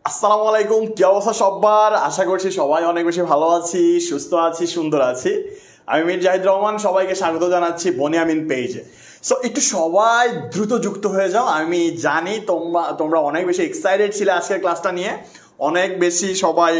আসসালামু আলাইকুম, কি অবস্থা সবার? আশা করছি সবাই অনেক বেশি ভালো আছি, সুস্থ আছি, সুন্দর আছি। আমি মির জাহিদ রহমান, সবাইকে স্বাগত জানাচ্ছি বনিয়ামিন পেজে। সো একটু সবাই দ্রুত যুক্ত হয়ে যাও। আমি জানি তোমরা অনেক বেশি এক্সাইটেড ছিলে আজকের ক্লাসটা নিয়ে, অনেক বেশি সবাই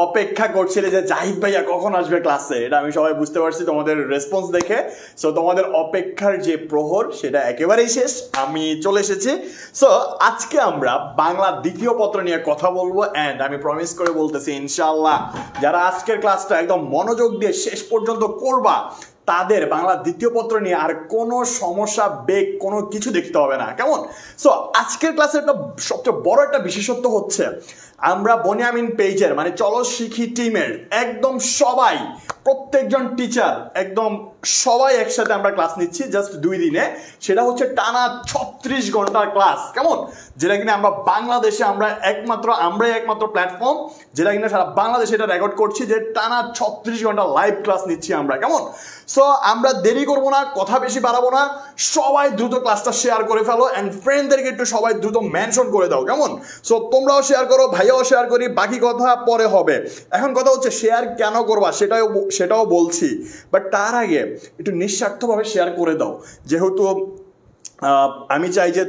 অপেক্ষা করছিলে যে জাহিদ ভাইয়া কখন আসবে ক্লাসে। এটা আমি সবাই বুঝতে পারছি তোমাদের রেসপন্স দেখে। সো তোমাদের অপেক্ষার যে প্রহর সেটা একেবারেই শেষ, আমি চলে এসেছি। সো আজকে আমরা বাংলা দ্বিতীয় পত্র নিয়ে কথা বলবো, অ্যান্ড আমি প্রমিস করে বলতেছি ইনশাআল্লাহ যারা আজকের ক্লাসটা একদম মনোযোগ দিয়ে শেষ পর্যন্ত করবা তাদের বাংলা দ্বিতীয় পত্র নিয়ে আর কোনো সমস্যা বেগ কোনো কিছু দেখতে হবে না, কেমন? সো আজকের ক্লাসের একটা সবচেয়ে বড় একটা বিশেষত্ব হচ্ছে আমরা বনিয়ামিন পেজের মানে চলো শিখি টিমের একদম সবাই, প্রত্যেকজন টিচার একদম সবাই একসাথে আমরা ক্লাস নিচ্ছি জাস্ট 2 দিনে। সেটা হচ্ছে টানা 36 ঘন্টার ক্লাস, কেমন? যেটা কিনা আমরা বাংলাদেশে আমরাই একমাত্র প্ল্যাটফর্ম যেটা কিনা সারা বাংলাদেশে এটা রেকর্ড করছি যে টানা 36 ঘন্টা লাইভ ক্লাস নিচ্ছি আমরা, কেমন? সো আমরা দেরি করবো না, কথা বেশি বাড়াবো না, সবাই দ্রুত ক্লাসটা শেয়ার করে ফেলো অ্যান্ড ফ্রেন্ডদেরকে একটু সবাই দ্রুত মেনশন করে দাও, কেমন? সো তোমরাও শেয়ার করো, ভাইয়াও শেয়ার করি, বাকি কথা পরে হবে। এখন কথা হচ্ছে শেয়ার কেন করবা সেটাও বলছি, বাট তার আগে একটু নিঃস্বার্থভাবে শেয়ার করে দাও। যেহেতু আমি চাই যে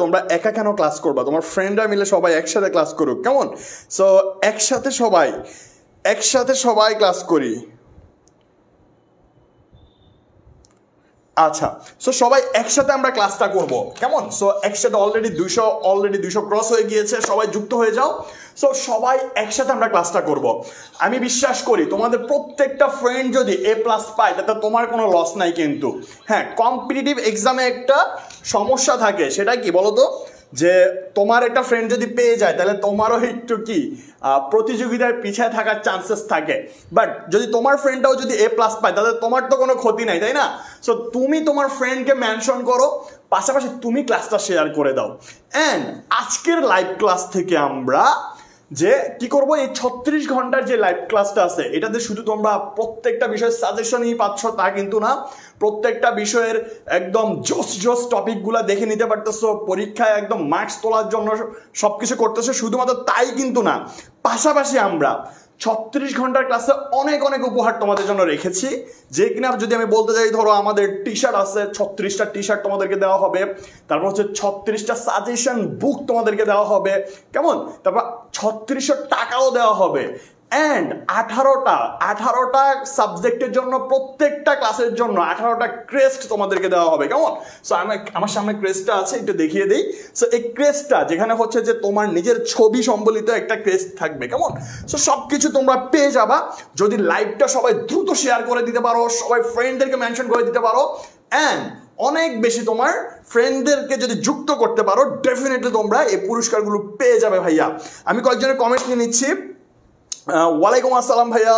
তোমরা একা কেন ক্লাস করবা, তোমার ফ্রেন্ডরা মিলে সবাই একসাথে ক্লাস করুক, কেমন? সো একসাথে সবাই ক্লাস করি। আচ্ছা, সো সবাই একসাথে আমরা ক্লাসটা করব, কেমন? সো একসাথে অলরেডি 200 ক্রস হয়ে গিয়েছে, সবাই যুক্ত হয়ে যাও। সো সবাই একসাথে আমরা ক্লাসটা করব। আমি বিশ্বাস করি তোমাদের প্রত্যেকটা ফ্রেন্ড যদি A+ পায় তাতে তোমার কোনো লস নাই, কিন্তু হ্যাঁ, কম্পিটিটিভ এক্সামে একটা সমস্যা থাকে, সেটা কি বলো তো? যে তোমার একটা ফ্রেন্ড যদি পেয়ে যায় তাহলে তোমারও একটু কি প্রতিযোগিতায় পিছিয়ে থাকার চান্সেস থাকে। বাট যদি তোমার ফ্রেন্ডটাও যদি A+ পায় তাহলে তোমার তো কোনো ক্ষতি নাই, তাই না? সো তুমি তোমার ফ্রেন্ডকে মেনশন করো, পাশাপাশি তুমি ক্লাসটা শেয়ার করে দাও। অ্যান্ড আজকের লাইভ ক্লাস থেকে আমরা যে কি করব, এই 36 ঘন্টার যে লাইভ ক্লাসটা আছে এটাতে শুধু তোমরা প্রত্যেকটা বিষয়ের সাজেশনই পাচ্ছ তা কিন্তু না, প্রত্যেকটা বিষয়ের একদম জোস টপিকগুলো দেখে নিতে পারতেছো, পরীক্ষায় একদম মার্কস তোলার জন্য সবকিছু করতেছো, শুধুমাত্র তাই কিন্তু না, পাশাপাশি আমরা 36 ঘন্টার ক্লাসে অনেক উপহার তোমাদের জন্য রেখেছি। যে কিনা যদি আমি বলতে চাই, ধরো আমাদের টি শার্ট আছে, 36টা টি শার্ট তোমাদেরকে দেওয়া হবে, তারপর হচ্ছে 36টা সাজেশন বুক তোমাদেরকে দেওয়া হবে, কেমন? তারপর 3600 টাকাও দেওয়া হবে, অ্যান্ড 18টা সাবজেক্টের জন্য, প্রত্যেকটা ক্লাসের জন্য 18টা ক্রেস্ট তোমাদেরকে দেওয়া হবে, কেমন? সো আমার সামনে ক্রেস্টটা আছে, একটু দেখিয়ে দিই। সো এই ক্রেস্টটা যেখানে হচ্ছে যে তোমার নিজের ছবি সম্বলিত একটা ক্রেস্ট থাকবে, কেমন? সো সব কিছু তোমরা পেয়ে যাবা যদি লাইভটা সবাই দ্রুত শেয়ার করে দিতে পারো, সবাই ফ্রেন্ডদেরকে মেনশন করে দিতে পারো, অ্যান্ড অনেক বেশি তোমার ফ্রেন্ডদেরকে যদি যুক্ত করতে পারো, ডেফিনেটলি তোমরা এই পুরস্কারগুলো পেয়ে যাবে ভাইয়া। আমি কয়েকজনের কমেন্ট নিয়ে নিচ্ছি। ওয়ালাইকুম আসসালাম ভাইয়া,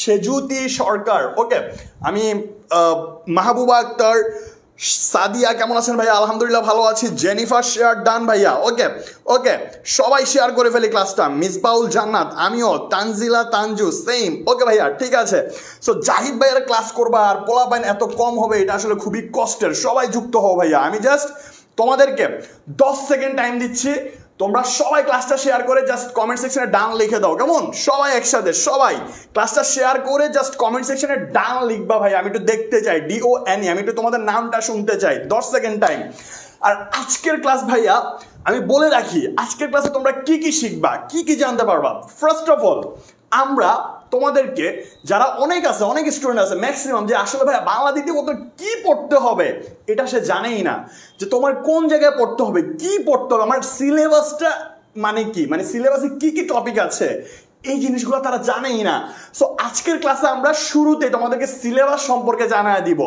সেজুতি সরকার, ওকে। আমি মাহবুবা আক্তার, সাদিয়া কেমন আছেন ভাইয়া? আলহামদুলিল্লাহ ভালো আছি। জেনিফার শেয়ার ডান ভাইয়া, ওকে সবাই শেয়ার করে ফেলি ক্লাসটা। মিসবাউল জান্নাত, আমিও। তানজিলা তানজু সেম, ওকে ভাইয়া ঠিক আছে। সো জাহিদ ভাইয়ার ক্লাস করবা আর পোলাপাইন এত কম হবে, এটা আসলে খুবই কষ্টের। সবাই যুক্ত হও ভাইয়া, আমি জাস্ট তোমাদেরকে 10 সেকেন্ড টাইম দিচ্ছি, তোমরা সবাই ক্লাসটা শেয়ার করে জাস্ট কমেন্ট সেকশনে ডান লিখে দাও, কেমন? সবাই একসাথে সবাই ক্লাসটা শেয়ার করে জাস্ট কমেন্ট সেকশনে ডান লিখবা ভাই, আমি একটু দেখতে চাই, DONE, আমি একটু তোমাদের নামটা শুনতে চাই। 10 সেকেন্ড টাইম। আর আজকের ক্লাস ভাইয়া আমি বলে রাখি, আজকের ক্লাসে তোমরা কি শিখবা, কি জানতে পারবা। ফার্স্ট অফ অল আমরা তোমাদেরকে, যারা অনেক স্টুডেন্ট আছে ম্যাক্সিমাম, যে আসলে ভাই বাংলা দ্বিতীয় পত্র কি পড়তে হবে এটা সে জানেই না, যে তোমার কোন জায়গায় পড়তে হবে, কি পড়তে হবে, আমার সিলেবাসটা মানে কি, মানে সিলেবাসে কি টপিক আছে, এই জিনিসগুলো তারা জানেই না। সো আজকের ক্লাসে আমরা শুরুতে তোমাদেরকে সিলেবাস সম্পর্কে জানায় দিব।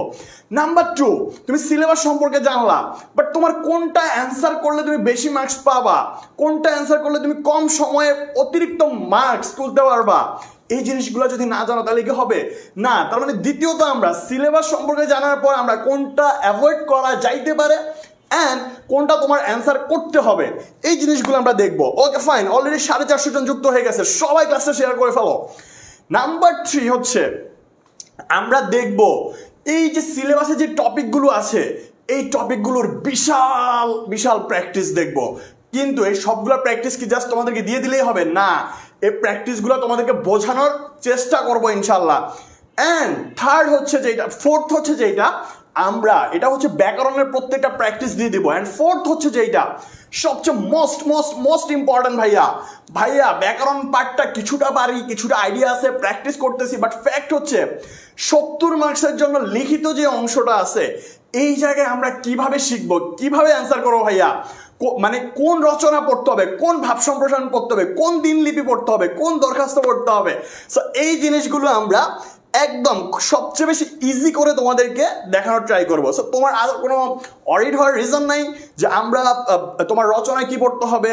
নাম্বার 2, তুমি সিলেবাস সম্পর্কে জানলা, বাট তোমার কোনটা অ্যান্সার করলে তুমি বেশি মার্কস পাবা, কোনটা অ্যান্সার করলে তুমি কম সময়ে অতিরিক্ত মার্কস তুলতে পারবা, এই জিনিসগুলো যদি না জানো তাহলে কি হবে না। তার মানে দ্বিতীয়ত আমরা সিলেবাস সম্পর্কে জানার পর আমরা কোনটা অ্যাভয়েড করা যাইতে পারে অ্যান্ড কোনটা তোমার অ্যান্সার করতে হবে, এই জিনিসগুলো আমরা দেখবো। ওকে ফাইন, অলরেডি 450 জন যুক্ত হয়ে গেছে, সবাই ক্লাসটা শেয়ার করে ফেলো। নাম্বার 3 হচ্ছে আমরা দেখব এই যে সিলেবাসে যে টপিকগুলো আছে এই টপিকগুলোর বিশাল প্র্যাকটিস দেখব। কিন্তু এই সবগুলো প্র্যাকটিস কি জাস্ট তোমাদেরকে দিয়ে দিলেই হবে না, এই প্র্যাকটিসগুলো তোমাদেরকে বোঝানোর চেষ্টা করবো ইনশাল্লাহ। অ্যান্ড থার্ড হচ্ছে যেটা, ফোর্থ হচ্ছে যেটা আমরা, এটা হচ্ছে ব্যাকরণের প্রত্যেকটা প্র্যাকটিস দিয়ে দিব। অ্যান্ড ফোর্থ হচ্ছে যেটা সবচেয়ে মোস্ট ইম্পর্টেন্ট ভাইয়া ব্যাকরণ পার্টটা কিছুটা পারি, কিছুটা আইডিয়া আছে, প্র্যাকটিস করতেছি, বাট ফ্যাক্ট হচ্ছে 70 মার্কসের জন্য লিখিত যে অংশটা আছে এই জায়গায় আমরা কিভাবে শিখবো, কিভাবে অ্যান্সার করবো ভাইয়া, মানে কোন রচনা পড়তে হবে, কোন ভাব সম্প্রসারণ পড়তে হবে, কোন দিনলিপি পড়তে হবে, কোন দরখাস্ত পড়তে হবে। সো এই জিনিসগুলো আমরা একদম সবচেয়ে বেশি ইজি করে তোমাদেরকে দেখানোর ট্রাই করবো। সো তোমার আর কোনো অরিড হওয়ার রিজন নাই যে আমরা তোমার রচনায় কি পড়তে হবে,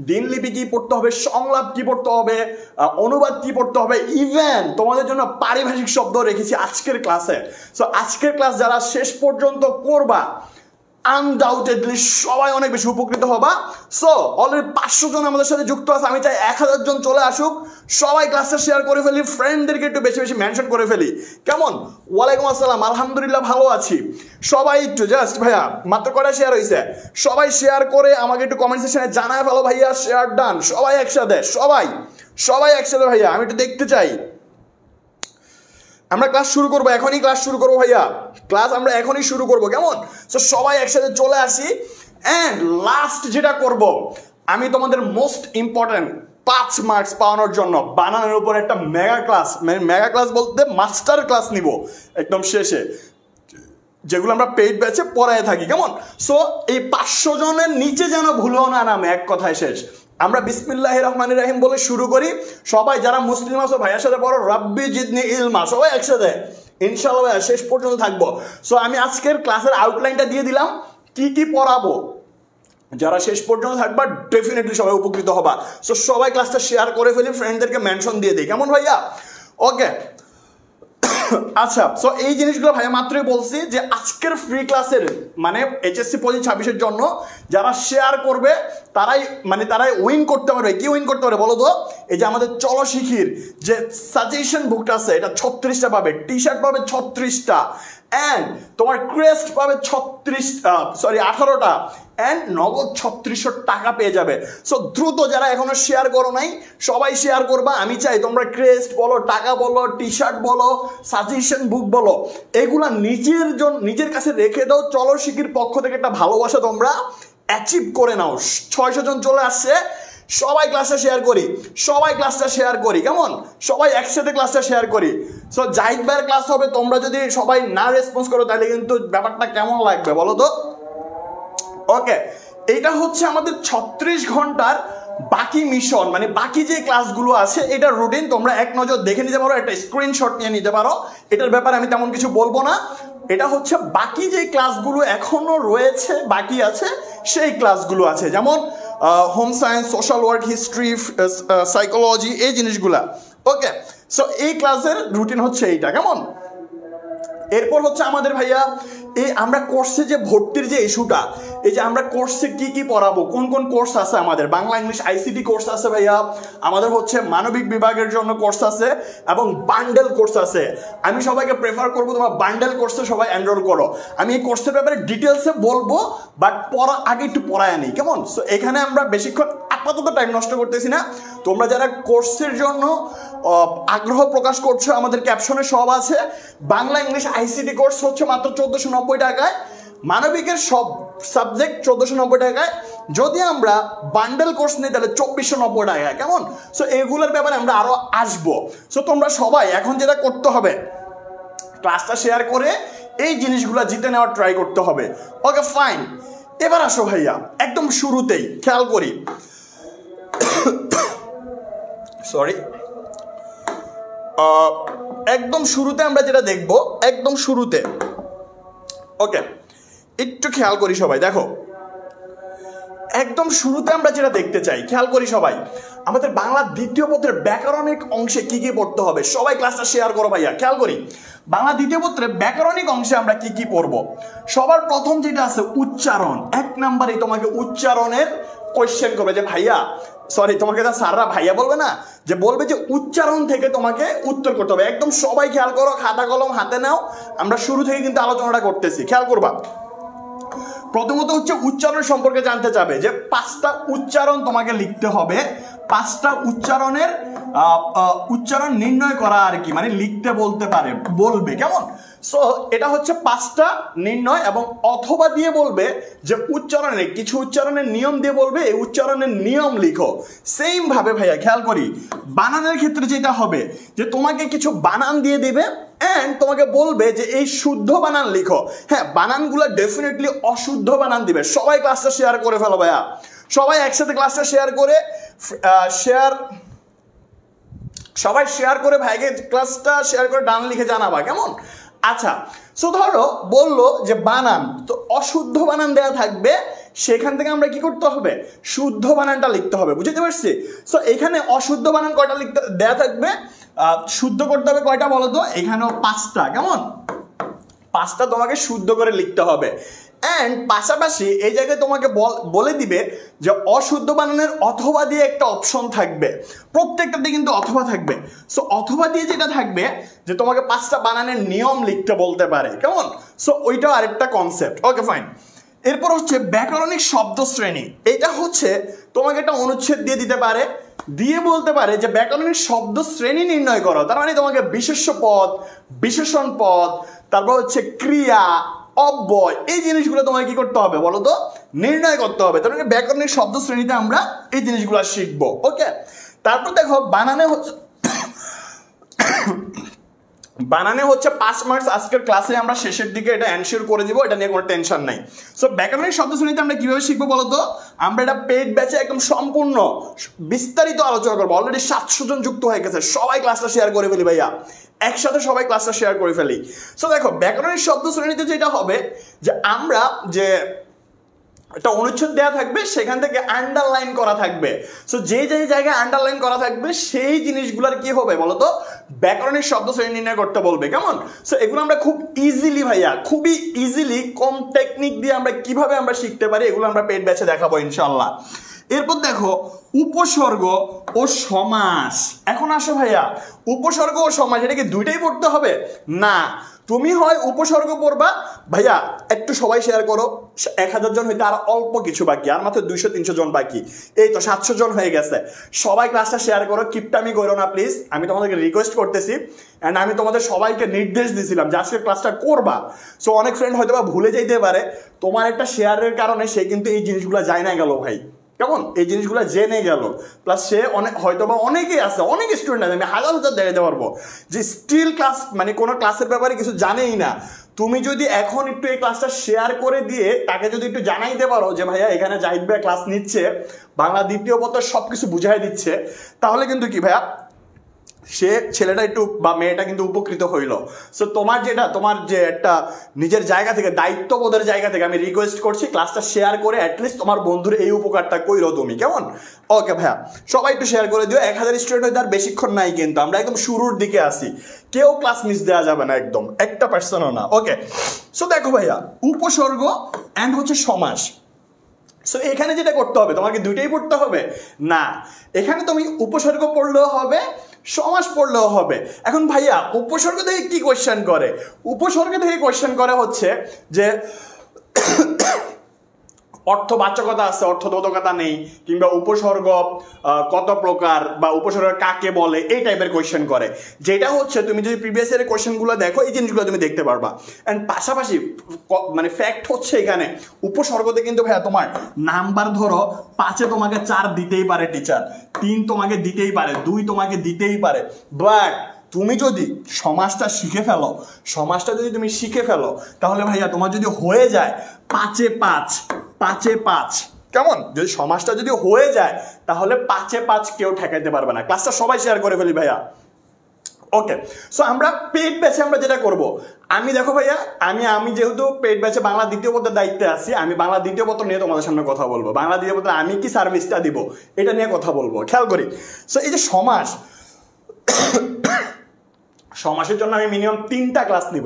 দিনলিপি কি পড়তে হবে, সংলাপ কি পড়তে হবে, অনুবাদ কি পড়তে হবে, ইভেন তোমাদের জন্য পারিভাষিক শব্দ রেখেছি আজকের ক্লাসে। সো আজকের ক্লাস যারা শেষ পর্যন্ত করবা আনডাউটেডলি সবাই অনেক বেশি উপকৃত হবা। সো অলরেডি 500 জন আমাদের সাথে যুক্ত আছে, আমি চাই 1000 জন চলে আসুক, সবাই ক্লাসটা শেয়ার করে ফেলি, ফ্রেন্ডদেরকে একটু বেশি বেশি মেনশন করে ফেলি, কেমন? ওয়ালাইকুম আসসালাম, আলহামদুলিল্লাহ ভালো আছি। সবাই একটু জাস্ট ভাইয়া মাত্র কটা শেয়ার হয়েছে, সবাই শেয়ার করে আমাকে একটু কমেন্ট সেকশনে জানায় ফেলো ভাইয়া শেয়ার ডান, সবাই একসাথে, সবাই একসাথে ভাইয়া, আমি একটু দেখতে চাই। আমরা ক্লাস শুরু করবো, এখনই ক্লাস শুরু করবো ভাইয়া, ক্লাস আমরা এখনই শুরু করবো, কেমন? সো সবাই একসাথে চলে আসি। অ্যান্ড লাস্ট যেটা করব, আমি তোমাদের মোস্ট ইম্পর্টেন্ট 5 মার্কস পাওয়ানোর জন্য বানানোর উপর একটা মেগা ক্লাস, মানে মেগা ক্লাস বলতে মাস্টার ক্লাস নিব একদম শেষে, যেগুলো আমরা পেইড ব্যাচে পড়ায় থাকি, কেমন? সো এই 500 জনের নিচে যেন ভুলো না নামে, এক কথায় শেষ। আমরা বিসমিল্লাহির রহমানির রহিম বলে শুরু করি, সবাই যারা মুসলিম আছো ভাইয়ার সাথে পড়ো রাব্বি জিদনি ইলমা, সবাই একসাথে ইনশাআল্লাহ ভাইয়া শেষ পর্যন্ত থাকবো। সো আমি আজকের ক্লাসের আউটলাইনটা দিয়ে দিলাম, কি কি পড়াবো, যারা শেষ পর্যন্ত থাকবা ডেফিনেটলি সবাই উপকৃত হবা। সো সবাই ক্লাসটা শেয়ার করে ফেলি, ফ্রেন্ডদেরকে মেনশন দিয়ে দিই, কেমন ভাইয়া? ওকে আচ্ছা, সো এই জিনিসগুলো ভাইয়া মাত্রই বলছি যে আজকের ফ্রি ক্লাসের মানে এইচএসসি 25-26-এর জন্য যারা শেয়ার করবে তারাই উইন করতে পারবে। কি উইন করতে পারবে বলো তো? এই যে আমাদের চলো শিখির যে সাজেশন বুকটা আছে এটা 36টা পাবে, টি শার্ট পাবে 36টা, অ্যান্ড তোমার ক্রেস্ট পাবে 18টা, অ্যান্ড নগদ 3600 টাকা পেয়ে যাবে। সো দ্রুত যারা এখনো শেয়ার করো নাই সবাই শেয়ার করবা। আমি চাই তোমরা ক্রেস্ট বলো, টাকা বলো, টি শার্ট বলো, সাজেশন বুক বলো, এগুলা নিজের কাছে রেখে দাও। চলো শিখির পক্ষ থেকে একটা ভালোবাসা তোমরা অ্যাচিভ করে নাও। 600 জন চলে আসছে, সবাই ক্লাসটা শেয়ার করি, কেমন? সবাই একসাথে ক্লাসটা শেয়ার করি। সো জাহিদ ভাইয়ের ক্লাস হবে, তোমরা যদি সবাই না রেসপন্স করো তাহলে কিন্তু ব্যাপারটা কেমন লাগবে বলো তো? ওকে, এটা হচ্ছে আমাদের 36 ঘন্টার বাকি মিশন, মানে বাকি যে ক্লাসগুলো আছে এটার রুটিন তোমরা এক নজর দেখে নিতে পারো, একটা স্ক্রিনশট নিয়ে নিতে পারো। এটার ব্যাপারে আমি তেমন কিছু বলবো না, এটা হচ্ছে বাকি যে ক্লাসগুলো এখনো রয়েছে, বাকি আছে সেই ক্লাসগুলো আছে, যেমন home science, social work, history, psychology, এই জিনিসগুলা। ওকে, সো এই ক্লাসের রুটিন হচ্ছে এইটা, কেমন? এরপর হচ্ছে আমাদের ভাইয়া এই আমরা কোর্সে যে ভর্তির যে ইস্যুটা, এই যে আমরা কোর্সে কি কি পড়াবো, কোন কোন কোর্স আছে আমাদের, বাংলা ইংলিশ আইসিটি কোর্স আছে ভাইয়া, আমাদের হচ্ছে মানবিক বিভাগের জন্য কোর্স আছে এবং বান্ডেল কোর্স আছে। আমি সবাইকে প্রেফার করবো তোমরা বান্ডেল কোর্সে সবাই এনরোল করো। আমি এই কোর্সের ব্যাপারে ডিটেলসে বলবো, বাট আগে একটু পড়ায় আনি, কেমন? সো এখানে আমরা বেশিক্ষণ আপাতত টাইম নষ্ট করতেছি না। তোমরা যারা কোর্সের জন্য আগ্রহ প্রকাশ করছো আমাদের ক্যাপশনে সব আছে। বাংলা ইংলিশ আইসিটি কোর্স হচ্ছে মাত্র 1490 টাকায়, মানবিকের সব সাবজেক্ট 1490 টাকায়, যদি আমরা বান্ডেল কোর্স নিই তাহলে 2490 টাকায়, কেমন? সো এগুলোর ব্যাপারে আমরা আরো আসবো। সো তোমরা সবাই এখন যেটা করতে হবে, ক্লাসটা শেয়ার করে এই জিনিসগুলো জিতে নেওয়ার ট্রাই করতে হবে। ওকে ফাইন, এবার আসো ভাইয়া একদম শুরুতেই খেয়াল করি, সরি, একদম শুরুতে আমরা যেটা দেখবো, একদম শুরুতে, ওকে একটু খেয়াল করি সবাই, দেখো একদম শুরুতে আমরা যেটা দেখতে চাই, খেয়াল করি সবাই, আমাদের বাংলা দ্বিতীয় পত্রের ব্যাকরণিক অংশে কি কি পড়তে হবে। সবাই ক্লাসটা শেয়ার করো ভাইয়া, খেয়াল করি বাংলা দ্বিতীয় পত্রের ব্যাকরণিক অংশে আমরা কি কি পড়বো। সবার প্রথম যেটা আছে উচ্চারণ, 1 নম্বরে তোমাকে উচ্চারণের কোয়েশ্চেন করবে যে ভাইয়া, সরি তোমাকে স্যাররা ভাইয়া বলবে না, যে বলবে যে উচ্চারণ থেকে তোমাকে উত্তর করতে হবে। একদম সবাই খেয়াল করো, খাতা কলম হাতে নাও, আমরা শুরু থেকে কিন্তু আলোচনাটা করতেছি, খেয়াল করবা। প্রথমত হচ্ছে উচ্চারণ সম্পর্কে জানতে চাবে যে 5টা উচ্চারণ তোমাকে লিখতে হবে, 5টা উচ্চারণের উচ্চারণ নির্ণয় করা আর কি, মানে লিখতে বলবে কেমন। সো এটা হচ্ছে 5টা নির্ণয় এবং অথবা দিয়ে বলবে যে উচ্চারণে কিছু উচ্চারণের নিয়ম দিয়ে বলবে এই উচ্চারণের নিয়ম লিখো। সেম ভাবে ভাইয়া খেয়াল করি বানানের ক্ষেত্রে যেটা হবে যে তোমাকে কিছু বানান দিয়ে দিবে এন্ড তোমাকে বলবে যে এই শুদ্ধ বানান লিখো। হ্যাঁ, বানানগুলো ডেফিনেটলি অশুদ্ধ বানান দিবে। সবাই ক্লাসটা শেয়ার করে ফেলো ভাইয়া, সবাই একসাথে ক্লাসটা শেয়ার করে সবাই শেয়ার করে ভাইকে ক্লাসটা শেয়ার করে ডান লিখে জানাবা কেমন। আচ্ছা, সো ধরো বললো যে বানান, তো অশুদ্ধ বানান দেয়া থাকবে, সেখান থেকে আমরা কি করতে হবে, শুদ্ধ বানানটা লিখতে হবে, বুঝতে পারছি। সো এখানে অশুদ্ধ বানান কয়টা লিখতে দেয়া থাকবে, শুদ্ধ করতে হবে কয়টা বলো তো, এখানেও 5টা কেমন, 5টা তোমাকে শুদ্ধ করে লিখতে হবে। অ্যান্ড পাশাপাশি এই জায়গায় তোমাকে বলে দিবে যে অশুদ্ধ বানানের অথবা দিয়ে একটা অপশন থাকবে, প্রত্যেকটাতে কিন্তু অথবা থাকবে। সো অথবা দিয়ে যেটা থাকবে যে তোমাকে 5টা বানানের নিয়ম লিখতে বলতে পারে কেমন। সো ওইটাও আরেকটা কনসেপ্ট। Okay fine. এরপর হচ্ছে ব্যাকরণিক শব্দ শ্রেণী। এটা হচ্ছে তোমাকে একটা অনুচ্ছেদ দিয়ে দিতে পারে, দিয়ে বলতে পারে যে ব্যাকরণিক শব্দ শ্রেণী নির্ণয় করো। তার মানে তোমাকে বিশেষ্য পদ, বিশেষণ পদ, তারপর হচ্ছে ক্রিয়া, অব্যয়, এই জিনিসগুলো তোমাকে কি করতে হবে বলো তো, নির্ণয় করতে হবে। তার মানে ব্যাকরণিক শব্দ শ্রেণীতে আমরা এই জিনিসগুলো শিখবো। ওকে, তারপর দেখো বানানে হচ্ছে 5 মার্কস আজকের ক্লাসে আমরা শেষের দিকে এটা এনশিওর করে দিব, এটা নিয়ে কোনো টেনশন নাই। সো ব্যাকরণিক শব্দ শ্রেণীতে আমরা কিভাবে শিখবো বলতো, আমরা এটা পেইড ব্যাচে একদম সম্পূর্ণ বিস্তারিত আলোচনা করবো। অলরেডি 700 জন যুক্ত হয়ে গেছে, সবাই ক্লাসটা শেয়ার করে ফেলি ভাইয়া, একসাথে সবাই ক্লাসটা শেয়ার করে ফেলি। সো দেখো ব্যাকরণিক শব্দ শ্রেণীতে যেটা হবে যে আমরা যে একটা অনুচ্ছেদ দেওয়া থাকবে, সেখান থেকে আন্ডারলাইন করা থাকবে। সো যে জায়গায় আন্ডারলাইন করা থাকবে সেই জিনিসগুলোর কি হবে বলতো, ব্যাকরণিক শব্দ শ্রেণী নির্ণয় করতে বলবে কেমন। সো এগুলো আমরা খুব ইজিলি ভাইয়া, খুবই ইজিলি কম টেকনিক দিয়ে আমরা কিভাবে আমরা শিখতে পারি, এগুলো আমরা পেইড ব্যাচে দেখাবো ইনশাল্লাহ। এরপর দেখো উপসর্গ ও সমাস। এখন আসো ভাইয়া, উপসর্গ ও সমাস এটা কি দুইটাই পড়তে হবে না, তুমি হয় উপসর্গ পড়বা ভাইয়া, একটু সবাই শেয়ার করো, 1000 জন হইতে আর অল্প কিছু বাকি, আর মাত্র 200-300 জন বাকি, এই তো 700 জন হয়ে গেছে। সবাই ক্লাসটা শেয়ার করো, কিপটামি করো না প্লিজ, আমি তোমাদেরকে রিকোয়েস্ট করতেছি। অ্যান্ড আমি তোমাদের সবাইকে নির্দেশ দিয়েছিলাম যে আজকে ক্লাসটা করবা। সো অনেক ফ্রেন্ড হয়তো বা ভুলে যাইতে পারে, তোমার একটা শেয়ারের কারণে সে কিন্তু এই জিনিসগুলো যায় না গেল ভাই কেমন, এই জিনিসগুলো জেনে গেল। প্লাস সে হয়তো বা অনেকেই আছে, অনেক স্টুডেন্ট আছে, আমি হাজার দেখাতে পারবো যে স্টিল ক্লাস মানে কোনো ক্লাসের ব্যাপারে কিছু জানেই না। তুমি যদি এখন একটু এই ক্লাসটা শেয়ার করে দিয়ে তাকে যদি একটু জানাইতে পারো যে ভাইয়া এখানে জাহিদ ভাই ক্লাস নিচ্ছে, বাংলা দ্বিতীয় পত্র সব কিছু বুঝাই দিচ্ছে, তাহলে কিন্তু কি ভাইয়া সে ছেলেটা একটু বা মেয়েটা কিন্তু উপকৃত হইল। সো তোমার যে একটা নিজের জায়গা থেকে, দায়িত্ববোধের জায়গা থেকে আমি রিকোয়েস্ট করছি ক্লাসটা শেয়ার করে অ্যাটলিস্ট তোমার বন্ধুর এই উপকারটা কইরো তুমি কেমন। ওকে ভাইয়া, সবাই একটু শেয়ার করে দিও। 1000 স্টুডেন্ট হয়তো আর বেশিক্ষণ নাই, কিন্তু আমরা একদম শুরুর দিকে আসি, কেউ ক্লাস মিস দেওয়া যাবে না, একদম একটা পার্সেন্টও না। ওকে, সো দেখো ভাইয়া উপসর্গ অ্যান্ড হচ্ছে সমাস। সো এখানে যেটা করতে হবে, তোমাকে দুইটাই পড়তে হবে না, এখানে তুমি উপসর্গ পড়লেও হবে, সমাস পড়লেও হবে। এখন ভাইয়া উপসর্গ থেকে কি কোয়েশ্চেন করে, উপসর্গ থেকে কোয়েশ্চেন করে হচ্ছে যে অর্থবাচকতা আছে, অর্থবোধকতা নেই, কিংবা উপসর্গ কত প্রকার বা উপসর্গ কাকে বলে, এই টাইপের কোয়েশ্চেন করে। যেটা হচ্ছে তুমি যদি প্রিভিয়াস ইয়ারের কোয়েশ্চেনগুলো দেখো, এই জিনিসগুলো তুমি দেখতে পারবা। অ্যান্ড পাশাপাশি মানে ফ্যাক্ট হচ্ছে এখানে উপসর্গতে কিন্তু ভাইয়া তোমার নাম্বার ধরো 5-এ তোমাকে 4 দিতেই পারে টিচার, 3 তোমাকে দিতেই পারে, 2 তোমাকে দিতেই পারে। বাট তুমি যদি সমাজটা শিখে ফেলো তাহলে ভাইয়া তোমার যদি হয়ে যায় 5-এ 5 কেমন, যদি সমাজটা যদি হয়ে যায় তাহলে 5-এ 5 কেউ ঠেকাইতে পারবে না। ক্লাসটা সবাই শেয়ার করে ফেলি ভাইয়া। ওকে, সো আমরা পেইড ব্যাচে আমরা যেটা করব, আমি দেখো ভাইয়া, আমি যেহেতু পেইড ব্যাচে বাংলা দ্বিতীয় পত্রের দায়িত্বে আছি, আমি বাংলা দ্বিতীয় পত্র নিয়ে তোমাদের সামনে কথা বলবো। বাংলা দ্বিতীয় পত্রে আমি কি সার্ভিসটা দিব এটা নিয়ে কথা বলবো। খেয়াল করি, সো এই যে সমাসের জন্য আমি মিনিমাম 3টা ক্লাস নিব,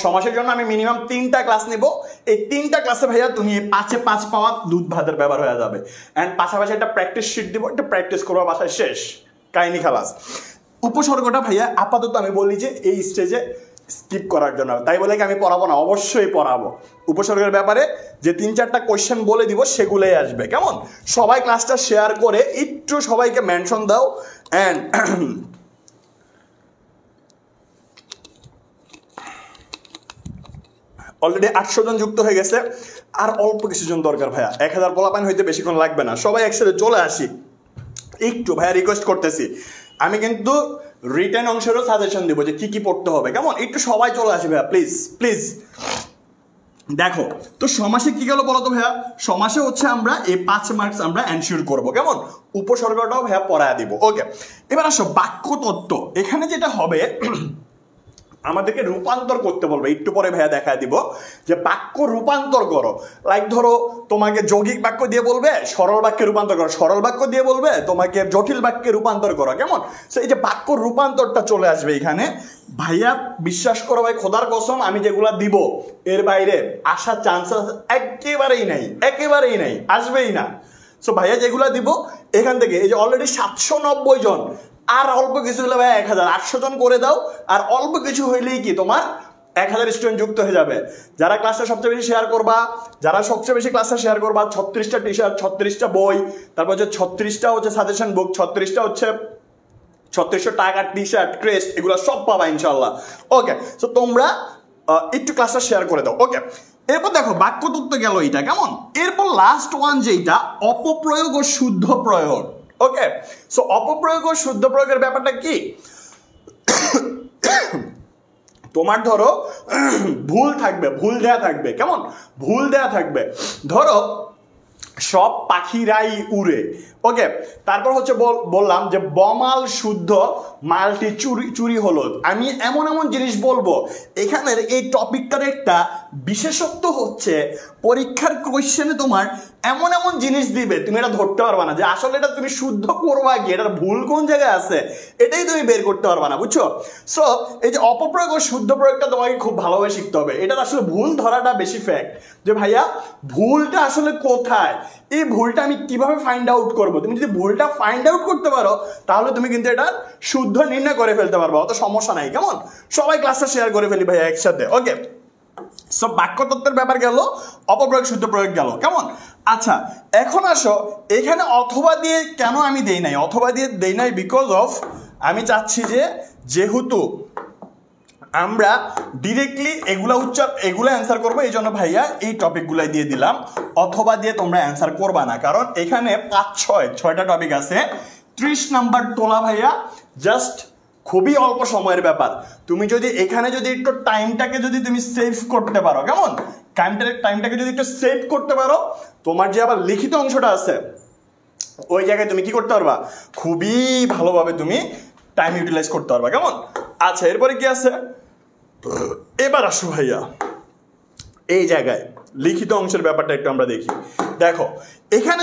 সমাসের জন্য আমি মিনিমাম 3টা ক্লাস নিব। এই 3টা ক্লাসে ভাইয়া তুমি 5-এ 5 পাওয়া দুধ ভাতের ব্যাপার হয়ে যাবে। অ্যান্ড পাশাপাশি একটা প্র্যাকটিস শিট দিব, একটা প্র্যাকটিস করবো, বাসায় শেষ, কাহিনী খালাস। উপসর্গটা ভাইয়া আপাতত আমি বলি যে এই স্টেজে স্কিপ করার জন্য। তাই বলে কি আমি পড়াবো না? অবশ্যই পড়াবো। উপসর্গের ব্যাপারে যে 3-4টা কোয়েশ্চেন বলে দিব সেগুলোই আসবে, কেমন? সবাই ক্লাসটা শেয়ার করে একটু সবাইকে মেনশন দাও। অ্যান্ড অলরেডি 800 জন যুক্ত হয়ে গেছে, আর অল্প কিছুজন দরকার ভাইয়া। 1000 পোলাপাইন হইতে বেশিক্ষণ লাগবে না, সবাই একসাথে চলে আসি। একটু ভাইয়া রিকোয়েস্ট করতেছি, আমি কিন্তু রিটেন অংশেরও সাজেশন দিব যে কি কি পড়তে হবে, কেমন? একটু সবাই চলে আসি ভাইয়া, প্লিজ প্লিজ। দেখো তো সমাসে কি গেল বলো তো ভাইয়া? সমাসে হচ্ছে আমরা এই 5 মার্কস আমরা এনশিওর করবো, কেমন? উপসর্গটাও ভাইয়া পড়ায় দিব। ওকে, এবার আসো বাক্য তত্ত্ব। এখানে যেটা হবে আমাদেরকে রূপান্তর করতে বলবে, একটু পরে ভাইয়া দেখা দিব যে বাক্য রূপান্তর করো। লাইক ধরো তোমাকে যৌগিক বাক্য দিয়ে বলবে সরল বাক্যে রূপান্তর করো, সরল বাক্য দিয়ে বলবে তোমাকে জটিল বাক্যে রূপান্তর করো, কেমন? সেই যে বাক্য রূপান্তরটা চলে আসবে এখানে ভাইয়া। বিশ্বাস করো ভাই, খোদার কসম আমি যেগুলা দিব এর বাইরে আসার চান্সেস একেবারেই নাই, একেবারেই নাই, আসবেই না। সো ভাইয়া যেগুলা দিব এখান থেকে, এই যে অলরেডি 790 জন, আর অল্প কিছু হলে ভাই 1000, 800 জন করে দাও। আর অল্প কিছু হইলেই কি তোমার 1000 স্টুডেন্ট যুক্ত হয়ে যাবে। যারা ক্লাসটা সবচেয়ে বেশি শেয়ার করবা, যারা সবচেয়ে বেশি ক্লাসটা শেয়ার করবা, 36টা টি শার্ট, 36টা বই, তারপর হচ্ছে 36টা হচ্ছে সাজেশন বুক, 36টা হচ্ছে 3600 টাকার টি শার্ট, ক্রেস্ট, এগুলো সব পাবা ইনশাল্লাহ। ওকে, সো তোমরা একটু ক্লাসটা শেয়ার করে দাও। ওকে, এরপর দেখো বাক্য তত্ত্ব গেল এইটা, কেমন? এরপর লাস্ট ওয়ান যেটা অপপ্রয়োগ ও শুদ্ধ প্রয়োগ। ওকে, সো অপপ্রয়োগ ও শুদ্ধ প্রয়োগের ব্যাপারটা কি? তোমার ধরো ভুল থাকবে, ভুল দেয়া থাকবে, কেমন? ভুল দেয়া থাকবে। ধরো সব পাখিরাই উড়ে। ওকে, তারপর হচ্ছে বললাম যে বমাল শুদ্ধ, মালটি চুরি হলো। আমি এমন এমন জিনিস বলবো, এখানের এই টপিকটার একটা বিশেষত্ব হচ্ছে পরীক্ষার কোয়েশ্চেনে তোমার এমন এমন জিনিস দিবে তুমি এটা ধরতে পারবা না যে আসলে এটা তুমি শুদ্ধ করবা কি, এটার ভুল কোন জায়গায় আছে, এটাই তুমি বের করতে পারবা না, বুঝছো? সো এই যে অপপ্রয়োগ ও শুদ্ধ প্রয়োগটা তোমাকে খুব ভালোভাবে শিখতে হবে। এটার আসলে ভুল ধরাটা বেশি ফ্যাক্ট, যে ভাইয়া ভুলটা আসলে কোথায়, এই ভুলটা আমি কিভাবে ফাইন্ড আউট করবো। তুমি যদি ভুলটা ফাইন্ড আউট করতে পারো তাহলে তুমি কিন্তু এটা শুদ্ধ নির্ণয় করে ফেলতে পারবো, অত সমস্যা নাই, কেমন? সবাই ক্লাসটা শেয়ার করে ফেলি ভাইয়া একসাথে। ওকে, সো বাক্যতত্ত্বের ব্যাপার গেল, অপপ্রয়োগ শুদ্ধ প্রয়োগ গেল, কেমন? আচ্ছা, এখন আসো এখানে অথবা দিয়ে কেন আমি দেই নাই? অথবা দিয়ে দেই নাই বিকজ অফ আমি চাচ্ছি যে যেহেতু আমরা ডিরেক্টলি এগুলো অ্যান্সার করবো, এই জন্য ভাইয়া এই টপিকগুলাই দিয়ে দিলাম। অথবা দিয়ে তোমরা অ্যান্সার করবা না, কারণ এখানে 5-6টা টপিক আছে, 30 নাম্বার তোলা ভাইয়া জাস্ট খুবই অল্প সময়ের ব্যাপার। তুমি যদি এখানে যদি একটু টাইমটাকে যদি তুমি সেভ করতে পারো, কেমন? টাইমটাকে যদি একটু সেভ করতে পারো, তোমার যে আবার লিখিত অংশটা আছে ওই জায়গায় তুমি কি করতে পারবা, খুবই ভালোভাবে তুমি টাইম ইউটিলাইজ করতে পারবা, কেমন? আচ্ছা, এরপরে কি আছে? এবার আসো ভাইয়া এই জায়গায় লিখিত অংশের ব্যাপারটা একটু আমরা দেখি। দেখো এখানে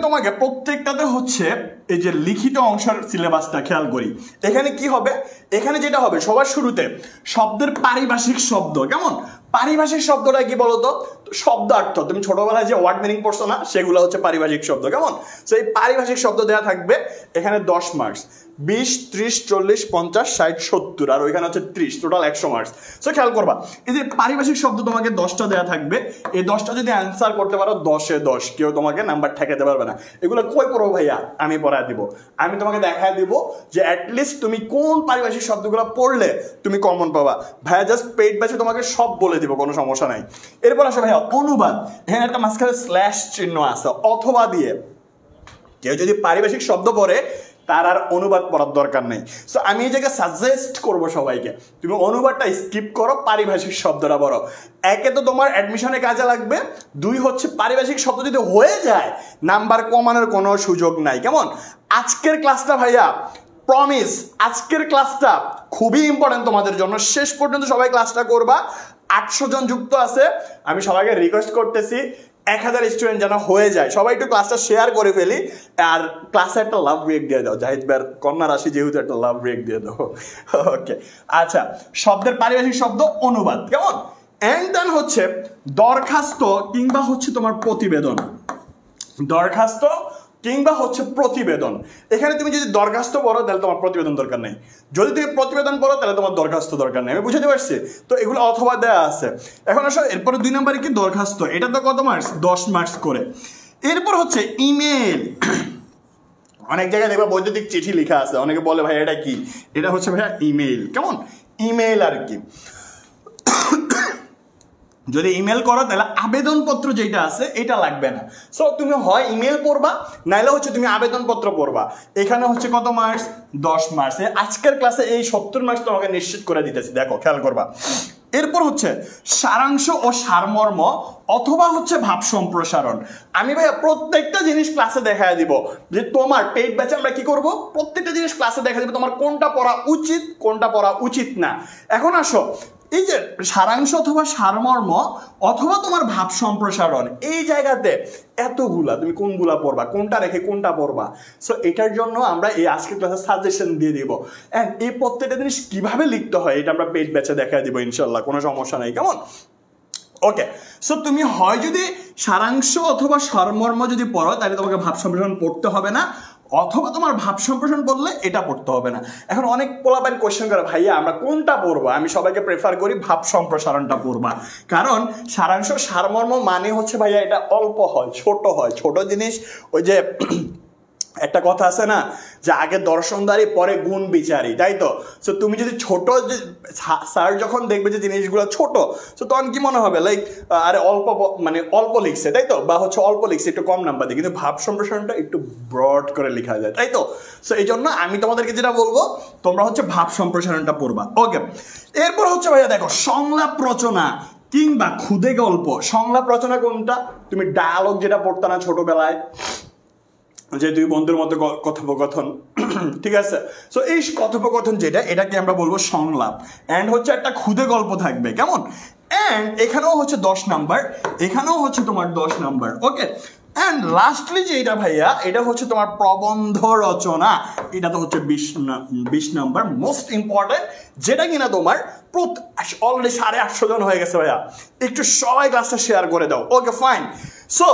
তোমাকে প্রত্যেকটাতে হচ্ছে এই যে লিখিত অংশের সিলেবাসটা খেয়াল করি। এখানে কি হবে? এখানে যেটা হবে সবার শুরুতে শব্দের পারিভাষিক শব্দ, কেমন? পারিভাষিক শব্দটা কি বলতো? শব্দার্থ, তুমি ছোটবেলায় যে ওয়ার্ড মিনিং পড়ছো না, সেগুলো হচ্ছে পারিভাষিক শব্দ, কেমন? সো এই পারিভাষিক শব্দ দেওয়া থাকবে এখানে 10 মার্কস, 20, 30, 40, 50, 60, 70, আর ওইখানে হচ্ছে 30, টোটাল 100 মার্কস। সো খেয়াল করবা এই যে পারিভাষিক শব্দ তোমাকে 10টা দেওয়া থাকবে, এই 10টা যদি অ্যান্সার করতে পারো 10-এ 10, কেউ তোমাকে নাম্বার ঠেকাতে পারবে না। এগুলো কই পড়বো ভাইয়া? আমি পড়ায় দিব, আমি তোমাকে দেখায় দিব যে অ্যাটলিস্ট তুমি কোন পারিভাষিক শব্দগুলো পড়লে তুমি কমন পাবা। ভাইয়া জাস্ট পেইড ব্যাচে তোমাকে সব বলে দিব, কোনো সমস্যা নাই। এরপর আসো ভাইয়া অনুবাদ। এখানে একটা মাঝখানে স্ল্যাশ চিহ্ন আছে, অথবা দিয়ে কেউ যদি পারিভাষিক শব্দ পড়ে তার আর অনুবাদ পড়ার দরকার নেই। সো আমি এই জায়গায় সাজেস্ট করবো সবাইকে তুমি অনুবাদটা স্কিপ করো, পারিভাষিক শব্দটা পড়ো। একে তো তোমার অ্যাডমিশনে কাজে লাগবে, 2 হচ্ছে পারিভাষিক শব্দ যদি হয়ে যায় নাম্বার কমানোর কোনো সুযোগ নাই, কেমন? আজকের ক্লাসটা ভাইয়া প্রমিস, আজকের ক্লাসটা খুবই ইম্পর্টেন্ট তোমাদের জন্য। শেষ পর্যন্ত সবাই ক্লাসটা করবা। 800 জন যুক্ত আছে, আমি সবাইকে রিকোয়েস্ট করতেছি 1000 স্টুডেন্ট যেন হয়ে যায়। সবাই একটু ক্লাসটা শেয়ার করে ফেলি, আর ক্লাসে একটা লাভ ব্রেক দিয়ে দাও। জাহিদ ভাইয়ের কন্যা রাশি যেহেতু, একটা লাভ ব্রেক দিয়ে দাও। ওকে, আচ্ছা, শব্দের পারিভাষিক শব্দ অনুবাদ, কেমন? এন্ড দেন হচ্ছে দরখাস্ত কিংবা হচ্ছে তোমার প্রতিবেদন। দরখাস্ত কিংবা হচ্ছে প্রতিবেদন। এখানে তুমি যদি দরখাস্ত পড়ো তাহলে তোমার প্রতিবেদন দরকার নেই, যদি তুমি প্রতিবেদন পড়ো তাহলে তোমার দরখাস্ত দরকার নেই। আমি বুঝতে পারছি? তো এগুলো অথবা দেওয়া আছে। এখন আসলে এরপরে 2 নম্বরে কি দরখাস্ত, এটা তো কত মার্কস? 10 মার্কস করে। এরপর হচ্ছে ইমেল। অনেক জায়গায় দেখবা বৈদ্যুতিক চিঠি লেখা আছে, অনেকে বলে ভাই এটা কি? এটা হচ্ছে ভাইয়া ইমেল। কেমন? ইমেল আর কি। যদি ইমেল করো তাহলে আবেদনপত্র যেটা আছে এটা লাগবে না। সো তুমি হয় ইমেল পড়বা, নাইলে হচ্ছে তুমি আবেদনপত্র পড়বা। এখানে হচ্ছে কত মার্কস? 10 মার্কস। আজকের ক্লাসে এই 70 মার্কস তোমাকে নিশ্চিত করে দিতেছি, দেখো খেয়াল করবা। এরপর হচ্ছে সারাংশ ও সারমর্ম অথবা হচ্ছে ভাব সম্প্রসারণ। আমি ভাইয়া প্রত্যেকটা জিনিস ক্লাসে দেখায় দিব যে তোমার পেইড ব্যাচে আমরা কি করব, প্রত্যেকটা জিনিস ক্লাসে দেখা দিব তোমার কোনটা পড়া উচিত কোনটা পড়া উচিত না। এখন আসো, এই যে সারাংশ অথবা সারমর্ম অথবা তোমার ভাব সম্প্রসারণ, এই জায়গাতে এতগুলা তুমি কোনগুলা পড়বা, কোনটা রেখে কোনটা পড়বা। সো এটার জন্য আমরা এই আজকের ক্লাসে সাজেশন দিয়ে দিব, অ্যান্ড এই প্রত্যেকটা জিনিস কিভাবে লিখতে হয় এটা আমরা পেইড ব্যাচে দেখা দিব ইনশাল্লাহ, কোনো সমস্যা নেই। কেমন? ওকে। সো তুমি হয় যদি সারাংশ অথবা সারমর্ম যদি পড়ো তাহলে তোমাকে ভাব সম্প্রসারণ পড়তে হবে না, অথবা তোমার ভাব সম্প্রসারণ পড়লে এটা পড়তে হবে না। এখন অনেক পোলাপাইন কোয়েশ্চেন করে ভাইয়া আমরা কোনটা পড়বো? আমি সবাইকে প্রেফার করি ভাব সম্প্রসারণটা পড়বা, কারণ সারাংশ সারমর্ম মানে হচ্ছে ভাইয়া এটা অল্প হয়, ছোট হয়, ছোট জিনিস। ওই যে একটা কথা আছে না যে আগে দর্শনদারি পরে গুণ বিচারি, তাই তো? সো তুমি যদি ছোট, স্যার যখন দেখবে যে জিনিসগুলো ছোট, সো তখন কি মনে হবে লাইক আরে অল্প, মানে অল্প লিখছে, তাই তো? বা হচ্ছে অল্প লিখছে একটু কম নাম্বার দিয়ে, কিন্তু ভাব সম্প্রসারণটা একটু ব্রড করে লেখা যায়, তাই তো? সো এই জন্য আমি তোমাদেরকে যেটা বলবো তোমরা হচ্ছে ভাব সম্প্রসারণটা পড়বা। ওকে। এরপর হচ্ছে ভাইয়া দেখো সংলাপ রচনা কিংবা খুদে গল্প। সংলাপ রচনা কোনটা? তুমি ডায়ালগ যেটা পড়তা না ছোটবেলায়, যে দুই বন্ধুর মধ্যে কথোপকথন, ঠিক আছে? সো এই কথোপকথন যেটা, এটাকে আমরা বলবো সংলাপ। অ্যান্ড হচ্ছে একটা খুদে গল্প থাকবে, কেমন? অ্যান্ড এখানেও হচ্ছে 10 নাম্বার, এখানেও হচ্ছে তোমার 10 নাম্বার। ওকে। অ্যান্ড লাস্টলি যে এটা ভাইয়া, এটা হচ্ছে তোমার প্রবন্ধ রচনা, এটা তো হচ্ছে 20 নাম্বার, মোস্ট ইম্পর্টেন্ট, যেটা কিনা তোমার অলরেডি 850 জন হয়ে গেছে ভাইয়া, একটু সবাই ক্লাসটা শেয়ার করে দাও। Okay fine. সো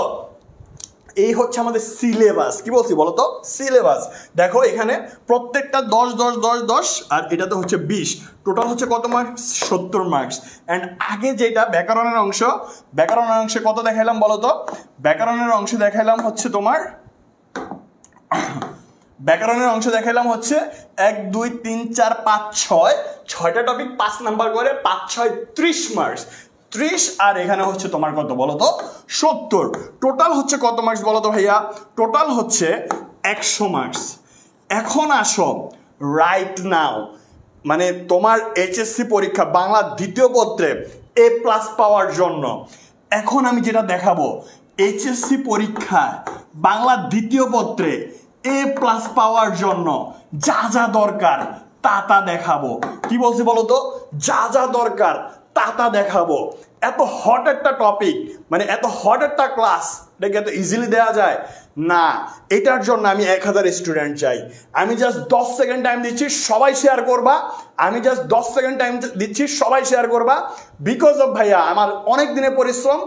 এই হচ্ছে আমাদের সিলেবাস। কি বলছি বলো তো? সিলেবাস। দেখো এখানে প্রত্যেকটা 10 10 10 10, আর এটাতে হচ্ছে 20, টোটাল হচ্ছে কত মার্কস? 70 মার্কস। অ্যান্ড আগে যেটা ব্যাকরণের অংশ, ব্যাকরণের অংশে কত দেখাইলাম বলো তো? ব্যাকরণের অংশে দেখাইলাম হচ্ছে তোমার ব্যাকরণের অংশ দেখাইলাম হচ্ছে 1 2 3 4 5 6, 6টা টপিক 5 নাম্বার করে, 5 6 30 মার্কস। 30, আর এখানে হচ্ছে তোমার কত বলো তো? 70। টোটাল হচ্ছে কত মার্কস বলো তো ভাইয়া? টোটাল হচ্ছে 100 মার্কস। এখন আসো রাইট নাও, মানে তোমার এইচএসসি পরীক্ষা বাংলা দ্বিতীয় পত্রে A+ পাওয়ার জন্য এখন আমি যেটা দেখাবো, এইচএসসি পরীক্ষায় বাংলা দ্বিতীয় পত্রে A+ পাওয়ার জন্য যা যা দরকার তা দেখাবো। কি বলছি বলো তো? যা যা দরকার তা দেখাবো। এত হট একটা টপিক, মানে এত হট একটা ক্লাস, এটাকে এত ইজিলি দেওয়া যায় না। এটার জন্য আমি 1000 স্টুডেন্ট চাই। আমি জাস্ট 10 সেকেন্ড টাইম দিচ্ছি, সবাই শেয়ার করবা। আমি জাস্ট 10 সেকেন্ড টাইম দিচ্ছি, সবাই শেয়ার করবা। বিকজ অফ ভাইয়া আমার অনেক দিনের পরিশ্রম,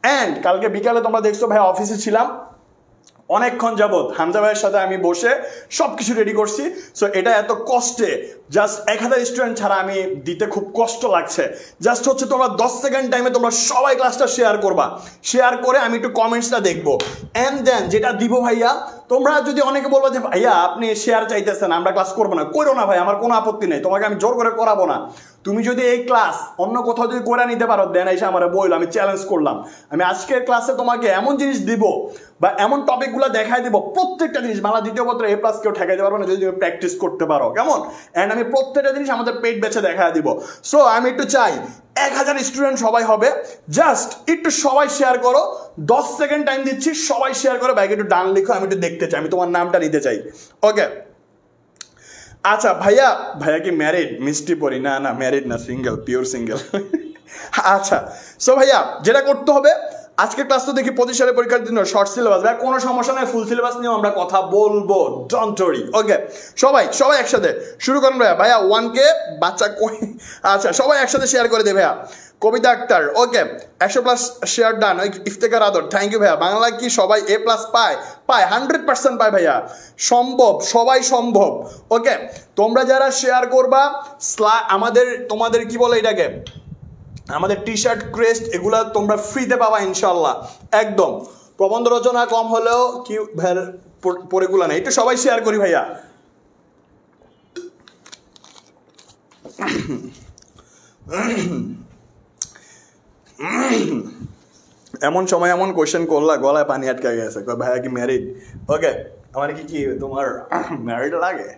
অ্যান্ড কালকে বিকালে তোমরা দেখছো ভাইয়া অফিসে ছিলাম, অনেকক্ষণ যাবৎ হামজা ভাইয়ের সাথে আমি বসে সব কিছু রেডি করছি। সো এটা এত কষ্টে, জাস্ট 1000 স্টুডেন্ট ছাড়া আমি দিতে খুব কষ্ট লাগছে। জাস্ট হচ্ছে তোমরা 10 সেকেন্ড টাইমে তোমরা সবাই ক্লাসটা শেয়ার করবা, শেয়ার করে আমি একটু কমেন্টসটা দেখবো। অ্যান্ড দেন যেটা দিব ভাইয়া, তোমরা যদি অনেকে বলবো যে ভাইয়া আপনি শেয়ার চাইতেছেন, আমরা ক্লাস করবো না, করো না ভাই, আমার কোনো আপত্তি নেই, তোমাকে আমি জোর করে করাবো না। তুমি যদি এই ক্লাস অন্য কোথাও যদি করে নিতে পারো, দেন এসে আমার বইল, আমি চ্যালেঞ্জ করলাম, আমি আজকের ক্লাসে তোমাকে এমন জিনিস দিব বা এমন টপিকগুলো দেখাই দিব, প্রত্যেকটা জিনিস বাংলা দ্বিতীয় পত্রে A+ কেউ ঠেকাইতে পারবো না যদি তুমি প্র্যাকটিস করতে পারো, কেমন? অ্যান্ড আমি প্রত্যেকটা জিনিস আমাদের পেইড ব্যাচে দেখাই দিব। সো আমি একটু চাই 1000 স্টুডেন্ট সবাই হবে, জাস্ট একটু সবাই শেয়ার করো। 10 সেকেন্ড টাইম দিচ্ছি, সবাই শেয়ার করো। ভাইকে একটু ডান লিখো, আমি একটু দেখতে চাই, আমি তোমার নামটা নিতে চাই। ওকে। আচ্ছা ভাইয়া, ভাইয়া কি ম্যারিড? মিষ্টি পড়ি না ম্যারিড না, সিঙ্গেল, পিওর সিঙ্গেল। আচ্ছা। সো ভাইয়া যেটা করতে হবে, আজকে ক্লাস তো দেখি 25 সালে পরীক্ষার জন্য শর্ট সিলেবাস, ভাই কোনো সমস্যা নাই, ফুল সিলেবাস নিয়েও আমরা কথা বলবো, ডোন্ট ওয়ারি। ওকে সবাই একসাথে শুরু করুন ভাইয়া। ভাইয়া 1K বাচ্চা কই, আচ্ছা সবাই একসাথে শেয়ার করে দে ভাইয়া। কবিতা আক্তার ওকে 100+ শেয়ার ডান। ইফতেখার আদর থ্যাংক ইউ ভাইয়া। বাংলা কি সবাই A+ পায়? 100% পায় ভাইয়া, সম্ভব, সবাই সম্ভব। ওকে তোমরা যারা শেয়ার করবা তোমাদের কি বলে এটাকে, আমাদের টি শার্ট, ক্রেস্ট এগুলা তোমরা ফ্রিতে পাবা ইনশাল্লাহ একদম। প্রবন্ধ রচনা কম হলেও কি পরেগুলা নেই, একটু সবাই শেয়ার করি ভাইয়া। এমন সময় এমন কোয়েশ্চেন করলা গলায় পানি আটকে গেছে, ভাইয়া কি ম্যারিড? ওকে আমার কি তোমার ম্যারিড লাগে?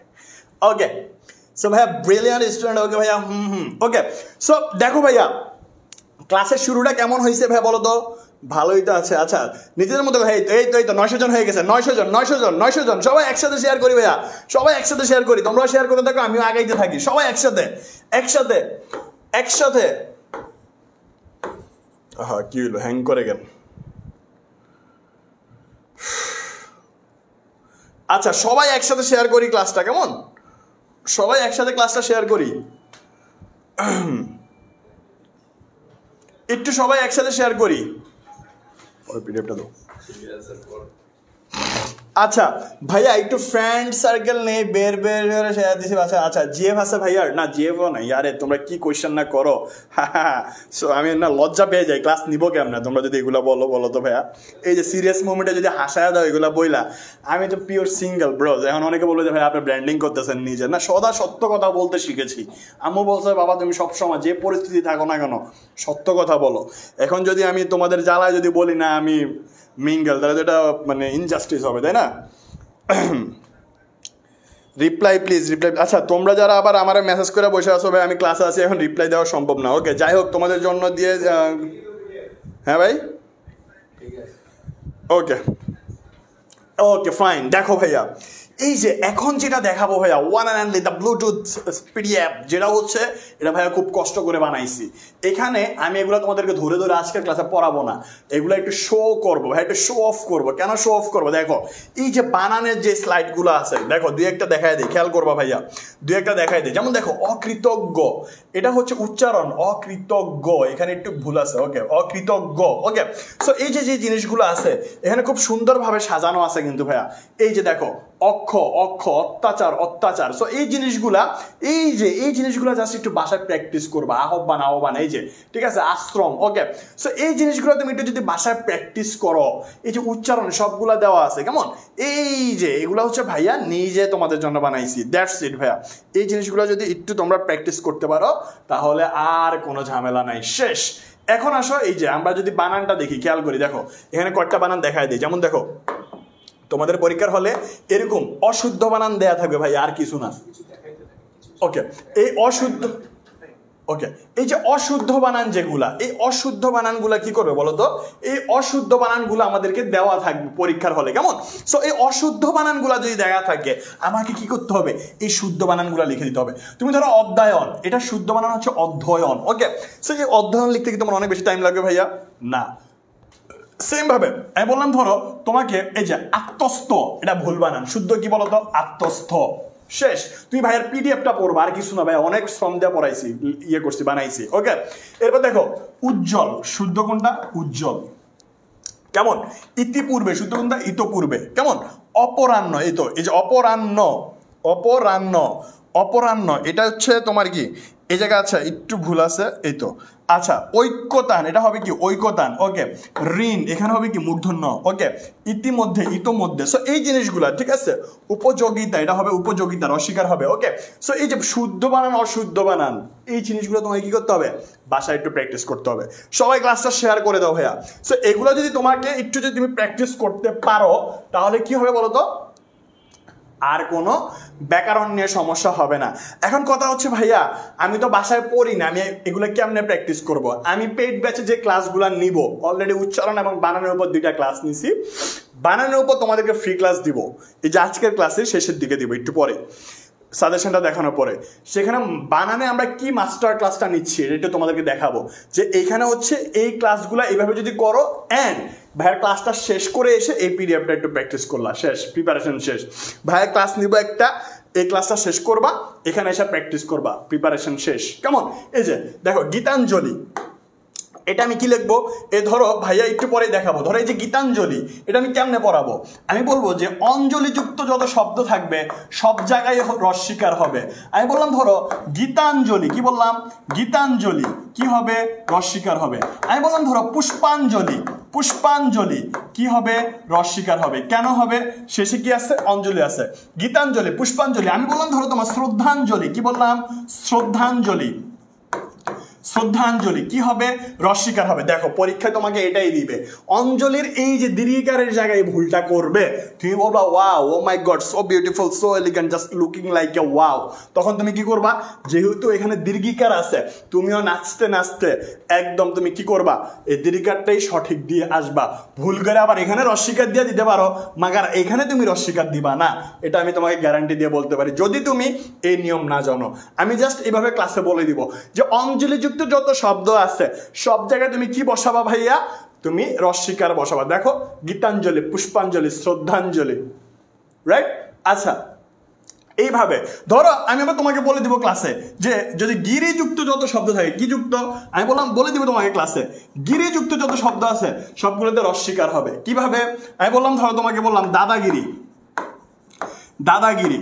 ওকে সো ভাইয়া ব্রিলিয়ান্ট স্টুডেন্ট। ওকে ভাইয়া ওকে সো দেখো ভাইয়া ক্লাসের শুরুটা কেমন হয়েছে ভাইয়া বলো তো? ভালোই তো আছে। আচ্ছা নিজেদের মতো ভাই এই তো 900 জন হয়ে গেছে, 900 জন সবাই একসাথে শেয়ার করি ভাইয়া, সবাই একসাথে শেয়ার করি। তোমরাও শেয়ার করে থাকো, আমিও আগাইতে থাকি, সবাই একসাথে। হ্যাঁ কি হলো, হ্যাং করে গেল। আচ্ছা সবাই একসাথে শেয়ার করি ক্লাসটা, কেমন? সবাই একসাথে ক্লাসটা শেয়ার করি, একটু সবাই একসাথে শেয়ার করি। পিডিএফটা দাও। আচ্ছা ভাইয়া একটু ফ্রেন্ড সার্কেল নেই, বের শেয়ার দিছি। আচ্ছা জিএফ আছে ভাইয়ার? না জিএফও নাই। আরে তোমরা কি কোয়েশ্চেন না করো, সো আমি না লজ্জা পেয়ে যাই, ক্লাস নিবো কেমন তোমরা যদি এগুলো বলো তো ভাইয়া। এই যে সিরিয়াস মোমেন্টে যদি হাসায় দাও এগুলো বইলা, আমি তো পিওর সিঙ্গেল ব্রো। এখন অনেকে বলে যে ভাই আপনি ব্র্যান্ডিং করতেছেন নিজে, না সদা সত্য কথা বলতে শিখেছি। আম্মু বলছে বাবা তুমি সবসময় যে পরিস্থিতি থাকো না কেন সত্য কথা বলো। এখন যদি আমি তোমাদের জ্বালায় যদি বলি না আমি মিঙ্গেল, তাহলে তো এটা মানে ইনজাস্টিস হবে, তাই না? Reply please reply. আচ্ছা তোমরা যারা আবার আমার মেসেজ করে বসে আসো ভাই আমি ক্লাসে আছি, এখন রিপ্লাই দেওয়া সম্ভব না। ওকে যাই হোক তোমাদের জন্য দিয়ে, হ্যাঁ ভাই ওকে ফাইন। দেখো ভাইয়া এই যে এখন যেটা দেখাবো ভাইয়া, one and only the Bluetooth PDF, যেটা হচ্ছে এটা ভাইয়া খুব কষ্ট করে বানাইছি। এখানে আমি এগুলো তোমাদেরকে ধরে আজকের ক্লাসে পড়াবো না, এগুলো একটু শো করবো ভাই, একটু শো অফ করবো। কেন শো অফ করবো? দেখো এই যে বানানের যে স্লাইডগুলো আছে, দেখো দুই একটা দেখায় দিই, খেয়াল করবা ভাইয়া, দুই একটা দেখায় দিই। যেমন দেখো অকৃতজ্ঞ, এটা হচ্ছে উচ্চারণ অকৃতজ্ঞ, এখানে একটু ভুল আছে। ওকে অকৃতজ্ঞ। ওকে সো এই যে জিনিসগুলো আছে এখানে খুব সুন্দরভাবে সাজানো আছে কিন্তু ভাইয়া। এই যে দেখো অক্ষ অত্যাচার। সো এই জিনিসগুলা জাস্ট একটু বাসায় প্র্যাকটিস করবা। আহ্বান এই যে ঠিক আছে, আশ্রম। ওকে সো এই জিনিসগুলো তুমি একটু যদি বাসায় প্র্যাকটিস করো, এই যে উচ্চারণ সবগুলা দেওয়া আছে কেমন, এই যে এগুলো হচ্ছে ভাইয়া নিজে তোমাদের জন্য বানাইছি, দ্যাটস ইট ভাইয়া। এই জিনিসগুলো যদি একটু তোমরা প্র্যাকটিস করতে পারো তাহলে আর কোনো ঝামেলা নাই, শেষ। এখন আসো এই যে আমরা যদি বানানটা দেখি, খেয়াল করি, দেখো এখানে কয়েকটা বানান দেখায় দিই। যেমন দেখো তোমাদের পরীক্ষার হলে এরকম অশুদ্ধ বানান দেয়া থাকবে ভাই, আর কিছু না। ওকে এই যে অশুদ্ধ বানান যেগুলা, এই অশুদ্ধ বানানগুলা কি করবে বলো তো? এই অশুদ্ধ বানানগুলো আমাদেরকে দেওয়া থাকবে পরীক্ষার হলে, কেমন? সো এই অশুদ্ধ বানানগুলা যদি দেওয়া থাকে আমাকে কি করতে হবে? এই শুদ্ধ বানানগুলা লিখে দিতে হবে। তুমি ধরো অধ্যয়ন, এটা শুদ্ধ বানান হচ্ছে অধ্যয়ন। ওকে সো এই অধ্যয়ন লিখতে কি তোমার অনেক বেশি টাইম লাগবে ভাইয়া? না। সেম ভাবে আমি বললাম ধরো তোমাকে এই যে আত্মস্থ, এটা ভুল বানান, শুদ্ধ কি বলতো? আত্মস্থ, শেষ। তুমি ভাইয়ের পিডিএফটা পড়বা, আর কিছু না ভাই, অনেক শ্রম দিয়ে পড়াইছি, বানাইছি। ওকে এরপর দেখো উজ্জ্বল, শুদ্ধ কোনটা? উজ্জ্বল, কেমন? ইতিপূর্বে, শুদ্ধ কোনটা? ইতপূর্বে, কেমন? অপরাহ্ন, এই যে অপরাহ্ন এটা হচ্ছে তোমার কি এই জায়গা, আচ্ছা একটু ভুল আছে, এই তো। আচ্ছা ঐক্যতান, এটা হবে কি? ঐক্যতান। ওকে ঋণ, এখানে হবে কি? মূর্ধন্য। ওকে ইতোমধ্যে। সো এই জিনিসগুলা ঠিক আছে। উপযোগিতা, এটা হবে উপযোগিতার, অস্বীকার হবে। ওকে সো এই যে শুদ্ধ বানান অশুদ্ধ বানান, এই জিনিসগুলো তোমাকে কি করতে হবে? বাসায় একটু প্র্যাকটিস করতে হবে। সবাই ক্লাসটা শেয়ার করে দাও ভাইয়া। সো এগুলো যদি তোমাকে একটু যদি তুমি প্র্যাকটিস করতে পারো তাহলে কি হবে বলো তো? আর কোনো ব্যাকরণ নিয়ে সমস্যা হবে না। এখন কথা হচ্ছে ভাইয়া আমি তো বাসায় পড়ি না, আমি এগুলো কেমনে প্র্যাকটিস করব? আমি পেইড ব্যাচে যে ক্লাসগুলো নিব, অলরেডি উচ্চারণ এবং বানানের উপর 2টা ক্লাস নিছি। বানানের উপর তোমাদেরকে ফ্রি ক্লাস দিব, এই যে আজকের ক্লাসের শেষের দিকে দিব, একটু পরে। সাজেশনটা দেখানোর পরে সেখানে বানানে আমরা কি মাস্টার ক্লাসটা নিচ্ছি এটা তোমাদেরকে দেখাবো যে এইখানে হচ্ছে এই ক্লাসগুলো এইভাবে যদি করো অ্যান্ড ভাইয়ের ক্লাসটা শেষ করে এসে এই পিডিএফটা একটু প্র্যাকটিস করলা, শেষ, প্রিপারেশন শেষ। ভাইয়ের ক্লাস নিব একটা, এই ক্লাসটা শেষ করবা, এখানে এসে প্র্যাকটিস করবা, প্রিপারেশন শেষ। কেমন? এই যে দেখো গীতাঞ্জলি, এটা আমি কি লিখবো? এ ধরো ভাইয়া একটু পরেই দেখাবো। ধরো এই যে গীতাঞ্জলি, এটা আমি কেমনে পড়াবো? আমি বলবো যে অঞ্জলিযুক্ত যত শব্দ থাকবে সব জায়গায় রস্বীকার হবে। আমি বললাম ধরো গীতাঞ্জলি, কি বললাম? গীতাঞ্জলি কি হবে? রস্বীকার হবে। আমি বললাম ধরো পুষ্পাঞ্জলি, পুষ্পাঞ্জলি কি হবে? রস্বীকার হবে। কেন হবে? শেষে কি আছে? অঞ্জলি আছে। গীতাঞ্জলি, পুষ্পাঞ্জলি। আমি বললাম ধরো তোমার শ্রদ্ধাঞ্জলি, কি বললাম? শ্রদ্ধাঞ্জলি, শ্রদ্ধাঞ্জলি কি হবে? রস্বীকার হবে। দেখো পরীক্ষায় তোমাকে এটাই দিবে, অঞ্জলির এই যে দীর্ঘিকারের জায়গায় ভুলটা করবে, তুমি বলবা wow, oh my god, so beautiful, so elegant, just looking like a wow. তখন তুমি কি করবা? যেহেতু এখানে দীর্ঘিকার আছে, তুমিও নাচতে নাচতে একদম তুমি কি করবা? এই দীর্ঘিকারটাই সঠিক দিয়ে আসবা। ভুল করে আবার এখানে রস্বীকার দিয়ে দিতে পারো, মাগার এখানে তুমি রস্বীকার দিবা না। এটা আমি তোমাকে গ্যারান্টি দিয়ে বলতে পারি, যদি তুমি এই নিয়ম না জানো। আমি জাস্ট এইভাবে ক্লাসে বলে দিব যে অঞ্জলিযুক্ত যত শব্দ আছে সব জায়গায় তুমি কি বসাবা ভাইয়া? তুমি রস্বীকার বসাবা। দেখো গীতাঞ্জলি, পুষ্পাঞ্জলি, শ্রদ্ধাঞ্জলি, রাইট? আচ্ছা, এইভাবে ধরো আমি আবার তোমাকে বলে দিব ক্লাসে যে যদি গিরিযুক্ত যত শব্দ থাকে, কি যুক্ত? আমি বললাম বলে দিব তোমাকে ক্লাসে, গিরিযুক্ত যত শব্দ আছে সবগুলোতে রস্বীকার হবে। কিভাবে? আমি বললাম ধরো তোমাকে বললাম দাদাগিরি, দাদাগিরি,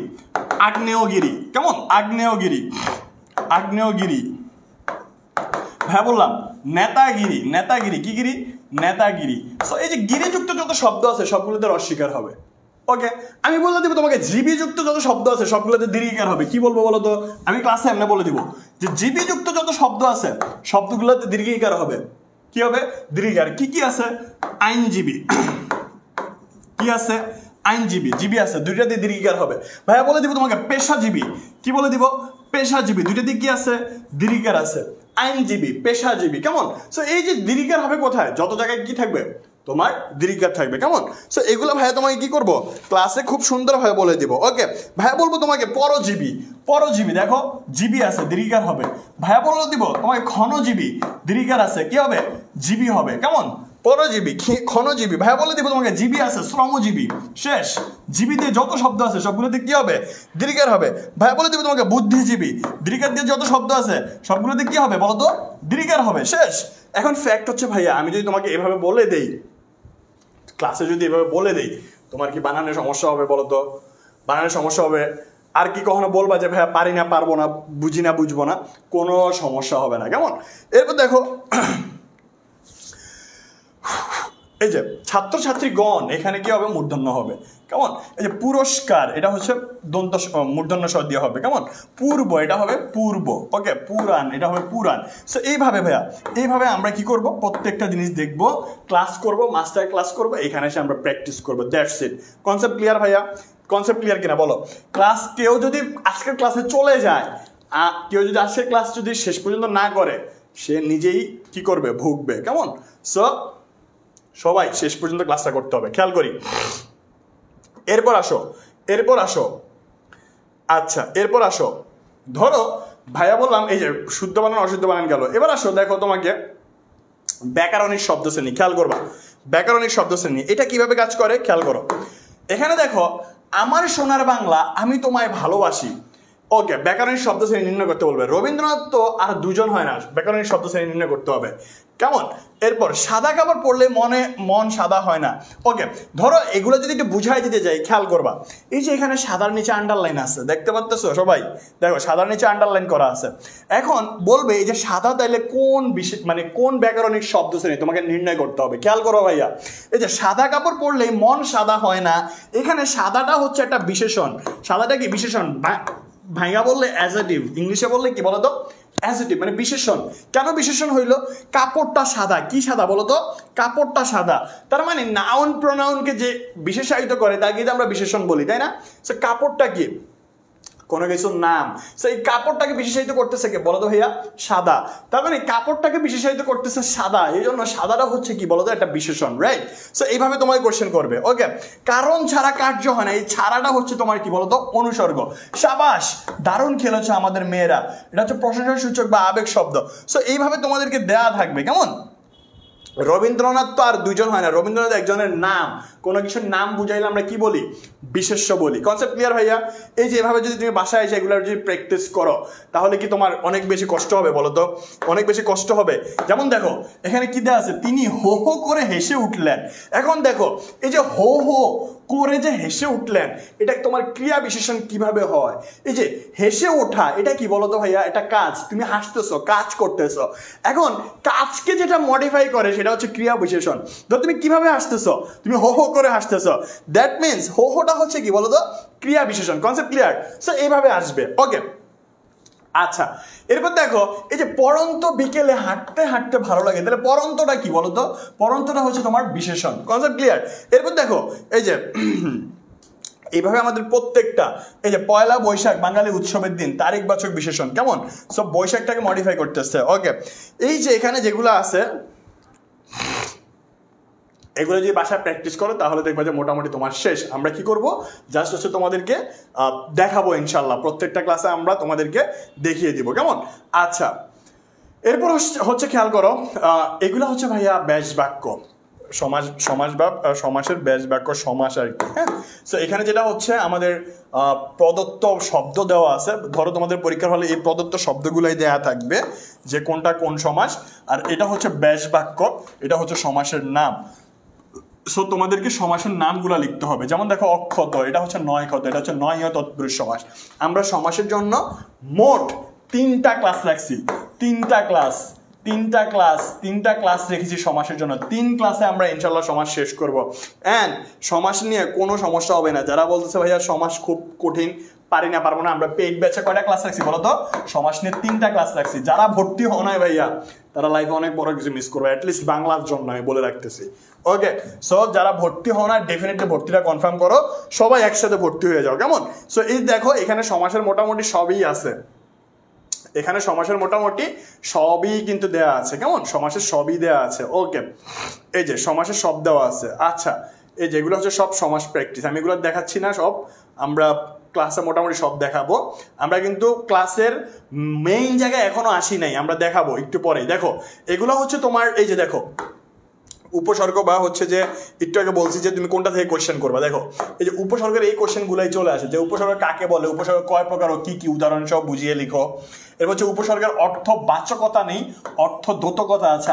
আগ্নেয়গিরি, কেমন? আগ্নেয়গিরি, আগ্নেয়গিরি। হ্যাঁ বললাম নেতাগিরি, নেতাগিরি, কি গিরি? নেতাগিরি। সো এই যে গিরিযুক্ত যত শব্দ আছে সবগুলোতে রস্বীকার হবে। ওকে, আমি বলে দিব তোমাকে জীবিযুক্ত যত শব্দ আছে সবগুলোতে দীর্ঘিকার হবে। কি বলবো বলো তো? আমি ক্লাসে এমনি বলে দিব যে জীবিযুক্ত যত শব্দ আছে শব্দগুলোতে দীর্ঘিকার হবে। কি হবে? দীর্ঘিকার। কি কি আছে? আইনজীবী, কি আছে? আইনজীবী, জীবী আছে, দুইটা দিয়ে দীর্ঘিকার হবে। ভাইয়া বলে দিব তোমাকে পেশাজীবী, কি বলে দিব? পেশাজীবী, দুইটা দিয়ে কি আছে? দীর্ঘিকার আছে। আইনজীবী, পেশাজীবী, কেমন? সো এই যে দীর্ঘিকার হবে কোথায়? যত জায়গায় কি থাকবে? তোমার দীর্ঘিকার থাকবে। কেমন? সো এগুলো ভাইয়া তোমাকে কি করবো? ক্লাসে খুব সুন্দরভাবে বলে দিব। ওকে, ভাইয়া বলবো তোমাকে পরজীবী, পরজীবী, দেখো জীবী আছে, দীর্ঘিকার হবে। ভাইয়া বলে দিব তোমাকে ক্ষণজীবী, দীর্ঘিকার আছে, কি হবে? জীবী হবে। কেমন? পরজীবী, ক্ষণজীবী। ভাইয়া বলে দিব তোমাকে জীবী আছে, শ্রমজীবী, শেষ। জীবীতে যত শব্দ আছে সবগুলোতে কি হবে? দীর্ঘিকার হবে। ভাইয়া বলে দিব তোমাকে বুদ্ধিজীবী, দীর্ঘিকার দিয়ে যত শব্দ আছে সবগুলোতে কি হবে বলো তো? দীর্ঘিকার হবে, শেষ। এখন ফ্যাক্ট হচ্ছে ভাইয়া আমি যদি তোমাকে এভাবে বলে দেই, ক্লাসে যদি এভাবে বলে দেই, তোমার কি বানানোর সমস্যা হবে বলো তো? বানানোর সমস্যা হবে? আর কি কখনো বলবা যে ভাইয়া পারি না, পারবো না, বুঝি না, বুঝবো না? কোনো সমস্যা হবে না। কেমন? এরপর দেখো এই যে ছাত্রছাত্রীগণ, এখানে কি হবে? মূর্ধন্য হবে। কেমন? এই যে পুরস্কার, এটা হচ্ছে দন্ত মূর্ধন্য স দিয়ে হবে। কেমন? পূর্ব, এটা হবে পূর্ব। ওকে, পুরাণ, এটা হবে পুরাণ। সো এইভাবে ভাইয়া, এইভাবে আমরা কি করব? প্রত্যেকটা জিনিস দেখব, ক্লাস করব, মাস্টার ক্লাস করব, এখানে এসে আমরা প্র্যাকটিস করব। That's it. কনসেপ্ট ক্লিয়ার ভাইয়া? কনসেপ্ট ক্লিয়ার কিনা বলো? ক্লাস কেউ যদি আজকের ক্লাসে চলে যায়, কেউ যদি আজকের ক্লাস যদি শেষ পর্যন্ত না করে, সে নিজেই কি করবে? ভুগবে। কেমন? সো সবাই শেষ পর্যন্ত ক্লাসটা করতে হবে, খেয়াল করি। এরপর আসো, এরপর আসো, আচ্ছা এরপর আসো, ধরো ভাইয়া বললাম এই যে শুদ্ধ বানান অশুদ্ধ বানান গেল। এবার আসো দেখো তোমাকে ব্যাকরণিক শব্দ শ্রেণী, খেয়াল করবা। ব্যাকরণিক শব্দ শ্রেণী এটা কিভাবে কাজ করে খেয়াল করো। এখানে দেখো আমার সোনার বাংলা, আমি তোমায় ভালোবাসি। ওকে, ব্যাকরণিক শব্দ শ্রেণী নির্ণয় করতে বলবে। রবীন্দ্রনাথ তো আর দুজন হয় না, ব্যাকরণিক শব্দ শ্রেণী নির্ণয় করতে হবে। কেমন? এরপর সাদা কাপড় পরলে মন সাদা হয় না। ওকে, ধরো এগুলো যদি একটু বুঝাই দিতে যাই, খেয়াল করবা। এই যে এখানে সাদার নিচে আন্ডারলাইন আছে, দেখতে পাচ্তেছো সবাই? দেখো সাদার নিচে আন্ডারলাইন করা আছে। এখন বলবে এই যে সাদা তাইলে কোন বিশেষ, মানে কোন ব্যাকরণিক শব্দ শ্রেণী তোমাকে নির্ণয় করতে হবে। খেয়াল করো ভাইয়া, এই যে সাদা কাপড় পরলেই মন সাদা হয় না, এখানে সাদাটা হচ্ছে একটা বিশেষণ। সাদাটা কি বিশেষণ? ভাইয়া বললে অ্যাডজেক্টিভ, ইংলিশে বললে কি বলতো? অ্যাডজেক্টিভ, মানে বিশেষণ। কেন বিশেষণ হইল? কাপড়টা সাদা। কি সাদা বলতো? কাপড়টা সাদা। তার মানে নাউন প্রোনাউনকে যে বিশেষায়িত করে তাকে আমরা বিশেষণ বলি, তাই না? সো কাপড়টা কি? কোনো কিছুর নাম। সো এই কাপড়টাকে বিশেষায়িত করতেছে কে বলো তো ভাইয়া? সাদা। তার মানে কাপড়টাকে বিশেষায়িত করতেছে সাদা, এই জন্য সাদাটা হচ্ছে কি বলো তো? একটা বিশেষণ, রাইট? সো এইভাবে তোমাকে কোশ্চেন করবে। ওকে, কারণ ছাড়া কার্য হয় না, এই ছাড়াটা হচ্ছে তোমার কি বলতো? অনুসর্গ। সাবাস, দারুণ খেলেছো আমাদের মেয়েরা, এটা হচ্ছে প্রশংসা সূচক বা আবেগ শব্দ। সো এইভাবে তোমাদেরকে দেয়া থাকবে, কেমন? রবীন্দ্রনাথ তো আর দুইজন হয় না, রবীন্দ্রনাথ একজনের নাম। কোনো কিছুর নাম বুঝাইলে আমরা কি বলি? বিশেষ্য বলি। কনসেপ্ট ক্লিয়ার ভাইয়া? এই যে এভাবে যদি তুমি বাসায় এসে এগুলো যদি প্র্যাকটিস করো, তাহলে কি তোমার অনেক বেশি কষ্ট হবে বলো তো? অনেক বেশি কষ্ট হবে। যেমন দেখো এখানে কি দেওয়া আছে, তিনি হো হো করে হেসে উঠলেন। এখন দেখো এই যে হো হো করে যে হেসে উঠলেন, এটা তোমার ক্রিয়া বিশেষণ কিভাবে হয়? এই যে হেসে ওঠা, এটা কি বলতো ভাইয়া? এটা কাজ, তুমি হাসতেছো, কাজ করতেছো। এখন কাজকে যেটা মডিফাই করে সেটা হচ্ছে ক্রিয়া বিশেষণ। ধর তুমি কিভাবে হাসতেছো? তুমি হো হো করে হাসতেছো, দ্যাট মিনস হো হোটা হচ্ছে কি বলতো? ক্রিয়া বিশেষণ। Concept clear? সো এইভাবে আসবে। ওকে, আচ্ছা, এরপর দেখো এই যে পড়ন্ত বিকেলে হাঁটতে হাঁটতে ভালো লাগে, তাহলে পড়ন্তটা কি বলতো? পড়ন্তটা হচ্ছে তোমার বিশেষণ। Concept clear? এরপর দেখো এই যে এইভাবে আমাদের প্রত্যেকটা, এই যে পয়লা বৈশাখ বাঙালি উৎসবের দিন, তারিখবাচক বিশেষণ, কেমন? সব বৈশাখটাকে মডিফাই করতেছে। ওকে, এই যে এখানে যেগুলো আছে এগুলো যদি বাসায় প্র্যাকটিস করো তাহলে দেখবে যে মোটামুটি তোমার শেষ। আমরা কি করব? জাস্ট হচ্ছে তোমাদেরকে দেখাবো ইনশাল্লাহ, প্রত্যেকটা ক্লাসে আমরা তোমাদেরকে দেখিয়ে দিব, কেমন? আচ্ছা, এরপর হচ্ছে খেয়াল করো, এগুলো হচ্ছে ভাইয়া ব্যাস বাক্য, সমাস বা সমাসের ব্যাস বাক্য, সমাস আর কি। হ্যাঁ, সো এখানে যেটা হচ্ছে আমাদের প্রদত্ত শব্দ দেওয়া আছে। ধরো তোমাদের পরীক্ষার হলে এই প্রদত্ত শব্দগুলাই দেয়া থাকবে যে কোনটা কোন সমাস, আর এটা হচ্ছে ব্যাস বাক্য, এটা হচ্ছে সমাসের নাম। সো তোমাদেরকে সমাসের নামগুলো লিখতে হবে। যেমন দেখো অক্ষত, এটা হচ্ছে নয় ক্ষত, এটা হচ্ছে নয় তৎপুরুষ সমাস। আমরা সমাসের জন্য মোট 3টা ক্লাস রাখছি, 3টা ক্লাস রেখেছি সমাসের জন্য। 3 ক্লাসে আমরা ইনশাল্লাহ সমাস শেষ করব। অ্যান্ড সমাস নিয়ে কোনো সমস্যা হবে না। যারা বলতেছে ভাইয়া সমাস খুব কঠিন, পারবো না, আমরা পেইড ব্যাচে কয়টা ক্লাস রাখছি বলো তো? সমাস নিয়ে 3টা ক্লাস রাখছি। যারা ভর্তি হও নাই ভাইয়া, তারা লাইফে অনেক বড় কিছু মিস করবে, অ্যাটলিস্ট বাংলার জন্য আমি বলে রাখতেছি। ওকে, সো যারা ভর্তি হও না ডেফিনেটলি ভর্তিটা কনফার্ম করো, সবাই একসাথে ভর্তি হয়ে যাও, কেমন? সো এই দেখো এখানে সমাসের মোটামুটি সবই আছে, এখানে সমাসের মোটামুটি সবই কিন্তু দেয়া আছে, কেমন? সমাসের সবই দেয়া আছে। ওকে, এই যে সমাসের সব দেওয়া আছে। আচ্ছা, এই যেগুলো হচ্ছে সব সমাস প্র্যাকটিস, আমি এগুলো দেখাচ্ছি না, সব আমরা ক্লাসে মোটামুটি সব দেখাবো। আমরা কিন্তু ক্লাসের মেইন জায়গায় এখনো আসি নাই, আমরা দেখাবো একটু পরেই। দেখো এগুলো হচ্ছে তোমার, এই যে দেখো উপসর্গ বা হচ্ছে যে একটু আগে বলছি যে তুমি কোনটা থেকে কোশ্চেন করবা। দেখো এই যে উপসর্গের এই কোশ্চেনগুলাই চলে আসে, যে উপসর্গ কাকে বলে, উপসর্গ কয় প্রকার ও কি কি, উদাহরণ সব বুঝিয়ে লিখো। এরপর হচ্ছে উপসর্গের অর্থ বাচকতা নেই, অর্থ দ্যোতকতা আছে,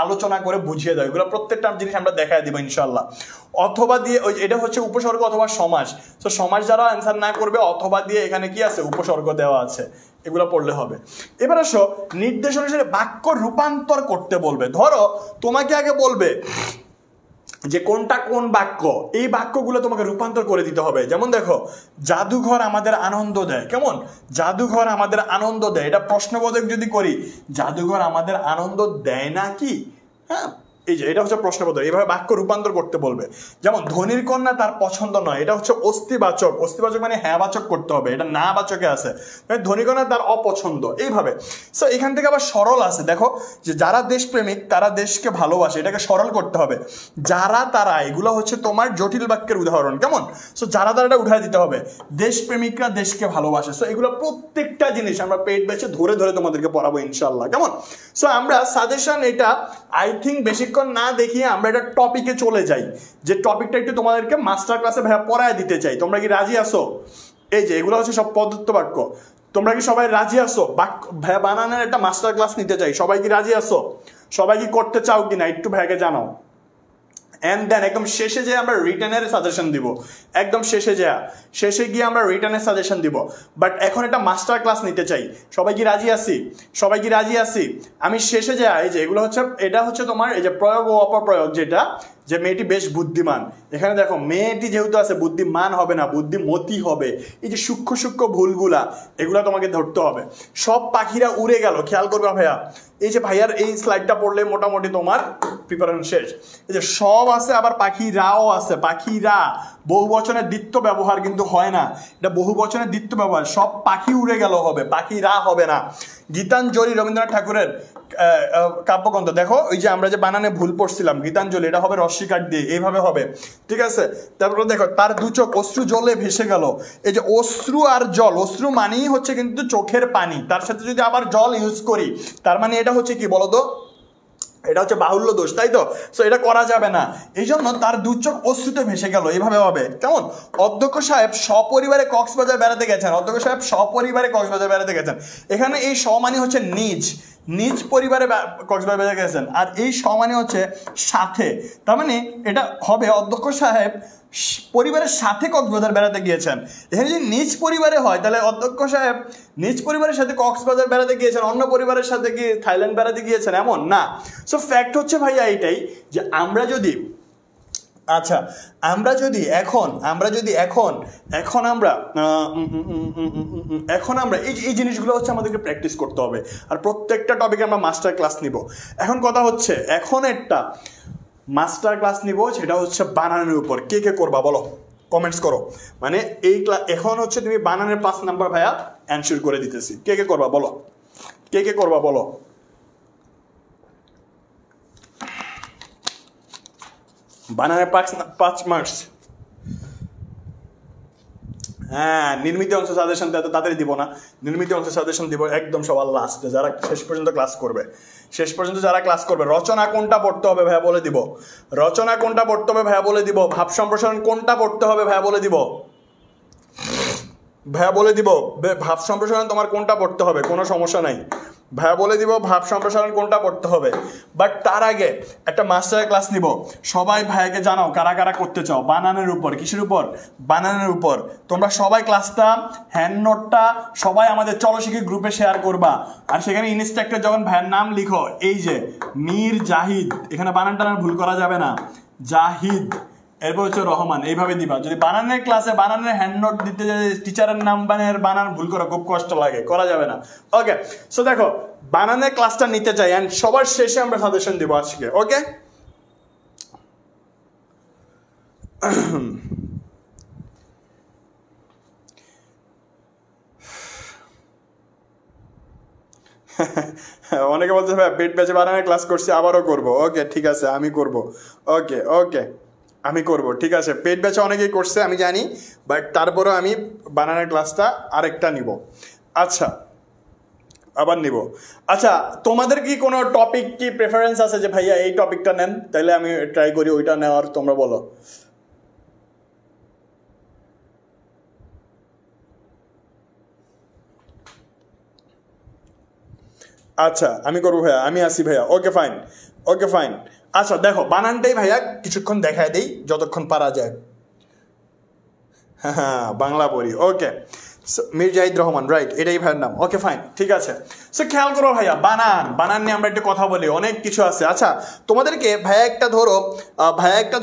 আলোচনা করে বুঝিয়ে দাও। এগুলো প্রত্যেকটা জিনিস আমরা দেখাই দিব ইনশাল্লাহ। অথবা দিয়ে ওই এটা হচ্ছে উপসর্গ অথবা সমাস। তো সমাস যারা অ্যান্সার না করবে, অথবা দিয়ে এখানে কি আছে? উপসর্গ দেওয়া আছে, এগুলো পড়লে হবে। এবার আসো নির্দেশ অনুসারে বাক্য রূপান্তর করতে বলবে। ধরো তোমাকে আগে বলবে যে কোনটা কোন বাক্য, এই বাক্যগুলো তোমাকে রূপান্তর করে দিতে হবে। যেমন দেখো জাদুঘর আমাদের আনন্দ দেয়, কেমন? জাদুঘর আমাদের আনন্দ দেয়, এটা প্রশ্নবোধক যদি করি, জাদুঘর আমাদের আনন্দ দেয় না কি? হ্যাঁ, এই যে এটা হচ্ছে প্রশ্নবোধক, এইভাবে বাক্য রূপান্তর করতে বলবে। যেমন ধনির কন্যা তার পছন্দ নয়, এটা হচ্ছে অস্তিবাচক, অস্তিবাচক মানে হ্যাঁ বাচক করতে হবে, এটা না বাচকে আছে, ধনির কন্যা তার অপছন্দ, এইভাবে। সো এখান থেকে আবার সরল আছে, দেখো যে যারা দেশপ্রেমিক তারা দেশকে ভালোবাসে, এটাকে সরল করতে হবে। যারা তারা, এগুলো হচ্ছে তোমার জটিল বাক্যের উদাহরণ, কেমন? সো যারা তারা এটা উঠায় দিতে হবে, দেশপ্রেমিকরা দেশকে ভালোবাসে। সো এগুলো প্রত্যেকটা জিনিস আমরা পেইড ব্যাচে ধরে ধরে তোমাদেরকে পড়াবো ইনশাল্লাহ, কেমন? সো আমরা সাজেশন এটা আই থিঙ্ক বেশিক্ষণ না দেখিয়ে আমরা এটা টপিকে চলে যাই, যে টপিকটা একটু তোমাদেরকে মাস্টার ক্লাসে ভাইয়া পড়ায় দিতে চাই। তোমরা কি রাজি আছো? এই যে এগুলো হচ্ছে সব প্রদত্ত বাক্য, তোমরা কি সবাই রাজি আছো? বাক্য ভাইয়া বানানোর একটা মাস্টার ক্লাস নিতে চাই, সবাই কি রাজি আছো? সবাই কি করতে চাও কিনা একটু ভাইয়াকে জানাও। অ্যান্ড দেন একদম শেষে যে আমরা রিটার্নের সাজেশন দিব, একদম শেষে গিয়ে আমরা রিটার্নের সাজেশন দিব। বাট এখন একটা মাস্টার ক্লাস নিতে চাই, সবাই কি রাজি আছি? আমি শেষে এই যে এগুলো হচ্ছে, এটা হচ্ছে তোমার এই যে প্রয়োগ ও অপপ্রয়োগ, যেটা যে মেয়েটি বেশ বুদ্ধিমান। এখানে দেখো মেয়েটি যেহেতু আছে বুদ্ধিমান হবে না, বুদ্ধিমতী হবে। এই যে সূক্ষ্ম সূক্ষ্ম ভুলগুলা এগুলা তোমাকে ধরতে হবে। সব পাখিরা উড়ে গেল, খেয়াল করবে ভাইয়া। এই যে ভাইয়ার এই স্লাইডটা পড়লে মোটামুটি তোমার প্রিপারেশন শেষ। এই যে সব আছে, আবার পাখিরাও আছে। পাখিরা বহু বচনের দ্বিত্ব ব্যবহার কিন্তু হয় না, এটা বহু বচনের দ্বিত্ব ব্যবহার। সব পাখি উড়ে গেল হবে, পাখিরা হবে না। গীতাঞ্জলি রবীন্দ্রনাথ ঠাকুরের কাব্যগ্রন্থ। দেখো ওই যে আমরা যে বানানে ভুল পড়ছিলাম, গীতাঞ্জলি এটা হবে রস্বীকার দিয়ে, এইভাবে হবে, ঠিক আছে। তারপরে দেখো তার দু চোখ অশ্রু জলে ভেসে গেল। এই যে অশ্রু আর জল, অশ্রু মানেই হচ্ছে কিন্তু চোখের পানি, তার সাথে যদি আবার জল ইউজ করি তার মানে এটা হচ্ছে কি বলতো, এটা হচ্ছে বাহুল্য দোষ, তাই তো। সো এটা করা যাবে না, এই জন্য তার দু চোখ অশ্রুতে ভেসে গেল, এইভাবে হবে। কেমন? অধ্যক্ষ সাহেব সপরিবারে কক্সবাজার বেড়াতে গেছেন। অধ্যক্ষ সাহেব সপরিবারে কক্সবাজার বেড়াতে গেছেন। এখানে এই স মানে হচ্ছে নিজ, নিজ পরিবারে কক্সবাজার বেড়াতে গেছেন। আর এই স মানে হচ্ছে সাথে, তার মানে এটা হবে অধ্যক্ষ সাহেব পরিবারের সাথে কক্সবাজার বেড়াতে গিয়েছেন। এখানে যদি নিজ পরিবারে হয় তাহলে অধ্যক্ষ সাহেব নিজ পরিবারের সাথে কক্সবাজার বেড়াতে গিয়েছেন, অন্য পরিবারের সাথে কি থাইল্যান্ড বেড়াতে গিয়েছেন, এমন না। সো ফ্যাক্ট হচ্ছে ভাইয়া এইটাই যে আমরা যদি এখন আমরা এই জিনিসগুলো হচ্ছে আমাদেরকে প্র্যাকটিস করতে হবে। আর প্রত্যেকটা টপিকে আমরা মাস্টার ক্লাস নিব। এখন কথা হচ্ছে এখন একটা মাস্টার ক্লাস নিব, সেটা হচ্ছে বানানের উপর। কে কে করবা বলো, কমেন্টস করো। মানে এই ক্লাস এখন হচ্ছে তুমি বানানের 5 নাম্বার ভাইয়া অ্যানসার করে দিতেছি। কে কে করবা বলো, কে কে করবা বলো। বানানের 5 মার্কস। হ্যাঁ, নির্মিত অংশ সাজেশন তাড়াতাড়ি দিব না, নির্মিত অংশ সাজেশন দিব একদম সবার লাস্টে, যারা শেষ পর্যন্ত ক্লাস করবে। শেষ পর্যন্ত যারা ক্লাস করবে, রচনা কোনটা পড়তে হবে ভাইয়া বলে দিব, রচনা কোনটা পড়তে হবে ভাইয়া বলে দিব, ভাব সম্প্রসারণ কোনটা পড়তে হবে ভাইয়া বলে দিব, ভাইয়া বলে দিব। ভাব সম্প্রসারণ তোমার কোনটা পড়তে হবে, কোনো সমস্যা নাই, ভাইয়া বলে দিব ভাব সম্প্রসারণ কোনটা পড়তে হবে। বাট তার আগে একটা মাস্টার ক্লাস নিব। সবাই ভাইয়াকে জানাও কারা কারা করতে চাও বানানের উপর। কিসের উপর? বানানের উপর। তোমরা সবাই ক্লাসটা হ্যান্ড নোটটা সবাই আমাদের চলো শিখি গ্রুপে শেয়ার করবা। আর সেখানে ইনস্ট্রাক্টর যখন ভাইয়ের নাম লিখো, এই যে মীর জাহিদ, এখানে বানান টানার ভুল করা যাবে না, জাহিদ, এরপর হচ্ছে রহমান, এইভাবে দিবা। যদি বানানের ক্লাসে বানানের হ্যান্ড নোট দিতে টিচারের নাম বানান ভুল করা খুব কষ্ট লাগে, করা যাবে না। ওকে, সো দেখো বানানের ক্লাসটা নিতে চাই অ্যান্ড সবার শেষে আমরা সাজেশন দিব আজকে। ওকে, অনেকে বলছে ভাই পেট ব্যাচে বানানের ক্লাস করছি, আবারও করব। ওকে ঠিক আছে, আমি করব। ওকে ওকে, আমি করব, ঠিক আছে। পেট ব্যাচে অনেকেই করছে আমি জানি, বাট তারপরেও আমি বানানের ক্লাসটা আরেকটা নিব। আচ্ছা, আবার নিব। আচ্ছা, তোমাদের কি কোনো টপিক কি প্রেফারেন্স আছে যে ভাইয়া এই টপিকটা নেন, তাহলে আমি ট্রাই করি ওইটা নেওয়ার, তোমরা বলো। আচ্ছা আমি করবো ভাইয়া, আমি আসি ভাইয়া। Okay fine, okay fine. আচ্ছা দেখো বানানটাই ভাইয়া কিছুক্ষণ দেখায় দেই যতক্ষণ পারা যায়। হ্যাঁ বাংলা পড়ি। ওকে, মীর জাহিদ রহমান, রাইট, এটাই ভাইয়ের নাম। ওকে ফাইন, ঠিক আছে। সো খেয়াল করো ভাইয়া, বানান নিয়ে আমরা একটু কথা বলি, অনেক কিছু আছে। আচ্ছা তোমাদেরকে ভাইয়া একটা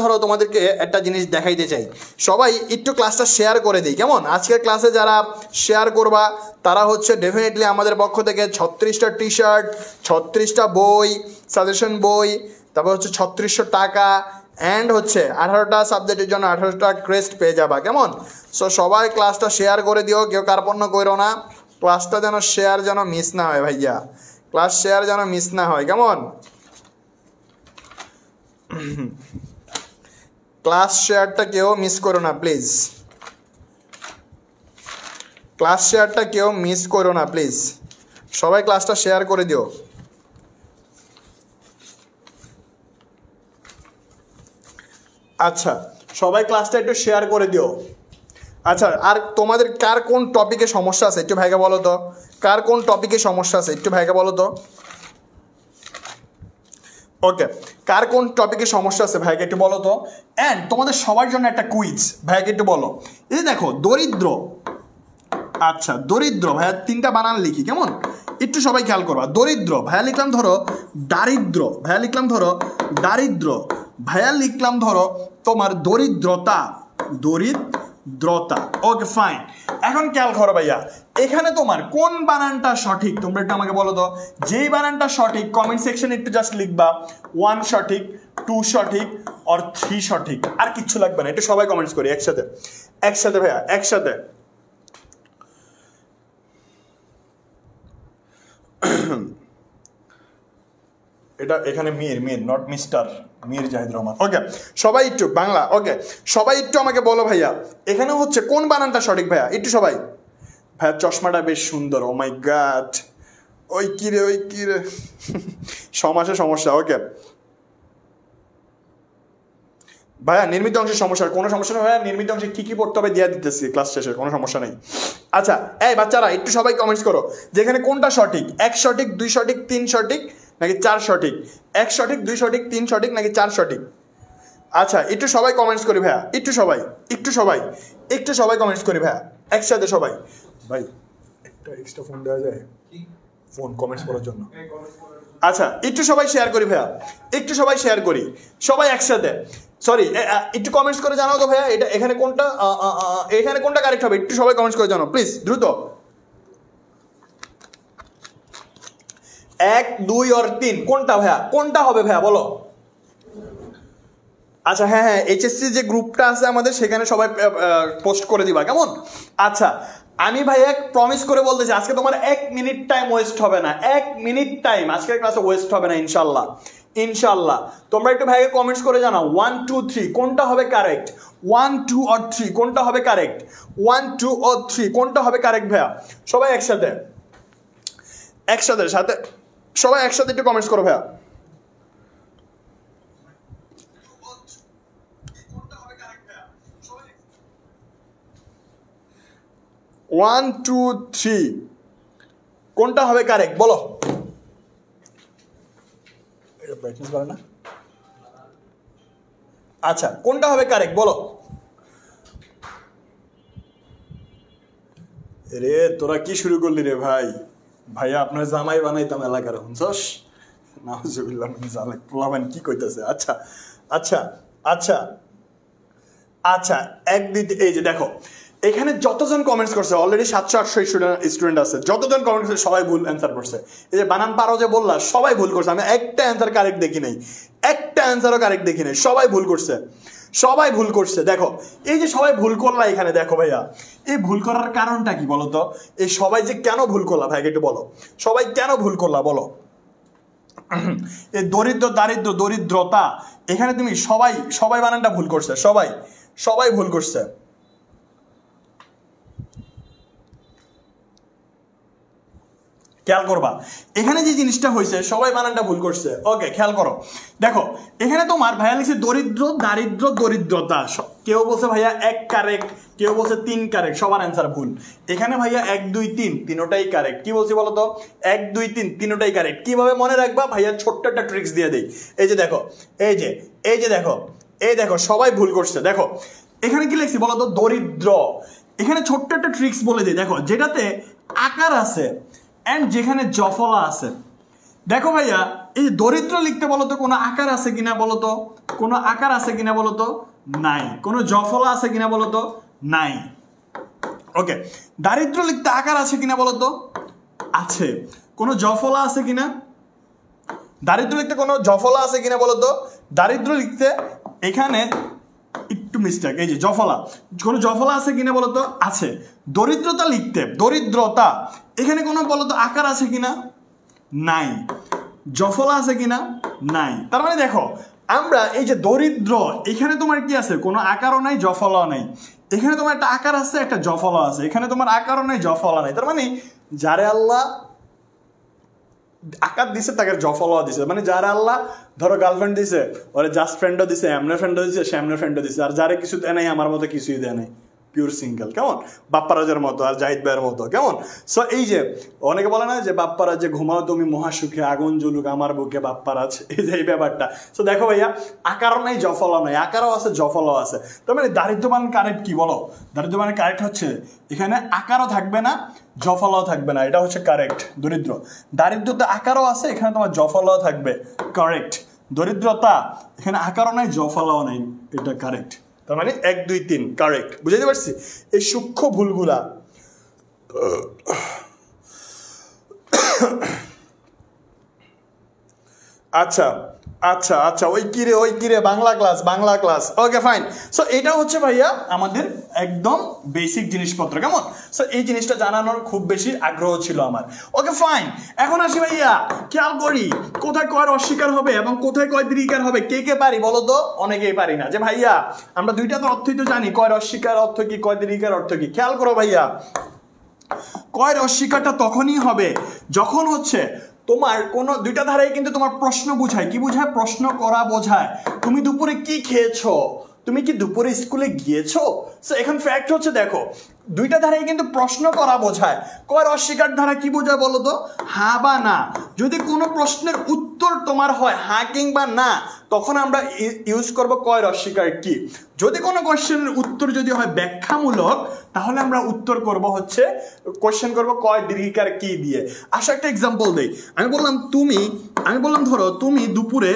ধরো তোমাদেরকে একটা জিনিস দেখাইতে চাই। সবাই একটু ক্লাসটা শেয়ার করে দিই, কেমন? আজকের ক্লাসে যারা শেয়ার করবা তারা হচ্ছে ডেফিনেটলি আমাদের পক্ষ থেকে 36টা টি শার্ট, 36টা বই, সাজেশন বই, তারপর হচ্ছে 3600 টাকা অ্যান্ড হচ্ছে 18টা সাবজেক্টের জন্য 18টা ক্রেস্ট পেয়ে যাবা, কেমন? সো সবাই ক্লাসটা শেয়ার করে দিও, কেউ কার্পণ্য করো না। ক্লাসটা যেন শেয়ার যেন মিস না হয় ভাইয়া, ক্লাস শেয়ার যেন মিস না হয়, কেমন? ক্লাস শেয়ারটা কেউ মিস করো না প্লিজ, ক্লাস শেয়ারটা কেউ মিস করো না প্লিজ, সবাই ক্লাসটা শেয়ার করে দিও। আচ্ছা সবাই ক্লাসটা একটু শেয়ার করে দিও। আচ্ছা, আর তোমাদের কার কোন টপিকে সমস্যা আছে একটু ভাইকে বলো তো, কার কোন টপিকে সমস্যা আছে একটু ভাইকে বলো তো। ওকে, কার কোন টপিকে সমস্যা আছে ভাইকে একটু বলো তো। অ্যান্ড তোমাদের সবার জন্য একটা কুইজ, ভাইকে একটু বলো। এই দেখো দরিদ্র, আচ্ছা দরিদ্র ভাইয়া 3টা বানান লিখি, কেমন? একটু সবাই খেয়াল করবা। দরিদ্র ভাইয়া লিখলাম ধরো দারিদ্র, ভাইয়া লিখলাম ধরো দারিদ্র, ভাইয়া লিখলাম ধরো তোমার দরিদ্রতা, দরিদ্রতা। Okay fine. এখন খেয়াল করো ভাইয়া, এখানে তোমার কোন বানানটা সঠিক তোমরা একটু আমাকে বলো তো। যেই বানানটা সঠিক কমেন্ট সেকশনে একটু জাস্ট লিখবা 1 সঠিক, 2 সঠিক আর 3 সঠিক, আর কিচ্ছু লাগবে না। এটা সবাই কমেন্টস করি একসাথে, একসাথে ভাইয়া, একসাথে। এটা এখানে মীর, মীর নট মিস্টার, মীর জাহিদ রহমান। ওকে সবাই একটু বাংলা, ওকে সবাই একটু আমাকে বলো ভাইয়া এখানে হচ্ছে কোন বানানটা সঠিক ভাইয়া, একটু সবাই। ভাইয়া চশমাটা বেশ সুন্দর, ও মাই গড। ওই কিরে, ওই কিরে, সমাসে সমস্যা। ওকে ভাইয়া নির্মিত অংশের সমস্যা, কোনো সমস্যা নেই ভাইয়া। নির্মিত অংশে কী কী পড়তে হবে দিয়ে দিতেছি ক্লাস শেষে, কোনো সমস্যা নেই। আচ্ছা এই বাচ্চারা একটু সবাই কমেন্টস করো যেখানে কোনটা সঠিক, 1 সঠিক, 2 সঠিক, 3 সঠিক নাকি 4 সঠিক। 1 সঠিক, 2 সঠিক, 3 সঠিক নাকি 4 সঠিক। আচ্ছা একটু সবাই কমেন্টস করি ভাইয়া, একটু সবাই, একটু সবাই, একটু সবাই কমেন্টস করি ভাইয়া একসাথে সবাই। ভাই একটা এক্সট্রা ফোন দেওয়া যায়, ফোন কমেন্টস করার জন্য। আচ্ছা একটু সবাই শেয়ার করি ভাইয়া, একটু সবাই শেয়ার করি, সবাই একসাথে। সরি একটু কমেন্টস করে জানাও তো ভাইয়া এটা এখানে কোনটা, এখানে কোনটা কারেক্ট হবে, একটু সবাই কমেন্টস করে জানাও প্লিজ দ্রুত। 1, 2 আর 3 কোনটা ভাইয়া, কোনটা হবে ভাইয়া বলো। আচ্ছা হ্যাঁ হ্যাঁ, এইচএসসি যে গ্রুপটা আছে আমাদের সেখানে সবাই পোস্ট করে দিবা কেমন। আচ্ছা আমি ভাই এক প্রমিস করে বলতেছি আজকে তোমার 1 মিনিট টাইম ওয়েস্ট হবে না, 1 মিনিট টাইম আজকের ক্লাসে ওয়েস্ট হবে না ইনশাল্লাহ, ইনশাল্লাহ। তোমরা একটু ভাইকে কমেন্টস করে জানাও 1, 2, 3 কোনটা হবে কারেক্ট, 1, 2 আর 3 কোনটা হবে কারেক্ট, 1, 2 ও 3 কোনটা হবে কারেক্ট ভাইয়া। সবাই একসাথে, একসাথে সাথে সবাই একসাথে একটু কমেন্টস করো ভাইয়া। 1, 2, 3 কোনটা হবে কারেক্ট বলো। এটা ব্রাইটনেস বাড়ে না। আচ্ছা কোনটা হবে কারেক্ট বলো। রে তোরা কি শুরু করলি রে ভাই, ভাইয়া আপনার জামাই বানাইতাম এলাকার, হুঁসস নাউজুবিল্লাহ মিন যালিক, পোলাবেন কি কইতেছে। আচ্ছা আচ্ছা আচ্ছা আচ্ছা 1, 2 এই যে দেখো এখানে যতজন কমেন্টস করছে অলরেডি 700-800 স্টুডেন্ট আছে, যতজন কমেন্ট করছে সবাই ভুল অ্যান্সার করছে। এই যে বানান পারো যে বললা সবাই ভুল করছে, আমি একটা অ্যান্সার কারেক্ট দেখি নাই, একটা অ্যান্সারও কারেক্ট দেখি নাই, সবাই ভুল করছে, সবাই ভুল করছে। দেখো এই যে সবাই ভুল করলা এখানে দেখো ভাইয়া, এই ভুল করার কারণটা কি বলো তো, এই সবাই যে কেন ভুল করলা ভাইকে একটু বলো, সবাই কেন ভুল করলা বলো। এই দরিদ্র, দারিদ্র, দরিদ্রতা এখানে তুমি সবাই সবাই বানানটা ভুল করছে, সবাই সবাই ভুল করছে। খেয়াল করবা এখানে যে জিনিসটা হয়েছে সবাই বানানটা ভুল করছে। ওকে খেয়াল করো দেখো এখানে তোমার ভাইয়া লিখছে দরিদ্র, দারিদ্র, দরিদ্রতা। কেউ বলছে ভাইয়া 1 কারেক্ট, কেউ বলছে 3 কারেক্ট, সবার অ্যান্সার ভুল। এখানে ভাইয়া 1, 2, 3 তিনোটাই কারেক্ট। কি বলছি বলো তো, 1, 2, 3 তিনোটাই কারেক্ট। কিভাবে মনে রাখবা ভাইয়া, ছোট্ট একটা ট্রিক্স দিয়ে দেই। এই যে দেখো, এই যে দেখো, এই দেখো সবাই ভুল করছে। দেখো এখানে কি লিখছি বলো তো, দরিদ্র। এখানে ছোট্ট একটা ট্রিক্স বলে দিই, দেখো যেটাতে আকার আছে এন্ড যেখানে জফলা আছে। দেখো ভাইয়া এই যে দরিদ্র লিখতে বলতো কোনো আকার আছে কিনা বলতো, কোনো আকার আছে কিনা বলতো, নাই। কোনো জফলা আছে কিনা বলতো, নাই। ওকে দারিদ্র লিখতে আকার আছে কিনা বলতো, আছে। কোনো জফলা আছে কিনা, দারিদ্র লিখতে কোনো জফলা আছে কিনা বলতো, দারিদ্র লিখতে এখানে একটু মিস্টেক, এই যে জফলা, কোনো জফলা আছে কিনা বলতো, আছে। দরিদ্রতা লিখতে, দরিদ্রতা এখানে কোনো বলতো আকার আছে কিনা, নাই। জফলা আছে কিনা, নাই। তার মানে দেখো আমরা এই যে দরিদ্র এখানে তোমার কি আছে, কোনো আকারও নাই, জফলাও নাই। এখানে তোমার একটা আকার আছে, একটা জফলা আছে। এখানে তোমার আকারও নাই, জফলা নাই। তার মানে যারে আল্লাহ আকার দিছে তাকে জফলা দিছে, মানে যারা আল্লাহ ধরো গার্লফ্রেন্ড দিছে ওরে জাস্ট ফ্রেন্ডও দিছে, এমনের ফ্রেন্ডও দিছে, শ্যামনের ফ্রেন্ডও দিছে। আর যারে কিছু দেয় নাই আমার মতো কিছুই দেয় নাই, পিওর সিঙ্গেল, কেমন বাপ্পারাজের মতো আর জাহিদ ভাইয়ের মতো, কেমন। সো এই যে অনেকে বলে না যে বাপ্পারাজ যে ঘুমাও তুমি মহাসুখে, আগুন জ্বলুক আমার বুকে বাপ্পারাজ, এই যে এই ব্যাপারটা। সো দেখো ভাইয়া আকারও নাই, জফলাও নাই, আকারও আছে, জফলাও আছে। তার মানে দারিদ্রবান কারেক্ট কি বলো, দারিদ্রবানের কারেক্ট হচ্ছে এখানে আকারও থাকবে না, জফলাও থাকবে না, এটা হচ্ছে কারেক্ট। দরিদ্র, দারিদ্রতে আকারও আছে, এখানে তোমার জফলাও থাকবে, কারেক্ট। দরিদ্রতা, এখানে আকারও নাই জফলাও নাই, এটা কারেক্ট। তার মানে 1 2 3 কারেক্ট। বুঝাতে পারছি এই সূক্ষ্ম ভুলগুলা। আচ্ছা আচ্ছা আচ্ছা, ওই কিরে Bangla class. Okay fine. So এটা হচ্ছে ভাইয়া আমাদের একদম বেসিক জিনিসপত্র, কেমন? সো এই জিনিসটা জানানোর খুব বেশি আগ্রহ ছিল আমার। ওকে ফাইন, এখন আসি ভাইয়া, খেয়াল করি কোথায় কয়ের অস্বীকার হবে এবং কোথায় কয় দীর্ঘিকার হবে। কে পারি বলো তো? অনেকেই পারি না। যে ভাইয়া আমরা দুইটা তো অর্থই তো জানি, কয়ের অস্বীকার অর্থ কি, কয় দীর্ঘিকার অর্থ কি। খেয়াল করো ভাইয়া, কয়ের অস্বীকারটা তখনই হবে যখন হচ্ছে তোমার কোনো দুইটা ধারায় কিন্তু তোমার প্রশ্ন বোঝায়। কি বোঝায়? প্রশ্ন করা বোঝায়। তুমি দুপুরে কি খেয়েছো, তুমি কি দুপুরে স্কুলে গিয়েছো? সো এখন ফ্যাক্ট হচ্ছে দেখো, দুইটা ধারায় কিন্তু প্রশ্ন করা বোঝায়। কয়ের অস্বীকার ধারা কি বোঝায় বলো তো? হ্যাঁ বা না। যদি কোনো প্রশ্নের উত্তর তোমার হয় হ্যাঁ কিংবা না, তখন আমরা ইউজ করব কয়ের অস্বীকার কি। যদি কোনো কোশ্চেনের উত্তর যদি হয় ব্যাখ্যামূলক, তাহলে আমরা উত্তর করব হচ্ছে কোশ্চেন করব কয় দীর্ঘিকার কি দিয়ে। আসলে একটা এক্সাম্পল দেই। আমি বললাম ধরো তুমি দুপুরে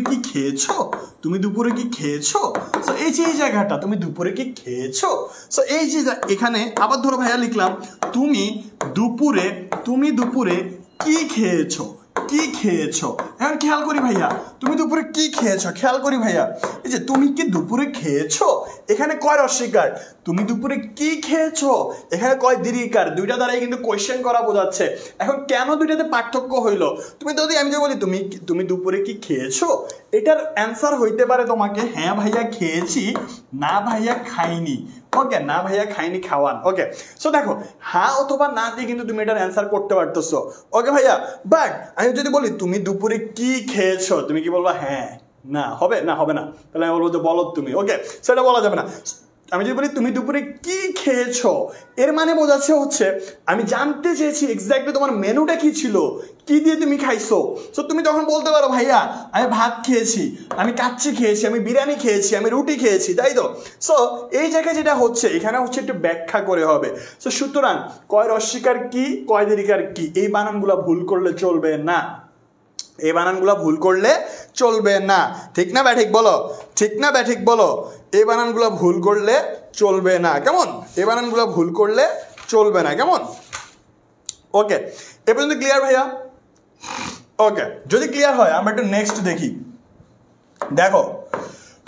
কি খেয়েছো, সো এই যে এই জায়গাটা, তুমি দুপুরে কি খেয়েছো, সো এই যে এখানে আবার ধরো ভাইয়া লিখলাম তুমি দুপুরে কি খেয়েছো। এখন খেয়াল করি ভাইয়া, তুমি দুপুরে কি খেয়েছো, খেয়াল করি ভাইয়া, এই যে তুমি কি দুপুরে খেয়েছো, এখানে কয় অস্বীকার, তুমি দুপুরে কি খেয়েছো, এখানে কয় দীর্ঘিকার। দুইটা দ্বারাই কিন্তু কোয়েশ্চেন করা বোঝাচ্ছে। এখন কেন দুইটাতে পার্থক্য হইলো? আমি যদি বলি তুমি দুপুরে কি খেয়েছো, এটার অ্যান্সার হইতে পারে তোমাকে হ্যাঁ ভাইয়া খেয়েছি, না ভাইয়া খাইনি। ওকে, না ভাইয়া খাইনি খাওয়ান। ওকে, সো দেখো হ্যাঁ অথবা না দিয়ে কিন্তু তুমি এটার অ্যান্সার করতে পারতেছো। ওকে ভাইয়া, বাট আমি যদি বলি তুমি দুপুরে কি খেয়েছো, তুমি কি বলবা হ্যাঁ, না হবে না, তাহলে আমি বলবো যে বলো তুমি। ওকে, সেটা বলা যাবে না। আমি যদি বলি তুমি দুপুরে কি খেয়েছো, এর মানে বোঝাচ্ছে হচ্ছে আমি জানতে চেয়েছি এক্স্যাক্টলি তোমার মেনুটা কি ছিল, কি দিয়ে তুমি খাইছো। সো তুমি তখন বলতে পারো ভাইয়া আমি ভাত খেয়েছি, আমি কাচ্চি খেয়েছি, আমি বিরিয়ানি খেয়েছি, আমি রুটি খেয়েছি, তাই তো। সো এই জায়গায় যেটা হচ্ছে এখানে হচ্ছে একটু ব্যাখ্যা করে হবে। সো সুতরাং কয়ের অস্বীকার কি, কয় দীর্ঘিকার কি, এই বানানগুলো ভুল করলে চলবে না। ঠিক না ব্যাঠিক বলো, এই বানানগুলো ভুল করলে চলবে না, কেমন? এই বানানগুলো ভুল করলে চলবে না, কেমন? ওকে, এ পর্যন্ত ক্লিয়ার ভাইয়া? ওকে, যদি ক্লিয়ার হয় আমরা একটু নেক্সট দেখি। দেখো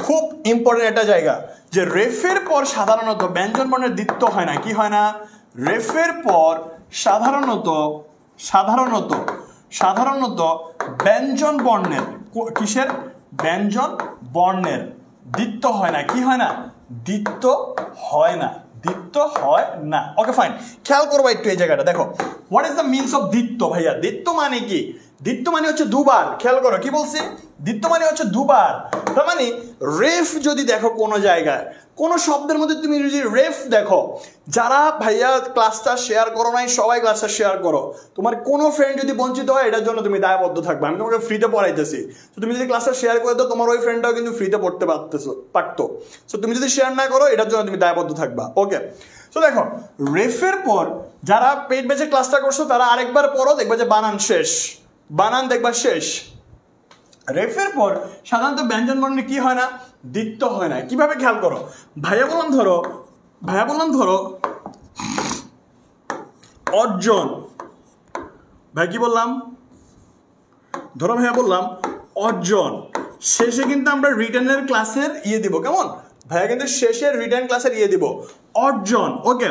খুব ইম্পর্টেন্ট একটা জায়গা, যে রেফের পর সাধারণত ব্যঞ্জন বর্ণের দ্বিত্ব হয় না। কি হয় না? রেফের পর সাধারণত ব্যঞ্জন বর্ণের, কিসের? ব্যঞ্জন বর্ণের দ্বিত্ব হয় না। কি হয় না? দ্বিত্ব হয় না। ওকে ফাইন, খেয়াল করবো একটু এই জায়গাটা। দেখো what is the means of দ্বিত্ব ভাইয়া? দ্বিত্ব মানে কি? দ্বিত্ব মানে হচ্ছে দুবার। খেয়াল করো কি বলছি, দ্বিত্ব মানে হচ্ছে দুবার। তার মানে রেফ যদি দেখো কোনো জায়গায়, কোনো শব্দের মধ্যে তুমি যদি রেফ দেখো, যারা ভাইয়া ক্লাসটা শেয়ার করো নাই সবাই ক্লাসটা শেয়ার করো। তোমার কোনো ফ্রেন্ড যদি বঞ্চিত হয় এটার জন্য তুমি দায়বদ্ধ থাকবে। আমি তোমাকে ফ্রিতে পড়াইতেছি, তো তুমি যদি ক্লাসটা শেয়ার করে দাও তোমার ওই ফ্রেন্ডটাও কিন্তু ফ্রিতে পড়তে পারতো। সো তুমি যদি শেয়ার না করো এটার জন্য তুমি দায়বদ্ধ থাকবা। ওকে, সো দেখো রেফের পর যারা পেইড ব্যাচে ক্লাসটা করছো তারা আরেকবার পড়ো, দেখবে যে বানান দেখবা শেষ। রেফের পর সাধারণত ব্যঞ্জন বর্ণে কি হয় না? দ্বিত্ব হয় না। কিভাবে? খেয়াল করো ভাইয়া বললাম ধরো অর্জন। ভাই কি বললাম? ধরো ভাইয়া বললাম অর্জন, শেষে কিন্তু আমরা রিটার্নের ক্লাসের দিব, কেমন ভাইয়া? কিন্তু শেষের রিটার্ন ক্লাসের দিব অর্জন। ওকে,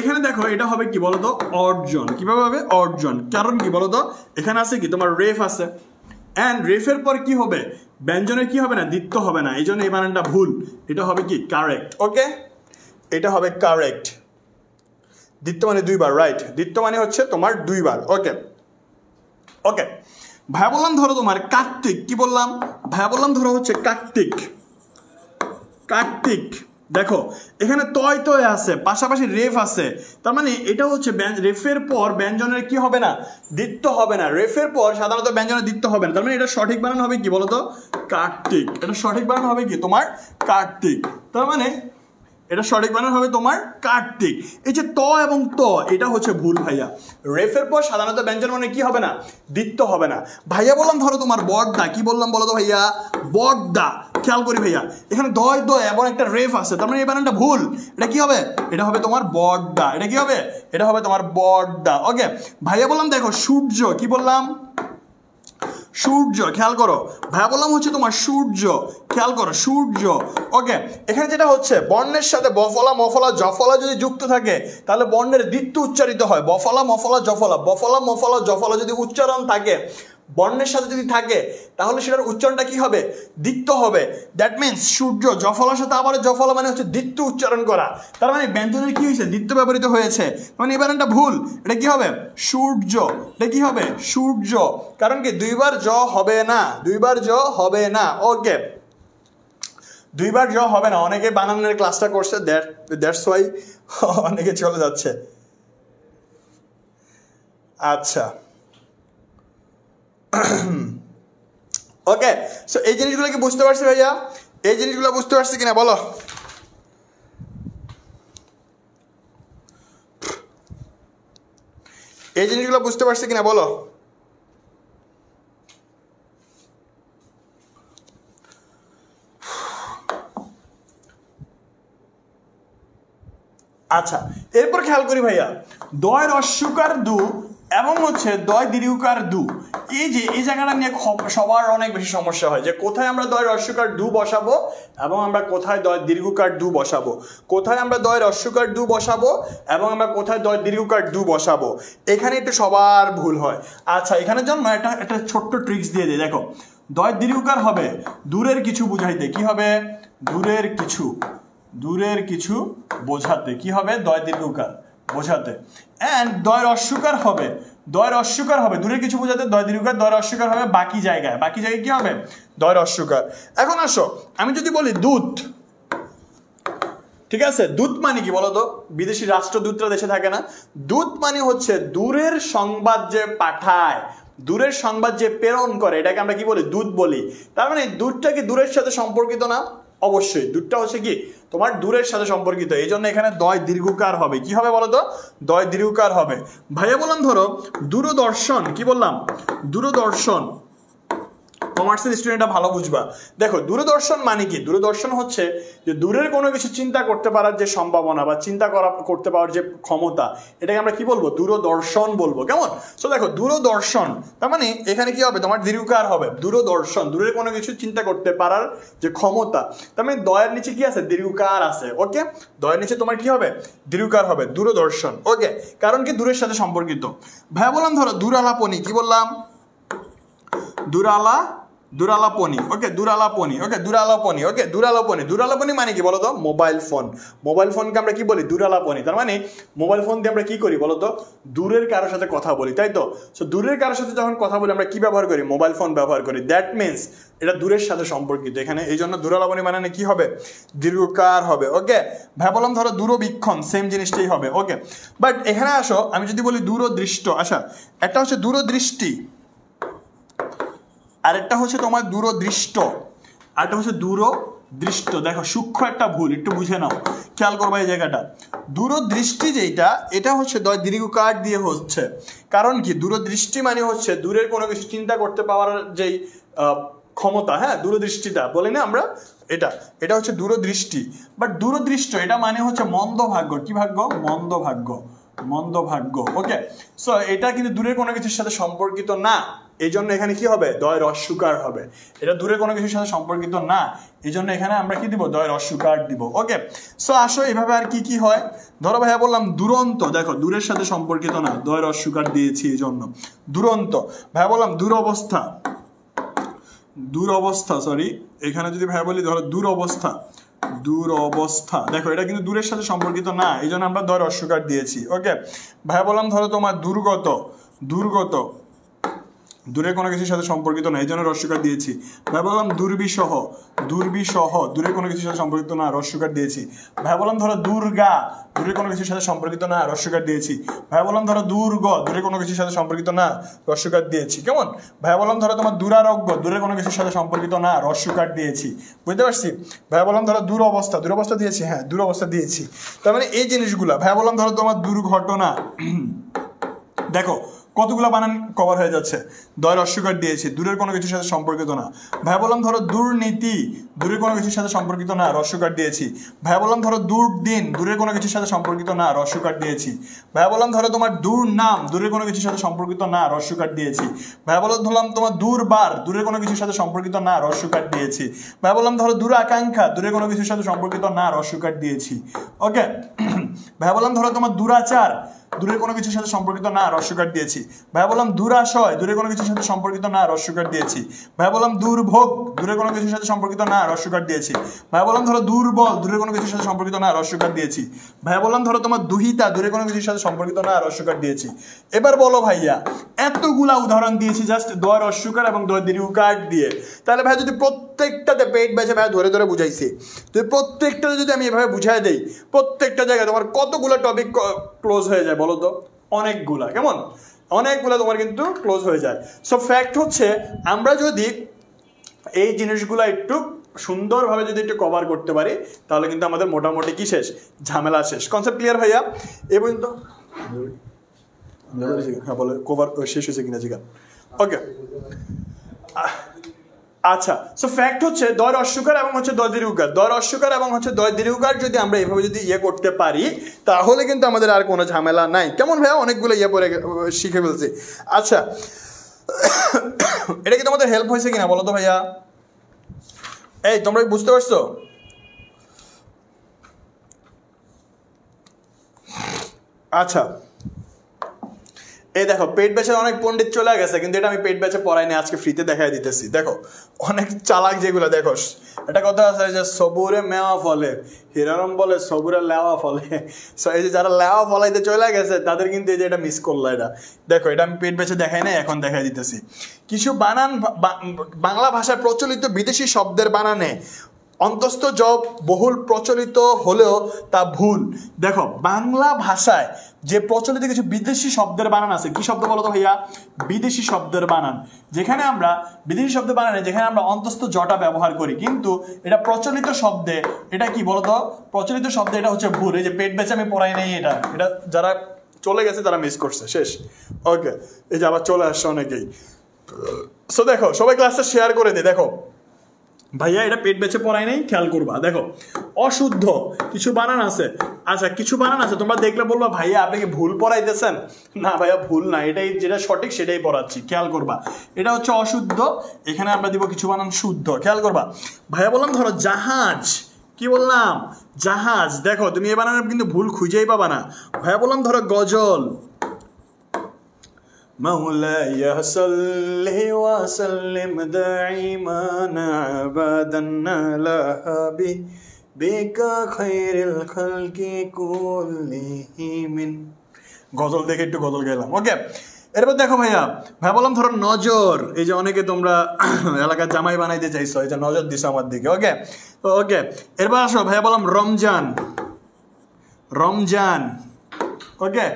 এখানে দেখো এটা হবে কি বলতো? অর্জন। কিভাবে হবে? অর্জন। কারণ কি বলতো? এখানে আছে কি তোমার রেফ আছে, অ্যান্ড রেফের পর কি হবে? ব্যঞ্জনের কি হবে না? দ্বিত্ব হবে না। এই জন্য এই বানানটা ভুল। এটা হবে কি? কারেক্ট। ওকে, এটা হবে কারেক্ট। দ্বিত্ব মানে দুইবার, রাইট? দ্বিত্ব মানে হচ্ছে তোমার দুইবার। ওকে, ভাইয়া বললাম ধরো তোমার কার্তিক। কি বললাম? ভাইয়া বললাম ধরো হচ্ছে কার্তিক। দেখো এখানে তয় আছে, পাশাপাশি রেফ আছে। তার মানে এটা হচ্ছে রেফের পর ব্যঞ্জনের কি হবে না? দ্বিত্ব হবে না। রেফের পর সাধারণত ব্যঞ্জনের দ্বিত্ব হবে না। তার মানে এটা সঠিক বানান হবে কি বলতো? কার্তিক। এটা সঠিক বানান হবে কি তোমার? কার্তিক। তার মানে এটা সঠিক বানান হবে তোমার কার্তিক। এই যে ত এবং ত এটা হচ্ছে ভুল ভাইয়া। রেফের পর সাধারণত ব্যঞ্জন মানে কি হবে না, দ্বিত্ব হবে না ভাইয়া। বললাম ধরো তোমার বড়দা, কি বললাম বলো তো ভাইয়া, বড়দা। খেয়াল করি ভাইয়া এখানে দয় দয় এবং একটা রেফ আছে, তার মানে এই বানানটা ভুল। এটা কি হবে, এটা হবে তোমার বড়দা। এটা কি হবে, এটা হবে তোমার বড়দা। ওকে ভাইয়া বললাম দেখো সূর্য, কি বললাম, সূর্য। খেয়াল করো ভাইয়া বললাম হচ্ছে তোমার সূর্য, খেয়াল করো সূর্য। ওকে এখানে যেটা হচ্ছে বর্ণের সাথে বফলা মফলা জফলা যদি যুক্ত থাকে তাহলে বর্ণের দ্বিত্ব উচ্চারিত হয়। বফলা মফলা জফলা, বফলা মফলা জফলা যদি উচ্চারণ থাকে বর্ণের সাথে যদি থাকে তাহলে সেটার উচ্চারণটা কি হবে, দ্বিত্ব হবে। দ্যাট মিনস সূর্য জফলার সাথে আবার জফলা মানে হচ্ছে দ্বিত্ব উচ্চারণ করা, তার মানে ব্যঞ্জনের কি হয়েছে, দ্বিত্ব ব্যবহৃত হয়েছে, মানে এই বানানটা ভুল। এটা কি হবে, সূর্য। এটা কি হবে, সূর্য। কারণ কি দুইবার জ হবে না, দুইবার জ হবে না। ওকে দুইবার জ হবে না। অনেকে বানানের ক্লাসটা করছে, দ্যাটস ওয়াই অনেকে চলে যাচ্ছে। আচ্ছা ওকে সো এই জিনিসগুলো কি বুঝতে পারছি ভাইয়া, এই জিনিসগুলো বুঝতে পারছি কিনা বলো। এই জিনিসগুলো বুঝতে পারছি কিনা বলো। আচ্ছা এরপর খেয়াল করি ভাইয়া দয় রস্যকার দু এবং হচ্ছে দয় দীর্ঘকার দু, এই যে এই জায়গাটা নিয়ে সবার অনেক বেশি সমস্যা হয় যে কোথায় আমরা দয় রস্যকার দু বসাবো এবং আমরা কোথায় দয় দীর্ঘকার দু বসাবো, কোথায় আমরা দয় রস্যকার দু বসাবো এবং আমরা কোথায় দয় দীর্ঘকার দু বসাবো, এখানে একটু সবার ভুল হয়। আচ্ছা এখানের জন্য একটা ছোট্ট ট্রিক্স দিয়ে দিই। দেখো দয় দীর্ঘকার হবে দূরের কিছু বুঝাইতে, কি হবে, দূরের কিছু, দূরের কিছু বোঝাতে, কি হবে, দয় দীর্ঘকার বোঝাতে। এন্ড দয় রস্যকার হবে, দয় রস্যকার হবে দূরের কিছু বোঝাতে, দয় দীর্ঘকার, দয় রস্যকার হবে বাকি জায়গায়, বাকি জায়গায় কি হবে, দয় রস্যকার। এখন আসো আমি যদি বলি দুধ, ঠিক আছে, দূত মানে কি বলতো, বিদেশি রাষ্ট্রদূতরা দেশে থাকে না, দূত মানে হচ্ছে দূরের সংবাদ যে পাঠায়, দূরের সংবাদ যে প্রেরণ করে, এটাকে আমরা কি বলি, দূত বলি। তার মানে দূতটা কি দূরের সাথে সম্পর্কিত না, অবশ্যই দূতটা হচ্ছে কি তোমার দূরের সাথে সম্পর্কিত, এই জন্য এখানে দয় দীর্ঘকার হবে। কি হবে বলতো, দয় দীর্ঘকার হবে। ভাইয়া বললাম ধরো দূরদর্শন, কি বললাম, দূরদর্শন। কমার্সের স্টুডেন্টরা ভালো বুঝবা। দেখো দূরদর্শন মানে কি, দূরদর্শন হচ্ছে যে দূরের কোনো কিছু চিন্তা করতে পারার যে সম্ভাবনা বা চিন্তা করতে পারার যে ক্ষমতা, এটাকে আমরা কি বলবো, দূরদর্শন বলবো। কেমন, সো দেখো দূরদর্শন তার মানে এখানে কি হবে, তোমার দীর্ঘকার হবে, দূরদর্শন, দূরের কোনো কিছু চিন্তা করতে পারার যে ক্ষমতা, তার মানে দয়ের নিচে কি আছে, দীর্ঘকার আছে। ওকে দয়ের নিচে তোমার কি হবে, দীর্ঘকার হবে, দূরদর্শন। ওকে কারণ কি দূরের সাথে সম্পর্কিত। ভাইয়া বললাম ধরো দুরালাপনি, কি বললাম, দুরালাপনি। ওকে দুরালাপনি, ওকে দুরালাপনি, ওকে দুরালাপনি। দুরালাপনি মানে কি বলতো, মোবাইল ফোন। মোবাইল ফোনকে আমরা কি বলি, দুরালাপনি। তার মানে মোবাইল ফোন দিয়ে আমরা কি করি বলতো, দূরের কারোর সাথে কথা বলি, তাই তো। সো দূরের কারোর সাথে যখন কথা বলি আমরা কি ব্যবহার করি, মোবাইল ফোন ব্যবহার করি। দ্যাট মিনস এটা দূরের সাথে সম্পর্কিত এখানে, এই জন্য দুরালাপনি মানে কি হবে, দীর্ঘকার হবে। ওকে ভাই বললাম ধরো দূরবীক্ষণ, সেম জিনিসটাই হবে। ওকে বাট এখানে আসো আমি যদি বলি দূরদৃষ্ট, আচ্ছা একটা হচ্ছে দূরদৃষ্টি, আরেকটা হচ্ছে তোমার দূরদৃষ্ট, আরেকটা হচ্ছে দূরদৃষ্ট। দেখো সূক্ষ্ম একটা ভুল, একটু বুঝে নাও, খেয়াল করবা এই জায়গাটা। দূরদৃষ্টি যেটা, এটা হচ্ছে দয় দীর্ঘকার দিয়ে হচ্ছে, কারণ কি দূরদৃষ্টি মানে হচ্ছে দূরের কোনো কিছু চিন্তা করতে পাওয়ার যেই ক্ষমতা, হ্যাঁ দূরদৃষ্টিটা বলি না আমরা, এটা এটা হচ্ছে দূরদৃষ্টি। বাট দূরদৃষ্ট এটা মানে হচ্ছে মন্দ ভাগ্য, কি ভাগ্য, মন্দ ভাগ্য, মন্দ ভাগ্য। ওকে সো এটা কিন্তু দূরের কোনো কিছুর সাথে সম্পর্কিত না, এই জন্য এখানে কি হবে, দয় রস্যকার হবে। এটা দূরের কোনো কিছুর সাথে সম্পর্কিত না, এই জন্য এখানে আমরা কি দিব, দয় রস্যকার দিব। ওকে সো আসো এইভাবে আর কি কি হয়, ধরো ভাইয়া বললাম দুরন্ত, দেখো দূরের সাথে সম্পর্কিত না, দয় রস্যকার দিয়েছি এই জন্য দুরন্ত। ভাইয়া বললাম দুরবস্থা, দুরবস্থা, সরি এখানে যদি ভাইয়া বলি ধরো দুরবস্থা, দুরবস্থা, দেখো এটা কিন্তু দূরের সাথে সম্পর্কিত না, এই জন্য আমরা দয় রস্যকার দিয়েছি। ওকে ভাইয়া বললাম ধরো তোমার দুর্গত, দুর্গত, দূরে কোনো কিছুর সাথে সম্পর্কিত না, এই জন্য রস্যকার দিয়েছি। ভাই বললাম দুর্বিসহ, দুর্বিসহ দূরে কোনো কিছুর সাথে সম্পর্কিত না, রস্যকার দিয়েছি। ভাই বললাম ধরো দুর্গা, দূরে কোনো কিছুর সাথে সম্পর্কিত না, রস্যকার দিয়েছি। ভাই বললাম ধরো দুর্গ, দূরে কোনো কিছুর সাথে সম্পর্কিত না, রস্যকার দিয়েছি। কেমন? ভাই বললাম ধরো তোমার দুরারোগ্য, দূরে কোনো কিছুর সাথে সম্পর্কিত না, রস্যকার দিয়েছি। বুঝতে পারছি? ভাই বললাম ধরো দুরবস্থা, দুরবস্থা দিয়েছি, হ্যাঁ দুরবস্থা দিয়েছি। তার মানে এই জিনিসগুলা। ভাই বললাম ধরো তোমার দুর্ঘটনা, দেখো কতগুলো বানান কভার হয়ে যাচ্ছে। দয় রস্যকার দিয়েছি, দূরের কোনো কিছুর সাথে সম্পর্কিত না। ভাই বললাম ধরো দুর্নীতি, দূরের কোনো কিছুর সাথে সম্পর্কিত না, রস্যকার দিয়েছি। ভাই বললাম ধরো দুর্দিন, দূরের কোনো কিছুর সাথে সম্পর্কিত না, রস্যকার দিয়েছি। ভাই বললাম ধরো তোমার দুর্নাম, দূরের কোনো কিছুর সাথে সম্পর্কিত না, রস্যকার দিয়েছি। ভাই বললাম ধরলাম তোমার দুর্বার, দূরের কোনো কিছুর সাথে সম্পর্কিত না, রস্যকার দিয়েছি। ভাই বললাম ধরো দুরাকাঙ্ক্ষা, দূরের কোনো কিছুর সাথে সম্পর্কিত না, রস্যকার দিয়েছি। ওকে। ভাই বললাম ধরো তোমার দুরাচার, দূরের কোনো কিছুর সাথে সম্পর্কিত না, রস্যকার দিয়েছি। ভাই বললাম দুরাশয়, দূরের কোনো কিছুর সাথে সম্পর্কিত না, রস্যকার দিয়েছি। ভাই বললাম দুর্ভোগ, দূরের কোনো কিছুর সাথে সম্পর্কিত না, রস্যকার দিয়েছি। ভাই বললাম ধরো দুর্বল, দূরের কোনো কিছুর সাথে সম্পর্কিত না, রস্যকার দিয়েছি। ভাই বললাম ধরো তোমার দুহিতা, দূরের কোনো কিছুর সাথে সম্পর্কিত না, রস্যকার দিয়েছি। এবার বলো ভাইয়া, এতগুলা উদাহরণ দিয়েছি জাস্ট দয় রস্যকার এবং দয় দীর্ঘকার দিয়ে। তাহলে ভাই যদি প্রত্যেকটাতে পেট বেঁচে ভাই ধরে ধরে বুঝাইছি, তো প্রত্যেকটাতে যদি আমি এভাবে বুঝাই দেই, প্রত্যেকটা জায়গায় তোমার কতগুলো টপিক ক্লোজ হয়ে যায় বলো তো? অনেকগুলা। কেমন? অনেকগুলা তোমার কিন্তু ক্লোজ হয়ে যায়। সো ফ্যাক্ট হচ্ছে আমরা যদি এই জিনিসগুলো একটু সুন্দরভাবে যদি একটু কভার করতে পারি, তাহলে কিন্তু আমাদের মোটামুটি কি শেষ, ঝামেলা শেষ। কনসেপ্ট ক্লিয়ার ভাইয়া? এ পর্যন্ত হ্যাঁ বলে কভার শেষ হয়েছে কিনা জিজ্ঞান। ওকে আচ্ছা, সো ফ্যাক্ট হচ্ছে দয় রস্যকার এবং হচ্ছে দয় দীর্ঘকার, দয় রস্যকার এবং হচ্ছে দয় দীর্ঘকার যদি আমরা এইভাবে যদি করতে পারি, তাহলে কিন্তু আমাদের আর কোনো ঝামেলা নাই। কেমন ভাইয়া? অনেকগুলো পরে শিখে ফেলছি। আচ্ছা, এটা কি তোমাদের হেল্প হয়েছে কিনা বলো তো ভাইয়া? এই তোমরা বুঝতে পারছো? আচ্ছা, এই দেখো পেট ব্যাচে অনেক পণ্ডিত চলে গেছে, কিন্তু এটা আমি পেট ব্যাচে পড়াইনি, আজকে ফ্রিতে দেখাই দিতেছি। দেখো অনেক চালাক যেগুলো, দেখো একটা কথা আছে যে সবুরে মেওয়া ফলে, হিরারম বলে সবুরে লেওয়া ফলে। সো এই যে যারা লেওয়া ফলাইতে চলে গেছে তাদের কিন্তু এই যে এটা মিস করলো। এটা দেখো, এটা আমি পেট ব্যাচে দেখাই নাই, এখন দেখাই দিতেছি। কিছু বানান বাংলা ভাষায় প্রচলিত বিদেশি শব্দের বানানে অন্তস্থ জ বহুল প্রচলিত হলেও তা ভুল। দেখো বাংলা ভাষায় যে প্রচলিত কিছু বিদেশি শব্দের বানান আছে, কি শব্দ বলতো ভাইয়া? বিদেশি শব্দের বানান। যেখানে আমরা বিদেশি শব্দ বানানে যেখানে আমরা অন্তস্থ জটা ব্যবহার করি, কিন্তু এটা প্রচলিত শব্দে এটা কি বলতো? প্রচলিত শব্দে এটা হচ্ছে ভুল। এই যে পেট বেচে আমি পড়াই নাই, এটা এটা যারা চলে গেছে তারা মিস করছে, শেষ। ওকে, এই যে আবার চলে আসছে অনেকেই। সো দেখো সবাই ক্লাসটা শেয়ার করে দে। দেখো ভাইয়া এটা পেট বেচে পড়াই নাই, খেয়াল করবা। দেখো অশুদ্ধ কিছু বানান আছে। আচ্ছা, কিছু বানান আছে তোমরা দেখলে বলবা ভাইয়া আপনি কি ভুল পড়াইতেছেন? না ভাইয়া ভুল না, এটাই যেটা সঠিক সেটাই পড়াচ্ছি, খেয়াল করবা। এটা হচ্ছে অশুদ্ধ, এখানে আমরা দিব কিছু বানান শুদ্ধ, খেয়াল করবা। ভাইয়া বললাম ধরো জাহাজ, কি বললাম? জাহাজ। দেখো তুমি এ বানান কিন্তু ভুল খুঁজেই পাবা না। ভাইয়া বললাম ধরো গজল, مولاي صل وسلم دائما ابدا على حبيبك خير الخلق كلهم। গজল দেখে একটু গজল গেলাম। ওকে, এরপর দেখো ভাইয়া, ভাই বললাম ধরো নজর। এই যে অনেকে তোমরা এলাকার জামাই বানাইতে চাইছো, এই যে নজর দিছো আমার দিকে। ওকে ওকে, এরপর আসো ভাইয়া বললাম রমজান, রমজান। ওকে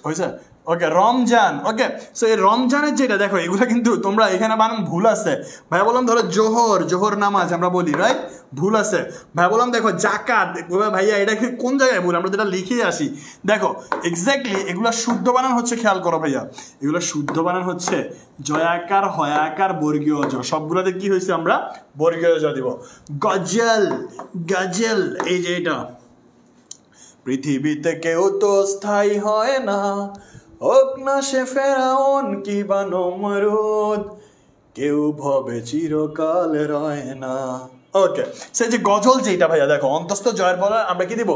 হয়েছে? ওকে রমজান। ওকে, সো এই রমজানের যেটা দেখো, এগুলো কিন্তু তোমরা এখানে বানান ভুল আছে। ভাই বললাম ধরো জোহর, জোহর নামাজ আমরা বলি, রাইট? ভুল আছে। ভাই বললাম দেখো জাকাত, ভাইয়া এটা কোন জায়গায় ভুল? আমরা যেটা লিখে আসি। দেখো এক্স্যাক্টলি এগুলো শুদ্ধ বানান হচ্ছে, খেয়াল করো ভাইয়া, এগুলো শুদ্ধ বানান হচ্ছে জয়াকার, হয়াকার, বর্গীয় জ। সবগুলোতে কি হয়েছে? আমরা বর্গীয় জ দিব। গজল, গজল, এই যে এটা, পৃথিবীতে কেউ তো স্থায়ী হয় না, হোক না সে ফেরাউন কিবা নমরুদ, কেউ ভবে চিরকাল রয় না। ওকে, সে যে গজল যেটা ভাইয়া দেখো অন্তস্থ জয়ের পর আমরা কি দিব?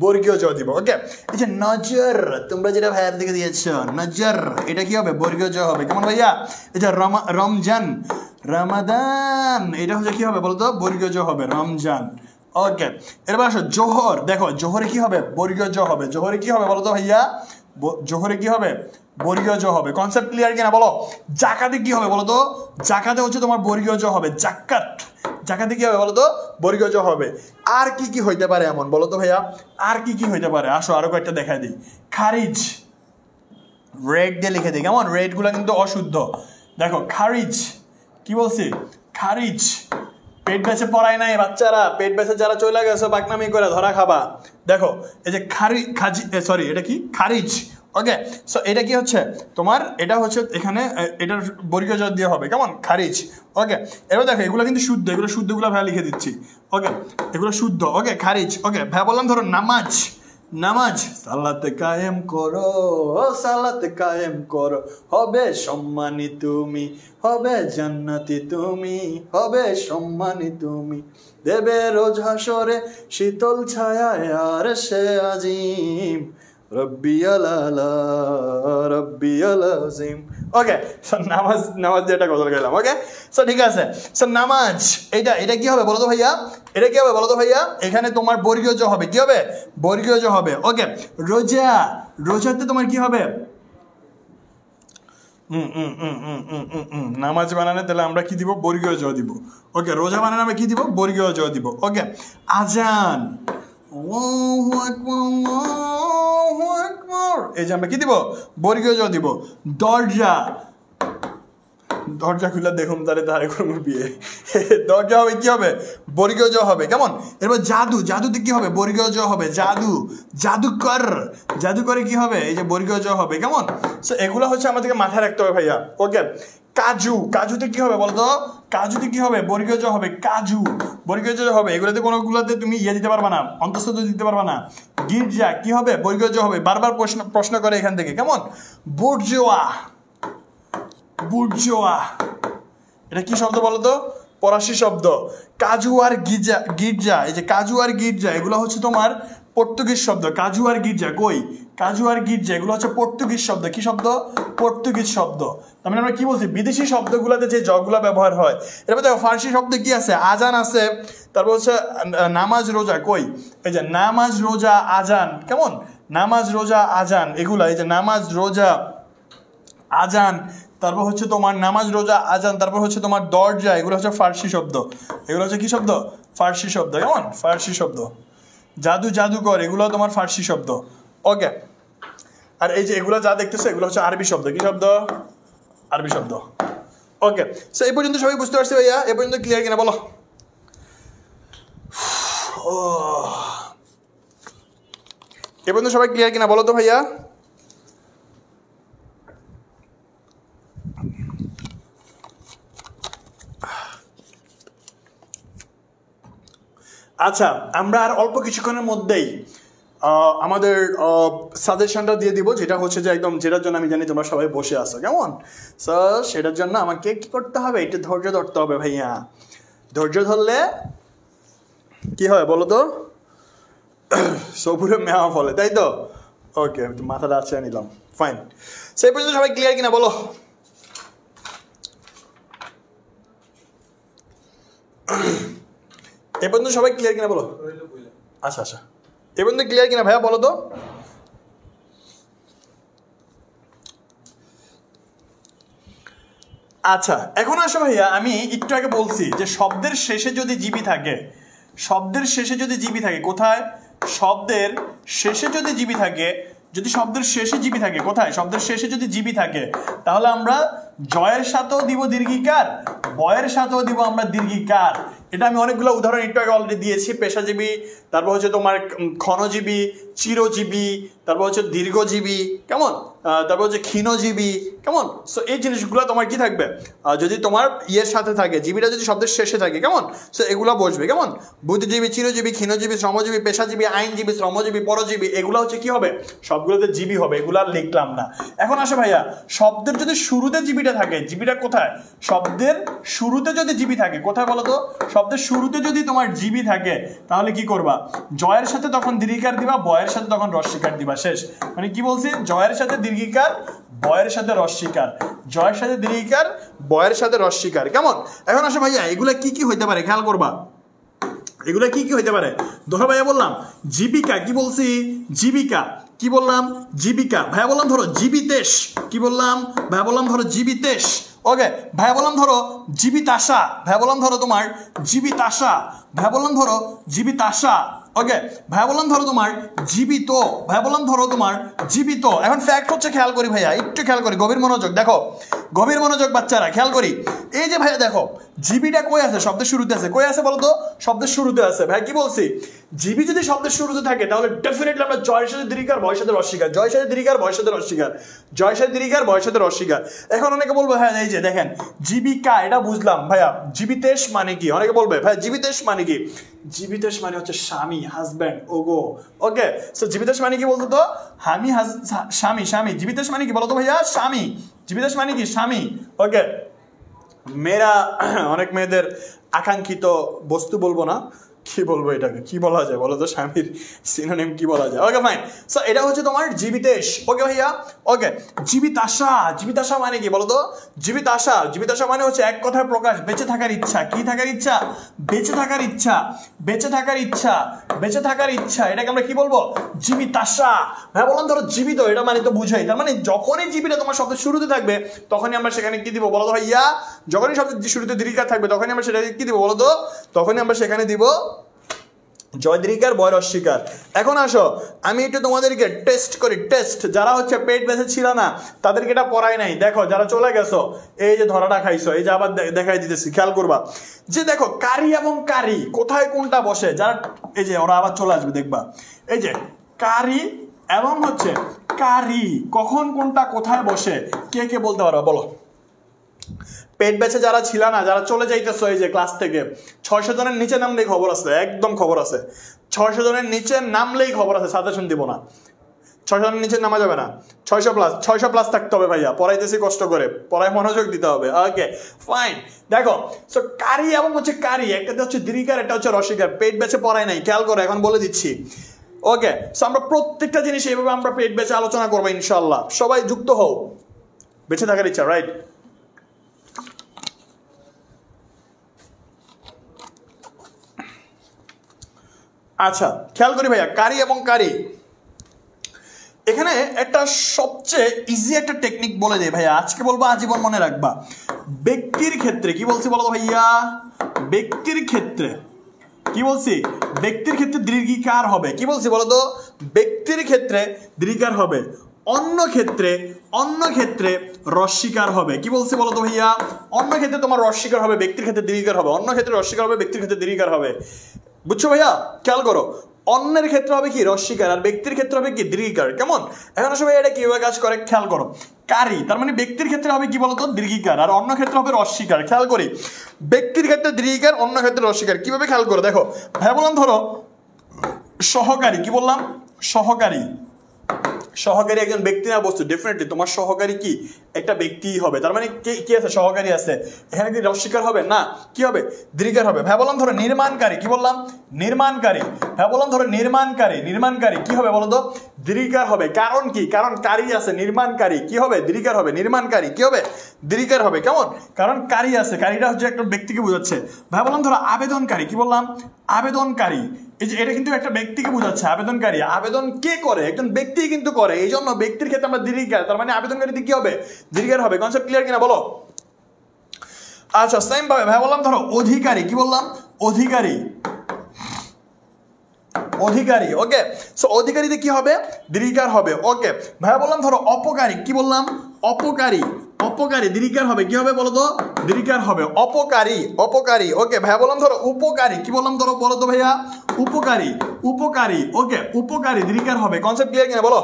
বর্গীয় জ দিব। ওকে, এই যে নজর তোমরা যেটা ভাইয়ার দিকে দিয়েছ, নজর, এটা কি হবে? বর্গীয় জ হবে। কেমন ভাইয়া? এই যে রমজান, রমাদান, এটা হচ্ছে কি হবে বলতো? বর্গীয় জ হবে, রমজান। ওকে, এরপর আসো জোহর। দেখো জোহরে কি হবে? বর্গীয় জ হবে। জোহরে কি হবে বলতো ভাইয়া? জোহরে কি হবে বর্গীয় জ হবে কনসেপ্ট ক্লিয়ার কিনা বলো জাকাতে কি হবে বলো তো জাকাতে হচ্ছে তোমার বর্গীয় জ হবে জাকাতে কি হবে বলো তো বর্গীয় জ হবে আর কি হইতে পারে এমন বলো তো ভাইয়া আর কি হইতে পারে আসো আরো কয়েকটা দেখাই দিই খারিজ রেড দিয়ে লিখে দিই কেমন রেড গুলা কিন্তু অশুদ্ধ দেখো খারিজ কি বলছি খারিজ পেট বেঁচে পড়ায় নাই বাচ্চারা পেট বেঁচে যারা চলে গেছে বাকনামি করে ধরা খাবা দেখো এই যে সরি এটা কি খারিজ ওকে সো এটা কি হচ্ছে তোমার এটা হচ্ছে এখানে এটার বর্গীয় জ দিয়ে হবে কেমন খারিজ ওকে এবার দেখো এগুলো কিন্তু শুদ্ধ এগুলো শুদ্ধগুলো ভাইয়া লিখে দিচ্ছি ওকে এগুলো শুদ্ধ ওকে খারিজ ওকে ভাইয়া বললাম ধরো নামাজ সালাতে কায়েম করো হবে সম্মানী তুমি হবে জান্নাতি তুমি হবে সম্মানী তুমি দেবে রোজ হাসরে শীতল ছায়ায় আর সে আজিম রব্বিয়াল আলা রব্বিয়াল আজিম ওকে সো নামাজ যেটা কথা গেলাম ওকে সো ঠিক আছে সো নামাজ এটা কি হবে বলো তো ভাইয়া এটা কি হবে বলো তো ভাইয়া এখানে তোমার বর্গীয় জ হবে কি হবে বর্গীয় জ হবে ওকে রোজাতে তোমার কি হবে নামাজ বানানে তাহলে আমরা কি দিব বর্গীয় জ দিব ওকে রোজা বানানে আমরা কি দিব বর্গীয় জ দিব ওকে আজান এই যে আমরা কি দিব বর্গীয় জ দিব দরজা খুলে দেখুন তারে ধারে কোনো বিয়ে দরজা হবে কি হবে বর্গীয় জ হবে কেমন এরপর জাদুতে কি হবে বর্গীয় জ হবে জাদুকরে কি হবে এই যে বর্গীয় জ হবে কেমন সো এগুলো হচ্ছে আমাদেরকে মাথায় রাখতে হবে ভাইয়া ওকে কাজুতে কি হবে বলতো কাজুতে কি হবে বর্গীয় জ হবে বর্গীয় জ হবে এগুলোতে কোনোগুলোতে তুমি দিতে পারবা না অন্তঃস্থ দিতে পারবা না গির্জা কি হবে বর্গীয় জ হবে বারবার প্রশ্ন করে এখান থেকে কেমন বুর্জোয়া এটা কি শব্দ বলতো ফরাসি শব্দ কাজু আর গির্জা এই যে কাজু আর গির্জা এগুলো হচ্ছে তোমার পর্তুগিজ শব্দ কাজু আর গির্জা এগুলো হচ্ছে পর্তুগিজ শব্দ কি শব্দ পর্তুগিজ শব্দ তার মানে আমরা কি বলছি বিদেশি শব্দগুলোতে যে জগুলা ব্যবহার হয় এরপর দেখো ফার্সি শব্দ কি আছে আজান আছে তারপর হচ্ছে নামাজ রোজা এই যে নামাজ রোজা আজান কেমন নামাজ রোজা আজান এগুলা এই যে নামাজ রোজা আজান তারপর হচ্ছে তোমার নামাজ রোজা আজান তারপর হচ্ছে তোমার দরজা এগুলো হচ্ছে ফার্সি শব্দ এগুলো হচ্ছে কি শব্দ ফার্সি শব্দ কেমন ফার্সি শব্দ জাদুকর এগুলো তোমার ফার্সি শব্দ ওকে আর এই যে এগুলো যা দেখতেছো এগুলো হচ্ছে আরবি শব্দ কি শব্দ আরবি শব্দ ওকে সো এই পর্যন্ত সবাই বুঝতে পারছি ভাইয়া এই পর্যন্ত ক্লিয়ার কিনা বলো এই পর্যন্ত সবাই ক্লিয়ার কিনা বলো তো ভাইয়া আচ্ছা আমরা আর অল্প কিছুক্ষণের মধ্যেই আমাদের সাজেশনটা দিয়ে দিব যেটা হচ্ছে যে একদম যেটার জন্য আমি জানি তোমরা সবাই বসে আছো কেমন সো সেটার জন্য আমাকে কি করতে হবে একটু ধৈর্য ধরতে হবে ভাইয়া ধৈর্য ধরলে কি হয় বলো তো সবুরে মেওয়া ফলে তাই তো ওকে আমি তো মাথাটা আছে নিলাম ফাইন সেই পর্যন্ত সবাই ক্লিয়ার কিনা বলো এ পর্যন্ত সবাই ক্লিয়ার কিনা বলো আচ্ছা এ পর্যন্ত ক্লিয়ার কিনা ভাইয়া বলো তো আচ্ছা এখন আসো ভাইয়া আমি একটু আগে বলছি যে শব্দের শেষে যদি জিবি থাকে কোথায় শব্দের শেষে যদি জিবি থাকে কোথায় শব্দের শেষে যদি জিবি থাকে তাহলে আমরা জয়ের সাথেও দিব দীর্ঘিকার বয়ের সাথেও দিব আমরা দীর্ঘিকার এটা আমি অনেকগুলো উদাহরণ একটু আগে অলরেডি দিয়েছি পেশাজীবী তারপর হচ্ছে তোমার ক্ষণজীবী চিরজীবী তারপর হচ্ছে দীর্ঘজীবী কেমন তারপর হচ্ছে ক্ষীণজীবী কেমন সো এই জিনিসগুলো তোমার কি থাকবে যদি তোমার ইয়ের সাথে থাকে জীবীটা যদি শব্দের শেষে থাকে কেমন সো এগুলো বসবে কেমন বুদ্ধিজীবী চিরজীবী ক্ষীণজীবী শ্রমজীবী পেশাজীবী আইনজীবী শ্রমজীবী পরজীবী এগুলো হচ্ছে কি হবে সবগুলোতে জীবী হবে এগুলো আর লিখলাম না এখন আসো ভাইয়া শব্দের যদি শুরুতে জীবীটা থাকে জীবীটা কোথায় শব্দের শুরুতে যদি জীবী থাকে কোথায় বলো তো শব্দের শুরুতে যদি তোমার জীবী থাকে তাহলে কি করবা জয়ের সাথে তখন দীর্ঘিকার দিবা বয়ের সাথে তখন রস্বীকার দিবা শেষ মানে কি বলছি জয়ের সাথে দীর্ঘিকার বয়ের সাথে রস্বীকার জয়ের সাথে দীর্ঘিকার বয়ের সাথে রস্বীকার কেমন এখন আসো ভাইয়া এগুলা কি হইতে পারে খেয়াল করবা এগুলা কি হইতে পারে ধরো ভাইয়া বললাম জীবিকা কি বলছি জীবিকা কি বললাম জীবিকা, ভাইয়া বললাম ধরো জীবিতেশ, কি বললাম ভাইয়া বললাম ধরো জীবিতেশ, ওকে ভাইয়া বললাম ধরো জীবিতাশা, ভাইয়া বললাম ধরো তোমার জীবিতাশা, ভাইয়া বললাম ধরো জীবিতাশা, ওকে ভাইয়া বললাম ধরো তোমার জীবিত, ভাইয়া বললাম ধরো তোমার জীবিত। এখন ফ্যাক্ট হচ্ছে খেয়াল করি ভাইয়া, একটু খেয়াল করি, গভীর মনোযোগ, দেখো গভীর মনোযোগ বাচ্চারা খেয়াল করি। এই যে ভাইয়া দেখো জিবিটা কই আছে, শব্দের শুরুতে আছে, কই আছে বলো তো, শব্দের শুরুতে আছে। ভাই কি বলছি, জিবি যদি শব্দের শুরুতে থাকে তাহলে ডেফিনেটলি আমরা জয়ের সাথে দীর্ঘার, ভয়ের সাথে অস্বীকার, জয়ের সাথে দীর্ঘার, ভয়ের সাথে অস্বীকার, জয়ের সাথে দীর্ঘার, ভয়ের সাথে অস্বীকার। এখন অনেকে বলবো হ্যাঁ এই যে দেখেন জীবিকা এটা বুঝলাম ভাইয়া, জীবিতেশ মানে কি, অনেকে বলবে ভাইয়া জীবিতেশ মানে কি, জীবিতেশ মানে হচ্ছে স্বামী, হাজব্যান্ড, ওগো, ওকে সো জীবিতেশ মানে কি বলতো তো, আমি স্বামী, স্বামী, জীবিতেশ মানে কি বলতো ভাইয়া, স্বামী, জীবিতেশ মানে কি স্বামী, ওকে মেয়েরা অনেক মেয়েদের আকাঙ্ক্ষিত বস্তু বলবো না, কি বলবো এটাকে, কি বলা যায় বলো তো, স্বামীর সিনোনিম কি বলা যায়, ওকে ফাইন। সো এটা হচ্ছে তোমার জীবিতেশ, ওকে ভাইয়া, ওকে জীবিতাশা, জীবিতাশা মানে কি বলো তো, জীবিতাশা, জীবিতাশা মানে হচ্ছে এক কথায় প্রকাশ, বেঁচে থাকার ইচ্ছা, কি থাকার ইচ্ছা, বেঁচে থাকার ইচ্ছা, বেঁচে থাকার ইচ্ছা, বেঁচে থাকার ইচ্ছা, এটাকে আমরা কি বলবো জীবিতাশা। হ্যাঁ বললাম ধরো জীবিত, এটা মানে তো বুঝাই, তার মানে যখনই জীবিটা তোমার শব্দের শুরুতে থাকবে তখনই আমরা সেখানে কি দিব বলো তো ভাইয়া, যখনই শব্দের শুরুতে দীর্ঘার থাকবে তখনই আমরা সেটাকে কি দিব বলো তো, তখনই আমরা সেখানে দিব জয় দীর্ঘার, বয় অস্বীকার। এখন আসো আমি একটু তোমাদেরকে টেস্ট করি, টেস্ট যারা হচ্ছে পেট বেঁচে ছিল না তাদেরকে এটা পড়াই নাই, দেখো যারা চলে গেছো এই যে ধরাটা খাইছো, এই যে আবার দেখাই দিতেছি, খেয়াল করবা যে দেখো কারি এবং কারি কোথায় কোনটা বসে, যারা এই যে ওরা আবার চলে আসবে দেখবা, এই যে কারি এবং হচ্ছে কারি কখন কোনটা কোথায় বসে, কে কে বলতে পারো বলো। পেট বেঁচে যারা ছিল না, যারা চলে যাইতেছো এই যে ক্লাস থেকে, 600 জনের নিচে নামলেই খবর আছে, একদম খবর আছে, 600 জনের নিচে নামলেই খবর আছে, সাজেশন দিব না, 600 জনের নিচে নামা যাবে না, 600 প্লাস থাকতে হবে ভাইয়া, পড়াইতেছি কষ্ট করে, পড়ায় মনোযোগ দিতে হবে, ওকে ফাইন। দেখো সো কারি এবং হচ্ছে কারি, একটা হচ্ছে দীর্ঘার, একটা হচ্ছে রসিকার, পেট বেঁচে পড়াই নাই, খেয়াল করো এখন বলে দিচ্ছি, ওকে সো আমরা প্রত্যেকটা জিনিস এইভাবে আমরা পেট বেঁচে আলোচনা করবো ইনশাল্লাহ, সবাই যুক্ত হও, বেঁচে থাকার ইচ্ছা, রাইট। আচ্ছা খেয়াল করি ভাইয়া, কারি এবং কারি, এখানে একটা সবচেয়ে ইজি একটা টেকনিক বলে দেয় ভাইয়া, আজকে বলবো আজীবন মনে রাখবা। ব্যক্তির ক্ষেত্রে কি বলছি বলো ভাইয়া, ব্যক্তির ক্ষেত্রে কি বলছি, ব্যক্তির ক্ষেত্রে দীর্ঘিকার হবে, কি বলছি বলো তো, ব্যক্তির ক্ষেত্রে দীর্ঘিকার হবে, অন্য ক্ষেত্রে রস্বীকার হবে, কি বলছি বলো তো ভাইয়া, অন্য ক্ষেত্রে তোমার রস্বীকার হবে, ব্যক্তির ক্ষেত্রে দীর্ঘিকার হবে, অন্য ক্ষেত্রে রস্বীকার হবে, ব্যক্তির ক্ষেত্রে দীর্ঘিকার হবে, বুঝছো ভাইয়া, খেয়াল করো, অন্যের ক্ষেত্রে হবে কি রস্বীকার, আর ব্যক্তির ক্ষেত্রে হবে কি দীর্ঘিকার, কেমন। এখন আসলে এটা কিভাবে কাজ করে খেয়াল করো, কারি তার মানে ব্যক্তির ক্ষেত্রে হবে কি বলতো দীর্ঘিকার, আর অন্য ক্ষেত্রে হবে রস্বীকার, খেয়াল করি ব্যক্তির ক্ষেত্রে দীর্ঘিকার, অন্য ক্ষেত্রে রস্বীকার, কিভাবে খেয়াল করো, দেখো ভাই বললাম ধরো সহকারী, কি বললাম সহকারী, সহকারী একজন ব্যক্তি না বস্তু, ডেফিনেটলি তোমার সহকারী কি একটা ব্যক্তিই হবে, তার মানে কি আছে সহকারী আছে, এখানে কি রস্বীকার হবে না, কি হবে দীর্ঘিকার হবে। ভাই বললাম ধরো নির্মাণকারী, কি বললাম নির্মাণকারী, ভাই বললাম ধরো নির্মাণকারী কি হবে বলো তো দীর্ঘিকার হবে, কারণ কি, কারণ কারি আছে, নির্মাণকারী কি হবে দীর্ঘিকার হবে, নির্মাণকারী কি হবে দীর্ঘিকার হবে, কেমন, কারণ কারি আছে, কারিটা হচ্ছে একটা ব্যক্তিকে বোঝাচ্ছে। ভাই বললাম ধরো আবেদনকারী, কি বললাম আবেদনকারী, এই যে এটা কিন্তু একটা ব্যক্তিকে বোঝাচ্ছে, আবেদনকারী, আবেদন কে করে, একজন ব্যক্তি কিন্তু করে, এই জন্য ব্যক্তির ক্ষেত্রে আমরা দীর্ঘিকার, তার মানে আবেদনকারীতে কি হবে দীর্ঘিকার হবে, কনসেপ্ট ক্লিয়ার কিনা বলো। আচ্ছা সেম ভাবে ভাই বললাম ধরো অধিকারী, কি বললাম অধিকারী, ওকে সো অধিকারীতে কি হবে দীর্ঘিকার হবে, ওকে ভাই বললাম ধরো অপকারী, কি বললাম অপকারী, দীর্ঘিকার হবে, কি হবে বলো তো দীর্ঘিকার হবে, অপকারী, ওকে ভাই বললাম ধরো উপকারী, কি বললাম ধরো বলো তো ভাইয়া উপকারী, ওকে উপকারী দীর্ঘিকার হবে, কনসেপ্ট ক্লিয়ার কিনা বলো,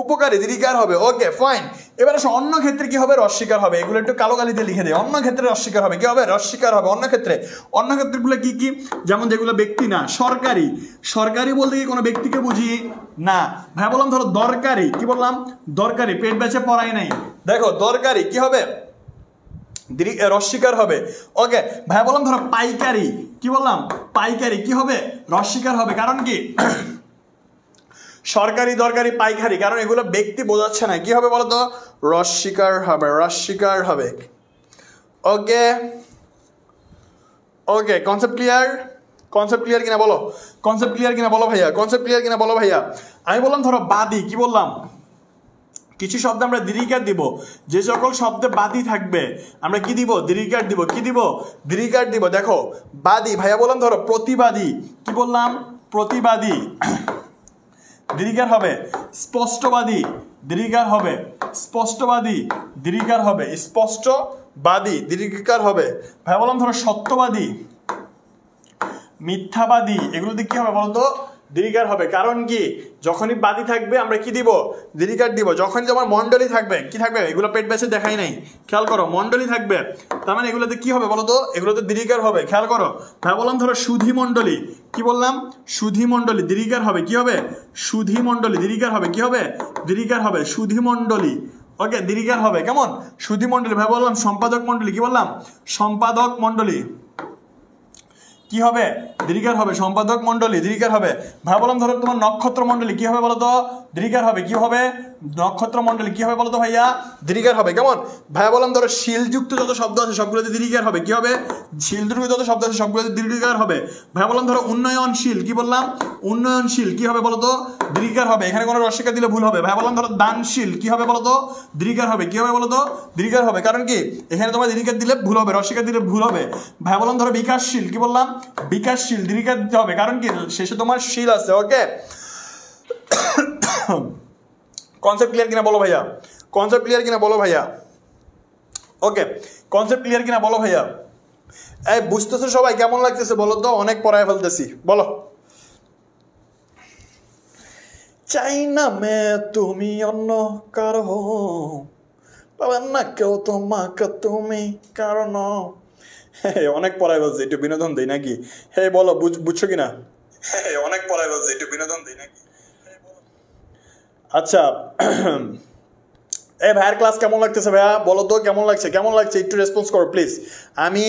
উপকারী দীর্ঘিকার হবে, ওকে ফাইন। এবার আসো অন্য ক্ষেত্রে কি হবে রস্বীকার হবে, এগুলো একটু কালো কালিতে লিখে দেয়, অন্য ক্ষেত্রে রস্বীকার হবে, কি হবে রস্বীকার হবে, অন্য ক্ষেত্রগুলো কি কি, যেমন যেগুলো ব্যক্তি না, সরকারি বলতে কি কোনো ব্যক্তিকে বুঝি না। ভাই বললাম ধরো দরকারি, কি বললাম দরকারি, পেট বেঁচে পড়াই নাই, দেখো দরকারি কি হবে রস্বীকার হবে, ওকে ভাই বললাম ধরো পাইকারি, কি বললাম পাইকারি কি হবে রস্বীকার হবে, কারণ কি সরকারি দরকারি পাইকারি, কারণ এগুলো ব্যক্তি বোঝাচ্ছে না, কি হবে বলতো রস্বীকার হবে, ওকে কনসেপ্ট ক্লিয়ার, কনসেপ্ট ক্লিয়ার কিনা বলো, কনসেপ্ট ক্লিয়ার কিনা বলো ভাইয়া, কনসেপ্ট ক্লিয়ার কিনা বলো ভাইয়া। আমি বললাম ধরো বাদী, কি বললাম, কিছু শব্দে আমরা দীর্ঘিকার দিব, যে সকল শব্দে বাদী থাকবে আমরা কি দিব, দীর্ঘিকার দিব, কি দিব, দীর্ঘিকার দিব। দেখো বাদী, ভাইয়া বললাম ধরো প্রতিবাদী, কি বললাম, প্রতিবাদী, দীর্ঘিকার হবে। স্পষ্টবাদী, দীর্ঘিকার হবে। স্পষ্টবাদী, দীর্ঘিকার হবে। স্পষ্টবাদী, দীর্ঘিকার হবে। ভাইয়া বললাম ধরো সত্যবাদী, মিথ্যাবাদী, এগুলোতে কি হবে বলতো, দীর্ঘিকার হবে। কারণ কি, যখনই বাদী থাকবে আমরা কি দিব, দীর্ঘিকার দিব। যখনই তোমার মণ্ডলী থাকবে, কি থাকবে, এগুলো পেট ব্যাচে দেখাই নাই, খেয়াল করো, মণ্ডলী থাকবে, তার মানে এগুলোতে কি হবে বলতো, এগুলোতে দীর্ঘিকার হবে, খেয়াল করো। ভাই বললাম ধরো সুধী মণ্ডলী, কি বললাম, সুধী মণ্ডলী, দীর্ঘিকার হবে, কি হবে, সুধী মণ্ডলী, দীর্ঘিকার হবে, কি হবে, দীর্ঘিকার হবে, সুধী মণ্ডলী, ওকে, দীর্ঘিকার হবে, কেমন, সুধী মণ্ডলী। ভাই বললাম সম্পাদক মণ্ডলী, কি বললাম, সম্পাদক মণ্ডলী, কি হবে, দীর্ঘিকার হবে। সম্পাদক মণ্ডলী, দীর্ঘিকার হবে। ভাই বললাম ধরো তোমার নক্ষত্র মণ্ডলী, কি হবে বলতো, দীর্ঘিকার হবে, কি হবে, নক্ষত্র মণ্ডলী, কি হবে বলতো ভাইয়া, দীর্ঘিকার হবে, কেমন। ভাইয়া বললাম ধরো শিলযুক্ত যত শব্দ আছে সবগুলোতে দীর্ঘিকার হবে, কি হবে, শিলযুক্ত যত শব্দ আছে সবগুলোতে দীর্ঘিকার হবে। ভাইয়া বললাম ধরো উন্নয়নশীল, কি বললাম, উন্নয়নশীল, কি হবে বলতো, দীর্ঘিকার হবে, এখানে কোনো রস্বইকার দিলে ভুল হবে। ভাইয়া বললাম ধরো দানশীল, কি হবে বলতো, দীর্ঘিকার হবে, কি হবে বলতো, দীর্ঘিকার হবে। কারণ কি, এখানে তোমার দীর্ঘিকার দিলে ভুল হবে, রস্বইকার দিলে ভুল হবে। ভাইয়া বললাম ধরো বিকাশশীল, কি বললাম, বিকাশশীল, দীর্ঘিকার দিতে হবে, কারণ কি শেষে তোমার শীল আছে, ওকে। কনসেপ্ট ক্লিয়ার কিনা বলো ভাইয়া, কনসেপ্ট ক্লিয়ার কিনা বলো ভাইয়া, ওকে, কনসেপ্ট ক্লিয়ার কিনা বলো ভাইয়া। এই বুঝতেছো সবাই, কেমন লাগতেছে বলো তো, অনেক পড়ায় ফেলতেছি, বলো। চাই না মে তুমি অন্য কারো, পাবেন না কেউ তোমাকে তুমি কারণ। হ্যাঁ অনেক পড়ায় বলছে, একটু বিনোদন দিই নাকি, হ্যাঁ বলো, বুঝছো কিনা, হ্যাঁ অনেক পড়ায় বলছে, একটু বিনোদন দিই নাকি। আচ্ছা, এই ভাইয়ের ক্লাস কেমন লাগতেছে ভাইয়া, বলো তো কেমন লাগছে, কেমন লাগছে, একটু রেসপন্স করো প্লিজ। আমি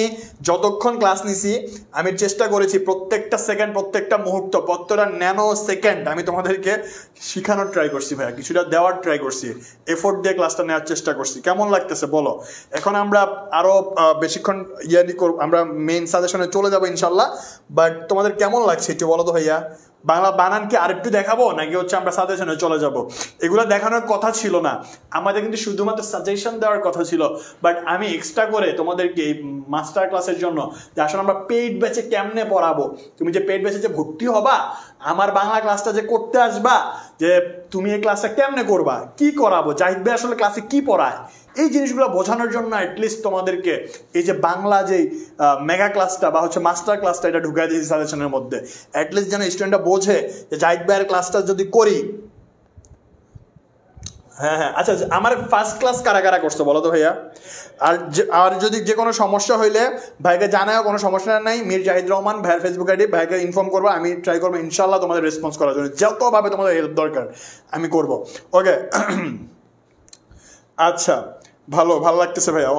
যতক্ষণ ক্লাস নিছি আমি চেষ্টা করেছি প্রত্যেকটা সেকেন্ড, প্রত্যেকটা মুহূর্ত, প্রত্যেকটা ন্যানো সেকেন্ড আমি তোমাদেরকে শেখানোর ট্রাই করছি ভাইয়া, কিছুটা দেওয়ার ট্রাই করছি, এফোর্ট দিয়ে ক্লাসটা নেওয়ার চেষ্টা করছি। কেমন লাগতেছে বলো। এখন আমরা আরও বেশিক্ষণ আমরা মেইন সাজেশনে চলে যাবো ইনশাল্লাহ, বাট তোমাদের কেমন লাগছে একটু বলো তো ভাইয়া। বাংলা বানান কি আরেকটু দেখাবো নাকি হচ্ছে আমরা সাজেশনে চলে যাব? এগুলো দেখানোর কথা ছিল না, আমাদের কিন্তু শুধুমাত্র সাজেশন দেওয়ার কথা ছিল, বাট আমি এক্সট্রা করে তোমাদেরকে এই মাস্টার ক্লাসের জন্য যে আসলে আমরা পেইড ব্যাচে কেমনে পড়াবো, তুমি যে পেইড ব্যাচে যে ভর্তি হবা, আমার বাংলা ক্লাসটা যে করতে আসবা, যে তুমি এই ক্লাসটা কেমনে করবা, কি করাবো, জাহিদ ভাই আসলে ক্লাসে কি পড়ায়, এই জিনিসগুলো বোঝানোর জন্য অ্যাটলিস্ট তোমাদেরকে এই যে বাংলা যে মেগা ক্লাসটা বা হচ্ছে মাস্টার ক্লাসটা এটা ঢুকাই দিয়েছি সাজেশনের মধ্যে, অ্যাটলিস্ট যেন স্টুডেন্টরা বোঝে যে জাহিদ ভাইয়ের ক্লাসটা যদি করি। হ্যাঁ হ্যাঁ, আচ্ছা আমার ফার্স্ট ক্লাস কারা কারা করছো বলো তো ভাইয়া। আর যদি যে কোনো সমস্যা হইলে ভাইকে জানাও, কোনো সমস্যা নাই, মীর জাহিদ রহমান ভাইয়ের ফেসবুক আইডি, ভাইকে ইনফর্ম করবো, আমি ট্রাই করবো ইনশাল্লাহ তোমাদের রেসপন্স করার জন্য, যতভাবে তোমাদের হেল্প দরকার আমি করব, ওকে। আচ্ছা ভালো লাগতেছে ভাইয়া,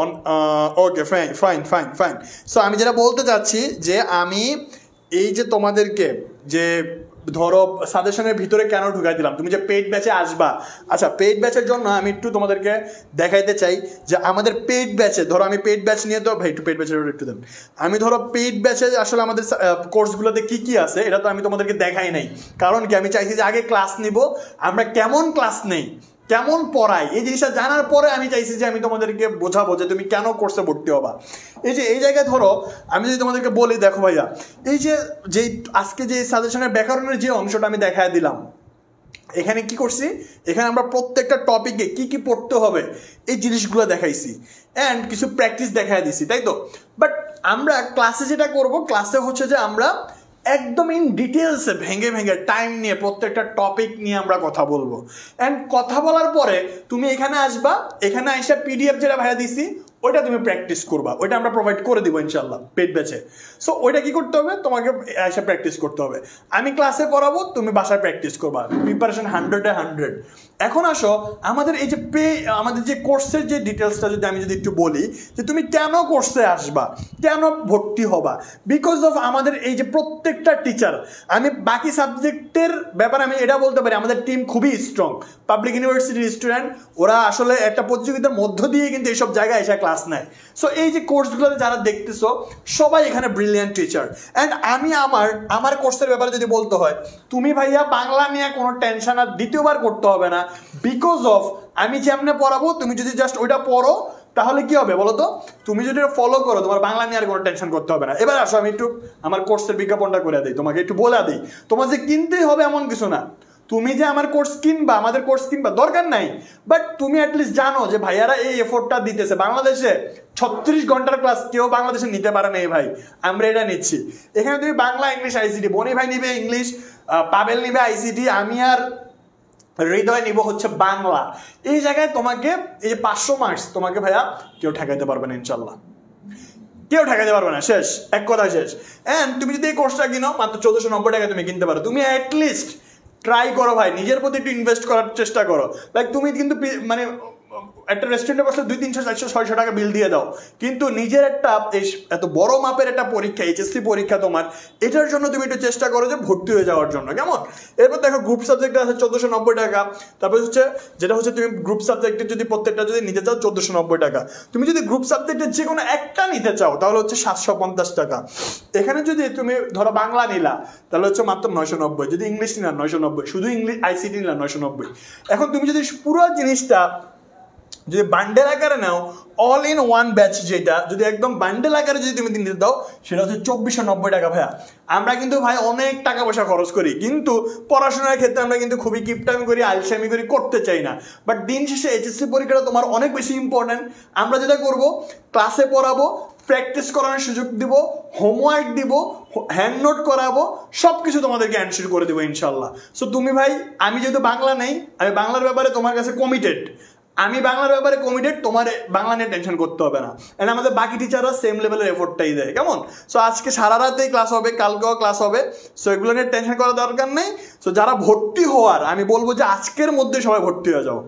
okay fine fine fine fine. So আমি যেটা বলতে চাচ্ছি যে আমি এই যে তোমাদেরকে যে ধরো সাজেশনের ভিতরে কেন ঢুকাই দিলাম, তুমি যে পেইড ব্যাচে আসবা, আচ্ছা পেইড ব্যাচের জন্য আমি একটু তোমাদেরকে দেখাইতে চাই যে আমাদের পেইড ব্যাচে, ধরো আমি পেইড ব্যাচ নিয়ে, তো ভাই একটু পেইড ব্যাচের একটু দেন, আমি ধরো পেইড ব্যাচে আসলে আমাদের কোর্সগুলোতে কি কি আছে এটা তো আমি তোমাদেরকে দেখাই নাই, কারণ কি আমি চাইছি যে আগে ক্লাস নিব, আমরা কেমন ক্লাস নেই, কেমন পড়াই, এই জিনিসটা জানার পরে আমি চাইছি যে আমি তোমাদেরকে বোঝাবো যে তুমি কেন কোর্সে ভর্তি হবা। এই জায়গায় ধরো আমি যদি তোমাদেরকে বলি, দেখো ভাইয়া এই যে আজকে যে সাজেশনের ব্যাকরণের যে অংশটা আমি দেখায় দিলাম, এখানে কি করছি, এখানে আমরা প্রত্যেকটা টপিকে কি কি পড়তে হবে এই জিনিসগুলো দেখাইছি, অ্যান্ড কিছু প্র্যাকটিস দেখাই দিছি, তাই তো। বাট আমরা ক্লাসে যেটা করব, ক্লাসে হচ্ছে যে আমরা একদম ইন ডিটেলসে ভেঙে ভেঙে টাইম নিয়ে প্রত্যেকটা টপিক নিয়ে আমরা কথা বলবো, অ্যান্ড কথা বলার পরে তুমি এখানে আসবা, এখানে আইসা পিডিএফ যেটা ভাইয়া দিছি ওইটা তুমি প্র্যাকটিস করবা, ওইটা আমরা প্রোভাইড করে দিব ইনশাল্লাহ পেইড ব্যাচে। সো ওইটা কি করতে হবে, তোমাকে এসে প্র্যাকটিস করতে হবে, আমি ক্লাসে পড়াবো, তুমি বাসায় প্র্যাকটিস করবা, প্রিপারেশন 100-এ 100। এখন আসো আমাদের এই যে আমাদের যে কোর্সের যে ডিটেলসটা যদি আমি যদি একটু বলি, যে তুমি কেন কোর্সে আসবা, কেন ভর্তি হবা, বিকজ অফ আমাদের এই যে প্রত্যেকটা টিচার, আমি বাকি সাবজেক্টের ব্যাপারে আমি এটা বলতে পারি আমাদের টিম খুবই স্ট্রং, পাবলিক ইউনিভার্সিটির স্টুডেন্ট, ওরা আসলে একটা প্রতিযোগিতার মধ্য দিয়ে কিন্তু এইসব জায়গায় এসে ক্লাস ক্লাস নেয়। সো এই যে কোর্সগুলোতে যারা দেখতেছো সবাই এখানে ব্রিলিয়ান্ট টিচার। অ্যান্ড আমি আমার কোর্সের ব্যাপারে যদি বলতে হয়, তুমি ভাইয়া বাংলা নিয়ে কোনো টেনশন আর দ্বিতীয়বার করতে হবে না, বিকজ অফ আমি যেমনে পড়াবো তুমি যদি জাস্ট ওইটা পড়ো তাহলে কি হবে বলো তো, তুমি যদি ফলো করো তোমার বাংলা নিয়ে আর কোনো টেনশন করতে হবে না। এবার আসো আমি একটু আমার কোর্সের বিজ্ঞাপনটা করে দিই, তোমাকে একটু বলে দিই, তোমার যে কিনতেই হবে এমন কিছু না, তুমি যে আমার কোর্স কিনবা আমাদের কোর্স কিনবা দরকার নাই, বাট তুমি অ্যাটলিস্ট জানো যে ভাইয়ারা এই এফোর্টটা দিতেছে। বাংলাদেশে 36 ঘন্টার ক্লাস কেউ বাংলাদেশে নিতে পারে না, এই ভাই আমরা এটা নিচ্ছি। এখানে তুমি বাংলা ইংলিশ আইসিটি, বনি ভাই নিবে ইংলিশ, পাবেল নিবে আইসিটি, আমি আর হৃদয় নিব হচ্ছে বাংলা। এই জায়গায় তোমাকে এই যে 500 মার্কস তোমাকে ভাইয়া কেউ ঠেকাইতে পারবে না ইনশাল্লাহ, কেউ ঠেকাতে পারবে না, শেষ, এক কথা শেষ। অ্যান্ড তুমি যদি এই কোর্সটা কিনো মাত্র 1490 টাকা তুমি কিনতে পারো। তুমি অ্যাটলিস্ট ট্রাই করো ভাই, নিজের প্রতি একটু ইনভেস্ট করার চেষ্টা করো। লাইক তুমি কিন্তু মানে একটা রেস্টুরেন্টে বসলে 200, 300, 400, 600 টাকা বিল দিয়ে দাও, কিন্তু নিজের একটা এত বড় মাপের একটা পরীক্ষা, এইচএসসি পরীক্ষা তোমার, এটার জন্য তুমি একটু চেষ্টা করো যে ভর্তি হয়ে যাওয়ার জন্য, কেমন? এরপর দেখো গ্রুপ সাবজেক্টে আছে 1490 টাকা, তারপর হচ্ছে যেটা হচ্ছে তুমি গ্রুপ সাবজেক্টের যদি প্রত্যেকটা যদি নিতে চাও 1490 টাকা, তুমি যদি গ্রুপ সাবজেক্টের যে কোনো একটা নিতে চাও তাহলে হচ্ছে 750 টাকা। এখানে যদি তুমি ধরো বাংলা নিলা তাহলে হচ্ছে মাত্র 990, যদি ইংলিশ নিলা 990, শুধু ইংলিশ আইসিটি নিলা 990। এখন তুমি যদি পুরো জিনিসটা যদি বান্ডেল আকারে নাও, অল ইন ওয়ান ব্যাচ, যেটা যদি একদম বান্ডেল আকারে যদি তুমি নিতে দাও সেটা হচ্ছে 2490 টাকা। ভাইয়া আমরা কিন্তু ভাই অনেক টাকা পয়সা খরচ করি, কিন্তু পড়াশোনার ক্ষেত্রে আমরা কিন্তু খুবই কিপটামি করি, আলসামি করি, করতে চাই না। বাট দিন শেষে এইচএসসি পরীক্ষাটা তোমার অনেক বেশি ইম্পর্টেন্ট। আমরা যেটা করব, ক্লাসে পড়াবো, প্র্যাকটিস করানোর সুযোগ দিব, হোমওয়ার্ক দিব, হ্যান্ড নোট করাবো, সব কিছু তোমাদেরকে অ্যানসার করে দেবো ইনশাল্লাহ। সো তুমি ভাই, আমি যেহেতু বাংলা নেই, আমি বাংলার ব্যাপারে তোমার কাছে কমিটেড, তোমার বাংলা নিয়ে টেনশন করতে হবে না। এন্ড আমাদের বাকি টিচাররা সেম লেভেলের এফোর্টটাই দেয়, কেমন? সো আজকে সারা রাতেই ক্লাস হবে, কালকেও ক্লাস হবে, সো এগুলো নিয়ে টেনশন করার দরকার নেই। সো যারা ভর্তি হওয়ার, আমি বলবো যে আজকের মধ্যে সবাই ভর্তি হয়ে যাও,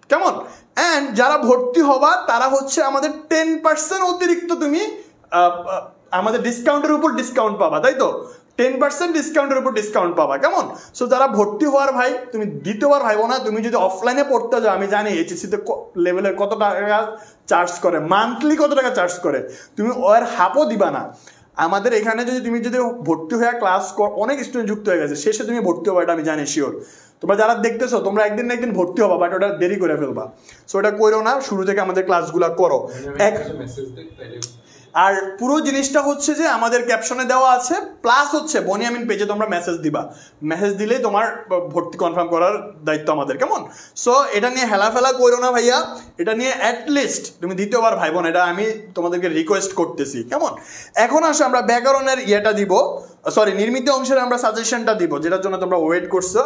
কেমন? অ্যান্ড যারা ভর্তি হবা তারা হচ্ছে আমাদের 10% অতিরিক্ত তুমি আমাদের ডিসকাউন্টের উপর ডিসকাউন্ট পাবা, তাই তো? 10% ডিসকাউন্টের উপর ডিসকাউন্ট পাবা, কেমন? সো যারা ভর্তি হওয়ার ভাই, তুমি দ্বিতীয়বার ভাইবো না। তুমি যদি অফলাইনে পড়তে যাও, আমি জানি এইচএসসিতে লেভেলের কত টাকা চার্জ করে, মান্থলি কত টাকা চার্জ করে, তুমি ওর হাফও দিবা না। আমাদের এখানে তুমি যদি ভর্তি হয়ে ক্লাস অনেক স্টুডেন্ট যুক্ত হয়ে গেছে, শেষে তুমি ভর্তি হবা, এটা আমি জানি শিওর। তোমরা যারা দেখতেছো তোমরা একদিন না একদিন ভর্তি হবা, বাট ওটা দেরি করে ফেলবা। সো ওটা করো না, শুরু থেকে আমাদের ক্লাসগুলো করো। আর পুরো জিনিসটা হচ্ছে যে আমাদের ক্যাপশনে দেওয়া আছে, প্লাস হচ্ছে বনিয়ামিন পেজে তোমরা মেসেজ দিবা, মেসেজ দিলেই তোমার ভর্তি কনফার্ম করার দায়িত্ব আমাদের, কেমন? সো এটা নিয়ে হেলাফেলা করো না ভাইয়া, এটা নিয়ে অ্যাটলিস্ট তুমি দ্বিতীয়বার ভাইবো না, এটা আমি তোমাদেরকে রিকোয়েস্ট করতেছি, কেমন? এখন আসো আমরা ব্যাকরণের ইয়েটা দিব, সরি নির্মিত অংশের আমরা সাজেশনটা দিব, যেটার জন্য তোমরা ওয়েট করছো।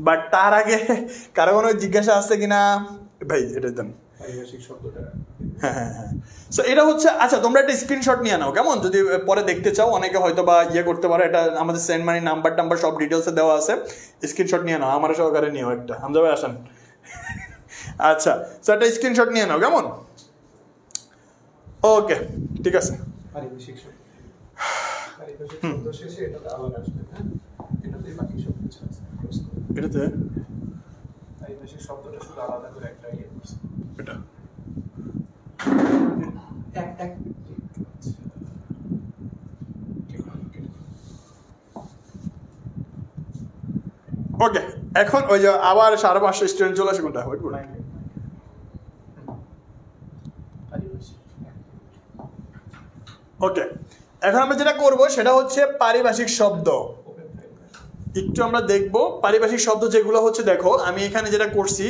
বাট তার আগে কারো কোনো জিজ্ঞাসা আছে কিনা ভাই? এটা দেন। হ্যাঁ, সো এটা হচ্ছে, আচ্ছা তোমরা একটা স্ক্রিনশট নিয়ে নাও, কেমন? যদি পরে দেখতে চাও, অনেকে হয়তো বা ইয়ে করতে পারো, এটা আমাদের সেন্ড মানি নাম্বার সব ডিটেলসে দেওয়া আছে, স্ক্রিনশট নিয়ে নাও, আমার সহকারে নিও একটা, হামজা ভাই আসেন। আচ্ছা, সো একটা স্ক্রিনশট নিয়ে নাও, কেমন? ওকে, ঠিক আছে। এটাতে শব্দটা শুধু আলাদা করে একটা ইয়ে করছে, এটা ওকে। এখন ওই যে আবার 550 স্টুডেন্ট চলে আসে, কোনটা ওয়েট করুন। ওকে, এখন আমরা যেটা করব সেটা হচ্ছে পারিভাষিক শব্দ। একটু আমরা দেখবো পারিভাষিক শব্দ যেগুলো হচ্ছে, দেখো আমি এখানে যেটা করছি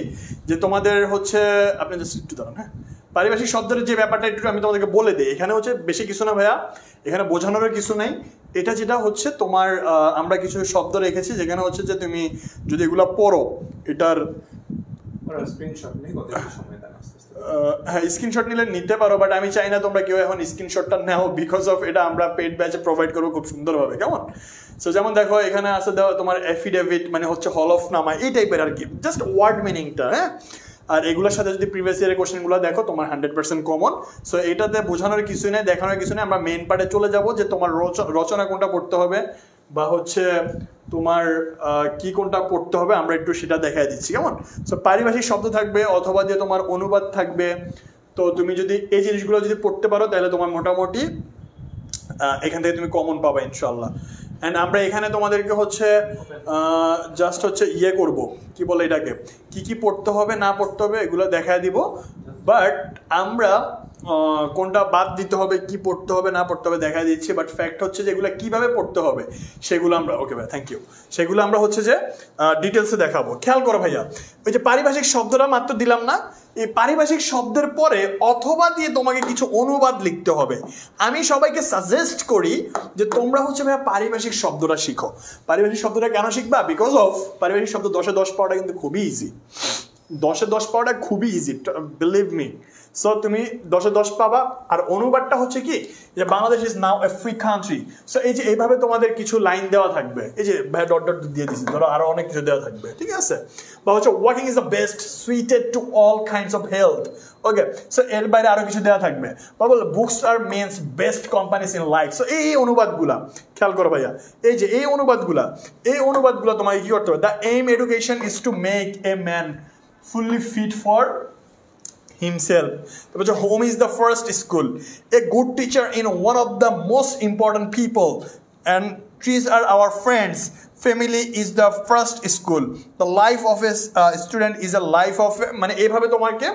যে তোমাদের হচ্ছে, আপনি জাস্ট একটু দাঁড়ান, হ্যাঁ, পারিভাষিক শব্দের যে ব্যাপারটা একটু আমি তোমাদেরকে বলে দিই। এখানে হচ্ছে বেশি কিছু না ভাইয়া, এখানে বোঝানোর কিছু নাই। এটা যেটা হচ্ছে তোমার, আমরা কিছু শব্দ রেখেছি যেখানে হচ্ছে যে তুমি যদি এগুলো পড়ো, এটার স্ক্রিনশট নেই, হ্যাঁ স্ক্রিনশট নিলে নিতে পারো, বাট আমি চাই না তোমরা কেউ এখন স্ক্রিনশটটা নাও, বিকজ অফ এটা আমরা পেড ব্যাচে প্রোভাইড করবো খুব সুন্দরভাবে, কেমন? সো যেমন দেখো এখানে আছে দেওয়া তোমার এফিডেভিট, মানে হচ্ছে হলফনামা, এই টাইপের আর কি, জাস্ট ওয়ার্ড মিনিংটা, হ্যাঁ। আর এগুলোর সাথে যদি প্রিভিয়াস ইয়ারের কোশ্চেনগুলো দেখো তোমার 100% কমন। সো এটাতে বোঝানোর কিছু নেই, দেখানোর কিছু নেই। আমরা মেন পার্টে চলে যাব যে তোমার রচনা কোনটা পড়তে হবে, বা হচ্ছে তোমার কি কোনটা পড়তে হবে, আমরা একটু সেটা দেখাই দিচ্ছি, কেমন? সো পারিভাষিক শব্দ থাকবে, অথবা দিয়ে তোমার অনুবাদ থাকবে, তো তুমি যদি এই জিনিসগুলো যদি পড়তে পারো তাহলে তোমার মোটামুটি এখান থেকে তুমি কমন পাবা ইনশাল্লাহ। অ্যান্ড আমরা এখানে তোমাদেরকে হচ্ছে জাস্ট হচ্ছে ইয়ে করব, কি বলে এটাকে, কি কি পড়তে হবে না পড়তে হবে এগুলো দেখায় দিব, বাট আমরা কোনটা বাদ দিতে হবে, কি পড়তে হবে না পড়তে হবে দেখা দিচ্ছি। বাট ফ্যাক্ট হচ্ছে যেগুলো কিভাবে পড়তে হবে সেগুলো আমরা, ওকে ভাই থ্যাংক ইউ, সেগুলো আমরা হচ্ছে যে ডিটেলসে দেখাবো। খেয়াল করো ভাইয়া, ওই যে পারিভাষিক শব্দটা মাত্র দিলাম না, এই পারিভাষিক শব্দের পরে অথবা দিয়ে তোমাকে কিছু অনুবাদ লিখতে হবে। আমি সবাইকে সাজেস্ট করি যে তোমরা হচ্ছে ভাইয়া পারিভাষিক শব্দটা শিখো। পারিভাষিক শব্দটা কেন শিখবা? বিকজ অফ পারিভাষিক শব্দ 10-এ 10 পাওয়াটা কিন্তু খুবই ইজি। 10-এ 10 পাওয়াটা খুবই ইজি, বিলিভ মি। সো তুমি 10-এ 10 পাবা। আর অনুবাদটা হচ্ছে কি, যে Bangladesh is now A free country. So এই যে এইভাবে তোমাদের কিছু লাইন দেওয়া থাকবে, এই যে ভাই ডট ডট দিয়ে দিছি, ধরো আরো অনেক কিছু দেওয়া থাকবে, ঠিক আছে? বা হচ্ছে walking is the best suited to all kinds of health, okay. So এর বাইরে আরো কিছু দেওয়া থাকবে। বা বলো books are men's best companies in life. So এই অনুবাদগুলা খেয়াল করো ভাইয়া, এই যে এই অনুবাদগুলা তোমাকে কি করতে হবে? The aim education is to make a man fully fit for himself. Home is the first school. A good teacher in one of the most important people, and trees are our friends. Family is the first school. The life of a student is a life of মানে এইভাবে তোমাকে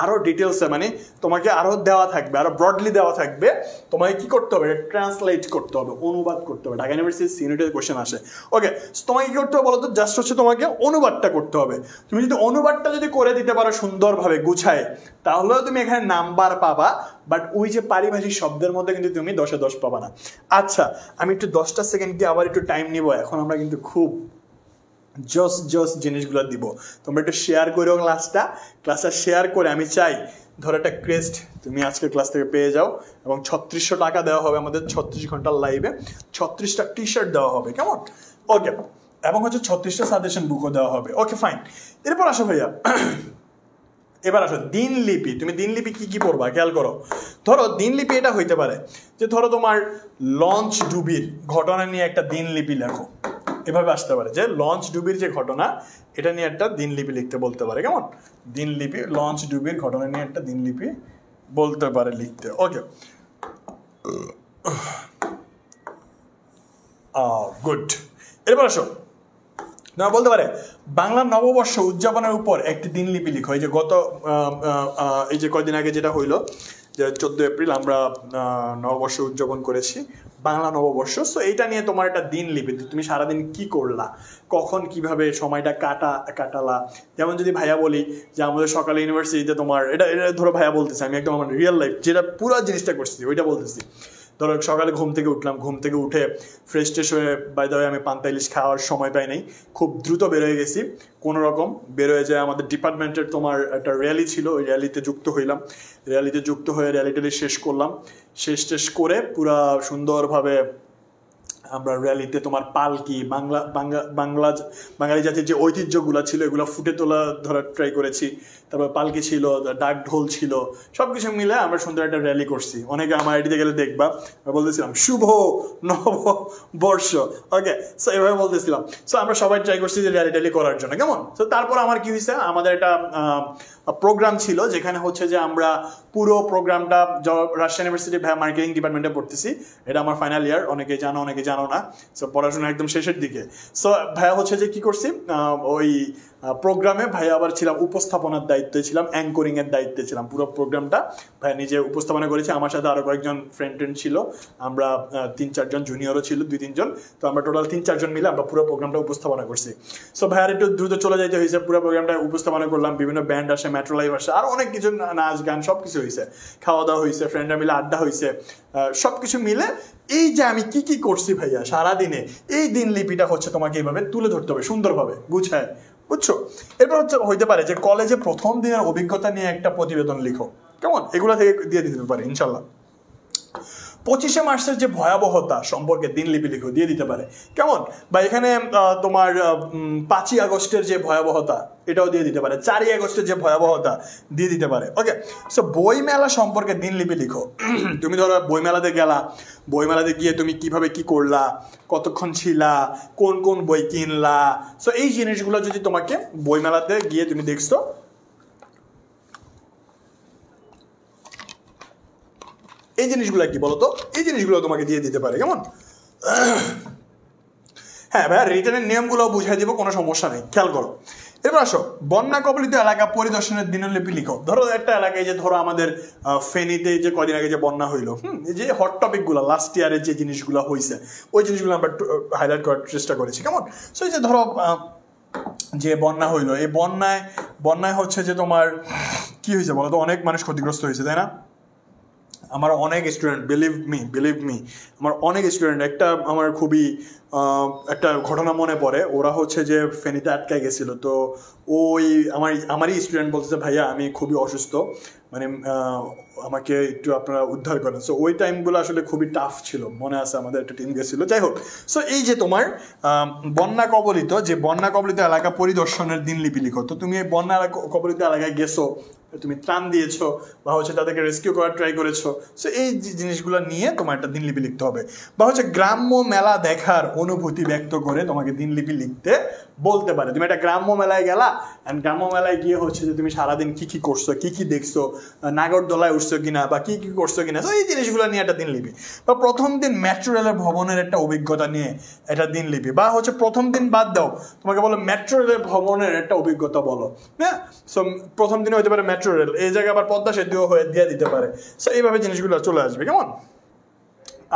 আরো ডিটেলসে মানে তোমাকে আরো দেওয়া থাকবে, আরো ব্রডলি দেওয়া থাকবে। তোমাকে কি করতে হবে? ট্রান্সলেট করতে হবে, অনুবাদ করতে হবে। ঢাকা ইউনিভার্সিটি সিনিয়রের কোশ্চেন আসে, ওকে। তোমাকে কি করতে হবে বলো তো? জাস্ট হচ্ছে তোমাকে অনুবাদটা করতে হবে। তুমি যদি অনুবাদটা যদি করে দিতে পারো সুন্দরভাবে গুছায়, তাহলেও তুমি এখানে নাম্বার পাবা। বাট ওই যে পারিভাষিক শব্দের মধ্যে কিন্তু তুমি 10-এ 10 পাবা না। আচ্ছা, আমি একটু 10টা সেকেন্ড দিয়ে আবার একটু টাইম নিব। এখন আমরা কিন্তু খুব জোস জিনিসগুলো দিব। তোমরা একটু শেয়ার করো ক্লাসটা শেয়ার করে আমি চাই ধরো একটা ক্রেস্ট তুমি আজকে ক্লাস থেকে পেয়ে যাও, এবং 3600 টাকা দেওয়া হবে আমাদের 36 ঘন্টার লাইভে। 36টা টি শার্ট দেওয়া হবে, কেমন? ওকে। এবং হচ্ছে 36টা সাজেশন বুকও দেওয়া হবে, ওকে ফাইন। এরপর আসো ভাইয়া, এবার আসো দিনলিপি। তুমি দিনলিপি কি কি পড়বা খেয়াল করো। ধরো দিনলিপি এটা হইতে পারে যে ধরো তোমার লঞ্চ ডুবির ঘটনা নিয়ে একটা দিনলিপি লেখো, এভাবে আসতে পারে যে লঞ্চ ডুবির যে ঘটনা এটা নিয়ে একটা দিনলিপি লিখতে বলতে পারে, কেমন? দিনলিপি, লঞ্চ ডুবির ঘটনা নিয়ে একটা দিনলিপি বলতে পারে লিখতে, ওকে গুড। এরপর আসো, তোমার বলতে পারে বাংলা নববর্ষ উদযাপনের উপর একটি দিনলিপি লিখো। এই যে গত এই যে কয়দিন আগে যেটা হইলো, যে 14 এপ্রিল আমরা নববর্ষ উদযাপন করেছি, বাংলা নববর্ষ। সো এইটা নিয়ে তোমার একটা দিনলিপি, তুমি সারাদিন কি করলা, কখন কিভাবে সময়টা কাটালা। যেমন যদি ভাইয়া বলি যে আমাদের সকালে ইউনিভার্সিটিতে তোমার এটা ধরো ভাইয়া বলতেছে, আমি একদম আমার রিয়েল লাইফ যেটা পুরো জিনিসটা করছি ওইটা বলতেছি। ধরো সকালে ঘুম থেকে উঠলাম, ঘুম থেকে উঠে ফ্রেশ ট্রেশ হয়ে বাই দ্য ওয়ে আমি পান্তা ইলিশ খাওয়ার সময় পাই নাই, খুব দ্রুত বেরোয় গেছি। কোনো রকম বেরোয় যায়, আমাদের ডিপার্টমেন্টের তোমার একটা র্যালি ছিল, ওই র্যালিতে যুক্ত হইলাম। র্যালিতে যুক্ত হয়ে র্যালিটা শেষ করলাম, শেষ করে পুরা সুন্দরভাবে আমরা র্যালিতে তোমার পালকি, বাঙালি জাতির যে ঐতিহ্যগুলো ছিল এগুলো ফুটে তোলা ধরার ট্রাই করেছি। তারপর পালকি ছিল, ডাক ঢোল ছিল, সব কিছু মিলে আমরা সুন্দর একটা র্যালি করছি। অনেকে আমার আইডিতে গেলে দেখবা বলতেছিলাম শুভ নববর্ষ, ওকে। সো এভাবে বলতেছিলাম। সো আমরা সবাই ট্রাই করছি যে র্যালি করার জন্য, কেমন? সো তারপর আমার কি হয়েছে, আমাদের একটা প্রোগ্রাম ছিল যেখানে হচ্ছে যে আমরা পুরো প্রোগ্রামটা রাজশাহী ইউনিভার্সিটি মার্কেটিং ডিপার্টমেন্টে পড়তেছি। এটা আমার ফাইনাল ইয়ার, অনেকে জানো অনেকে জানো না। সো পড়াশোনা একদম শেষের দিকে। সো ভাইয়া হচ্ছে যে কি করছি, ওই প্রোগ্রামে ভাইয়া আবার ছিলাম উপস্থাপনার দায়িত্বে ছিলাম, অ্যাঙ্করিং এর দায়িত্বে ছিলাম। পুরো প্রোগ্রামটা ভাইয়া নিজে উপস্থাপনা করেছে, আমার সাথে আরো কয়েকজন ফ্রেন্ড ছিল, আমরা 3-4 জন, জুনিয়রও ছিল 2-3 জন। তো আমরা টোটাল 3-4 জন মিলে আমরা পুরো প্রোগ্রামটা উপস্থাপনা করছি। সো ভাইয়ার একটু দ্রুত চলে যাইতে হয়েছে, পুরো প্রোগ্রামটা উপস্থাপনা করলাম, বিভিন্ন ব্যান্ড আসে, মেট্রো লাইভ আসে, আর অনেক কিছু, নাচ গান সব কিছু হয়েছে, খাওয়া দাওয়া হয়েছে, ফ্রেন্ডরা মিলে আড্ডা হয়েছে। সব কিছু মিলে এই যে আমি কি কি করছি ভাইয়া সারাদিনে, এই দিনলিপিটা হচ্ছে তোমাকে এইভাবে তুলে ধরতে হবে সুন্দরভাবে গুছায়, বুঝছো? এরপর হচ্ছে হইতে পারে যে কলেজে প্রথম দিনের অভিজ্ঞতা নিয়ে একটা প্রতিবেদন লিখো, কেমন? এগুলা থেকে দিয়ে দিতে পারে ইনশাল্লাহ। 25শে মার্চের যে ভয়াবহতা সম্পর্কে দিনলিপি লিখো, দিয়ে দিতে পারে, কেমন? বা এখানে তোমার 5ই আগস্টের যে ভয়াবহতা এটাও দিয়ে দিতে পারে, 4ই আগস্টের যে ভয়াবহতা দিয়ে দিতে পারে, ওকে। সো বইমেলা সম্পর্কে দিনলিপি লিখো। তুমি ধরো বইমেলাতে গেলা, বইমেলাতে গিয়ে তুমি কিভাবে কি করলা, কতক্ষণ ছিলা, কোন কোন বই কিনলা। সো এই জিনিসগুলো যদি তোমাকে বইমেলাতে গিয়ে তুমি দেখছো, এই জিনিসগুলো কি বলতো, এই জিনিসগুলো তোমাকে দিয়ে দিতে পারে। কেমন? হ্যাঁ ভাইয়া, রিটার্নের নিয়মগুলো বুঝাই দিব, কোনো সমস্যা নেই, খেয়াল করো। এবার আসো, বন্যা কবলিত এলাকা পরিদর্শনের দিনলিপি লিখো। ধরো একটা এলাকায় যে ধরো আমাদের ফেনীতে যে কদিন আগে যে বন্যা হইলো, এই যে হট টপিকগুলো লাস্ট ইয়ারের যে জিনিসগুলো হয়েছে ওই জিনিসগুলো আমরা হাইলাইট করার চেষ্টা করেছি। কেমন? সো এই যে ধরো যে বন্যা হইলো, এই বন্যায় হচ্ছে যে তোমার কি হয়েছে বলো তো, অনেক মানুষ ক্ষতিগ্রস্ত হয়েছে, তাই না? আমার অনেক স্টুডেন্ট, বিলিভ মি আমার অনেক স্টুডেন্ট, একটা আমার খুবই একটা ঘটনা মনে পড়ে। ওরা হচ্ছে যে ফেনীতে আটকায় গেছিলো, তো ওই আমারই স্টুডেন্ট বলতেছে ভাইয়া আমি খুবই অসুস্থ, মানে আমাকে একটু আপনারা উদ্ধার করেন। সো ওই টাইমগুলো আসলে খুবই টাফ ছিল, মনে আছে আমাদের একটা টিম গেছিলো। যাই হোক, সো এই যে তোমার বন্যা কবলিত এলাকা পরিদর্শনের দিনলিপি লিখো। তো তুমি এই বন্যা কবলিত এলাকায় গেছো, তুমি ত্রাণ দিয়েছো বা হচ্ছে তাদেরকে রেস্কিউ করার ট্রাই করেছো, সো এই জিনিসগুলো নিয়ে তোমার একটা দিনলিপি লিখতে হবে। বা হচ্ছে গ্রাম্য মেলা দেখার অনুভূতি ব্যক্ত করে তোমাকে দিনলিপি লিখতে বলতে পারে। তুমি একটা গ্রাম্য মেলায় গেলা, অ্যান্ড গ্রাম্য মেলায় গিয়ে হচ্ছে যে তুমি সারাদিন কী কী করছো, কী কী দেখছো, নাগরদোলায় উঠছো কিনা বা কী কী করছো কিনা, তো এই জিনিসগুলো নিয়ে একটা দিনলিপি। বা প্রথম দিন মেট্রো রেলের ভবনের একটা অভিজ্ঞতা নিয়ে একটা দিনলিপি। বা হচ্ছে প্রথম দিন বাদ দাও, তোমাকে বলো মেট্রো রেলের ভবনের একটা অভিজ্ঞতা বলো। হ্যাঁ, সো প্রথম দিনে হতে পারে মেট্রো রেল, এই জায়গায় আবার পদ্মা সেতুও হয়ে দিয়ে দিতে পারে। সো এইভাবে জিনিসগুলো চলে আসবে। কেমন?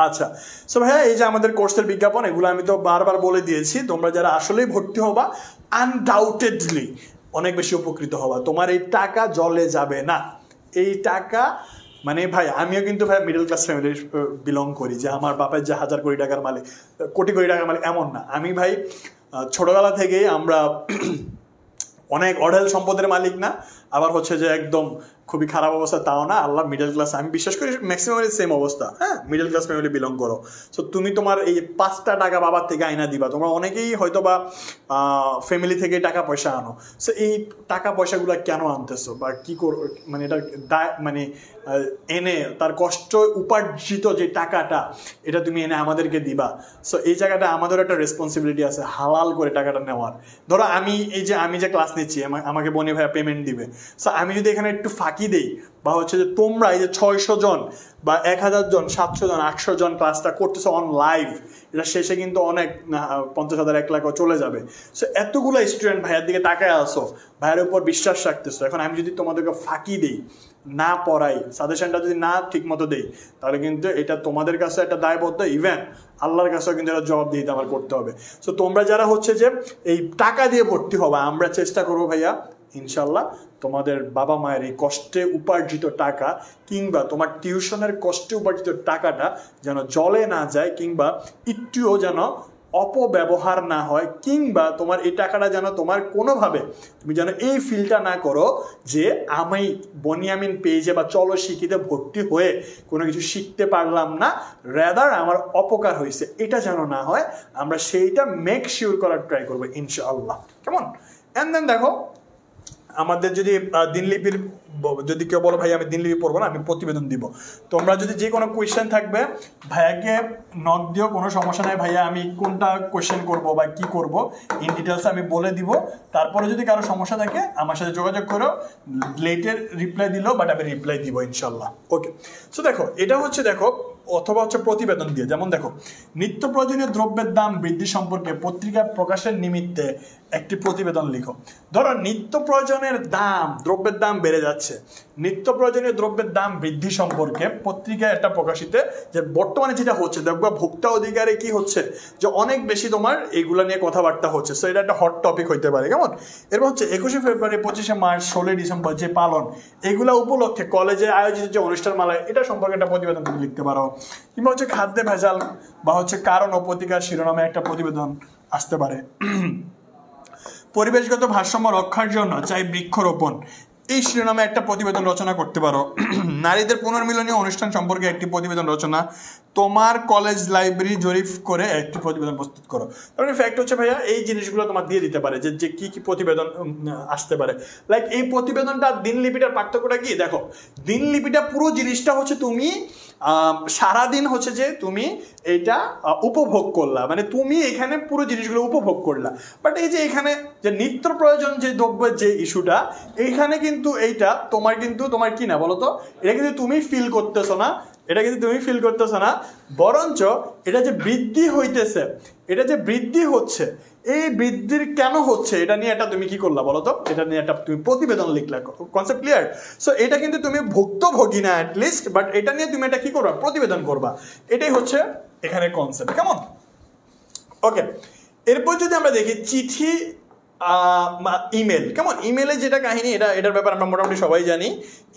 আচ্ছা, সো ভাইয়া এই যে আমাদের কোর্সের বিজ্ঞাপন, এগুলো আমি তো বারবার বলে দিয়েছি, তোমরা যারা আসলেই ভর্তি হবা আনডাউটেডলি অনেক বেশি উপকৃত হবা। তোমার এই টাকা জলে যাবে না, এই টাকা মানে ভাই আমিও কিন্তু ভাই মিডল ক্লাস ফ্যামিলি বিলং করি, যে আমার বাপের যে হাজার কোটি টাকার মালিক, কোটি টাকার মালিক এমন না। আমি ভাই ছোটবেলা থেকেই আমরা অনেক অঢেল সম্পদের মালিক না, আবার হচ্ছে যে একদম খুবই খারাপ অবস্থা তাও না। আল্লাহ মিডল ক্লাস, আমি বিশ্বাস করি ম্যাক্সিমামের সেম অবস্থা। হ্যাঁ, মিডল ক্লাস ফ্যামিলি বিলং করো। সো তুমি তোমার এই 5টা টাকা বাবার থেকে আইনা দিবা, তোমরা অনেকেই হয়তো বা ফ্যামিলি থেকে টাকা পয়সা আনো। সো এই টাকা পয়সাগুলো কেন আনতেছো বা কী করো, মানে এটা মানে এনে তার কষ্ট উপার্জিত যে টাকাটা, এটা তুমি এনে আমাদেরকে দিবা। সো এই জায়গাটা আমাদেরও একটা রেসপন্সিবিলিটি আছে হালাল করে টাকাটা নেওয়ার। ধরো আমি যে ক্লাস নিচ্ছি, আমাকে বনি ভাইয়া পেমেন্ট দিবে। সো আমি যদি এখানে একটু ফাঁকি দেই, বা হচ্ছে যে তোমরা এই যে 600 জন বা 1000 জন 700 জন 800 জন ক্লাসটা করতেছো অন লাইভ, এটা শেষে কিন্তু অনেক 50,000 1 লাখও চলে যাবে। সো এতগুলো স্টুডেন্ট ভাইয়ার দিকে তাকায় আসো, ভাইয়ের উপর বিশ্বাস রাখতেছো। এখন আমি যদি তোমাদেরকে ফাঁকি দিই, না পড়াই, সাজেশনটা যদি না ঠিক মতো দেই, তাহলে কিন্তু এটা তোমাদের কাছে একটা দায়বদ্ধ, ইভেন আল্লাহর কাছেও কিন্তু এটা জবাব দিতে আমার করতে হবে। সো তোমরা যারা হচ্ছে যে এই টাকা দিয়ে ভর্তি হবা, আমরা চেষ্টা করবো ভাইয়া ইনশাল্লাহ তোমাদের বাবা মায়ের এই কষ্টে উপার্জিত টাকা কিংবা তোমার টিউশনের কষ্টে উপার্জিত টাকাটা যেন জলে না যায়, কিংবা একটুও যেন অপব্যবহার না হয়, কিংবা তোমার এই টাকাটা যেন তোমার কোনোভাবে তুমি যেন এই ফিলটা না করো যে আমি বনিয়ামিন পেজে বা চলো শিখিতে ভর্তি হয়ে কোনো কিছু শিখতে পারলাম না, রেদার আমার অপকার হয়েছে, এটা যেন না হয়। আমরা সেইটা মেক শিওর করার ট্রাই করবো ইনশাআল্লাহ। কেমন? এন্ড দেন দেখো আমাদের যদি দিনলিপির, যদি কেউ বলো ভাই আমি দিনলিপি পড়বো না, আমি প্রতিবেদন দিব, তোমরা যদি যে কোনো কোয়েশ্চেন থাকবে ভাইয়াকে নক দিও, কোনো সমস্যা নাই ভাইয়া, আমি কোনটা কোয়েশ্চেন করব বা কি করব ইন ডিটেলস আমি বলে দিব। তারপরে যদি কারো সমস্যা থাকে আমার সাথে যোগাযোগ করো, লেটের রিপ্লাই দিলো, বাট আমি রিপ্লাই দিব ইনশাল্লাহ। ওকে, সো দেখো এটা হচ্ছে, দেখো অথবা হচ্ছে প্রতিবেদন দিয়ে, যেমন দেখো নিত্য প্রয়োজনীয় দ্রব্যের দাম বৃদ্ধি সম্পর্কে পত্রিকা প্রকাশের নিমিত্তে একটি প্রতিবেদন লিখো। ধরো নিত্য প্রয়োজনের দ্রব্যের দাম বেড়ে যাচ্ছে, নিত্য প্রয়োজনীয় দ্রব্যের দাম বৃদ্ধি সম্পর্কে পত্রিকায় একটা প্রকাশিত, যে বর্তমানে যেটা হচ্ছে দেখবা ভোক্তা অধিকারে কি হচ্ছে, যে অনেক বেশি তোমার এইগুলা নিয়ে কথাবার্তা হচ্ছে। সো এটা একটা হট টপিক হইতে পারে। কেমন? এরপর হচ্ছে 21শে ফেব্রুয়ারি, 25শে মার্চ, 16ই ডিসেম্বর যে পালন, এগুলা উপলক্ষে কলেজে আয়োজিত যে অনুষ্ঠান মালা, এটা সম্পর্কে একটা প্রতিবেদন তুমি লিখতে পারো। কিংবা হচ্ছে খাদ্যে ভেজাল বা হচ্ছে কারণ ও প্রতিকার শিরোনামে একটা প্রতিবেদন আসতে পারে। পরিবেশগত ভারসাম্য রক্ষার জন্য চাই বৃক্ষরোপণ, এই শিরোনামে একটা প্রতিবেদন রচনা করতে পারো। নারীদের পুনর্মিলনীয় অনুষ্ঠান সম্পর্কে একটি প্রতিবেদন রচনা, তোমার কলেজ লাইব্রেরি জরিপ করে একটি প্রতিবেদন প্রস্তুত করো। কারণ ফ্যাক্ট হচ্ছে ভাইয়া এই জিনিসগুলো তোমার দিয়ে দিতে পারে যে কি কি প্রতিবেদন আসতে পারে। লাইক এই প্রতিবেদনটা দিনলিপিটার পার্থক্যটা কি, দেখো দিনলিপিটা পুরো জিনিসটা হচ্ছে তুমি সারাদিন হচ্ছে যে তুমি এইটা উপভোগ করলা, মানে তুমি এখানে পুরো জিনিসগুলো উপভোগ করলা। বাট এই যে এখানে যে নিত্য প্রয়োজন যে দ্রব্যের যে ইস্যুটা, এইখানে কিন্তু এইটা তোমার কি না বলো তো, এটা কিন্তু তুমি ফিল করতেছো না, এটা কিন্তু তুমি ফিল করতেছো না, বরঞ্চ এটা যে বৃদ্ধি হইতেছে, এটা যে বৃদ্ধি হচ্ছে, এই বৃদ্ধির কেন হচ্ছে এটা নিয়ে একটা তুমি কি করলা বলো তো, এটা নিয়ে একটা তুমি প্রতিবেদন লিখলা। Concept clear? সো এটা কিন্তু তুমি ভুক্তভোগী না অ্যাটলিস্ট, বাট এটা নিয়ে তুমি এটা কি করবা, প্রতিবেদন করবা। এটাই হচ্ছে এখানে কনসেপ্ট, কেমন? ওকে, এরপর যদি আমরা দেখি চিঠি, ইমেল, কেমন? ইমেলে যেটা কাহিনী, এটার ব্যাপারে আমরা মোটামুটি সবাই জানি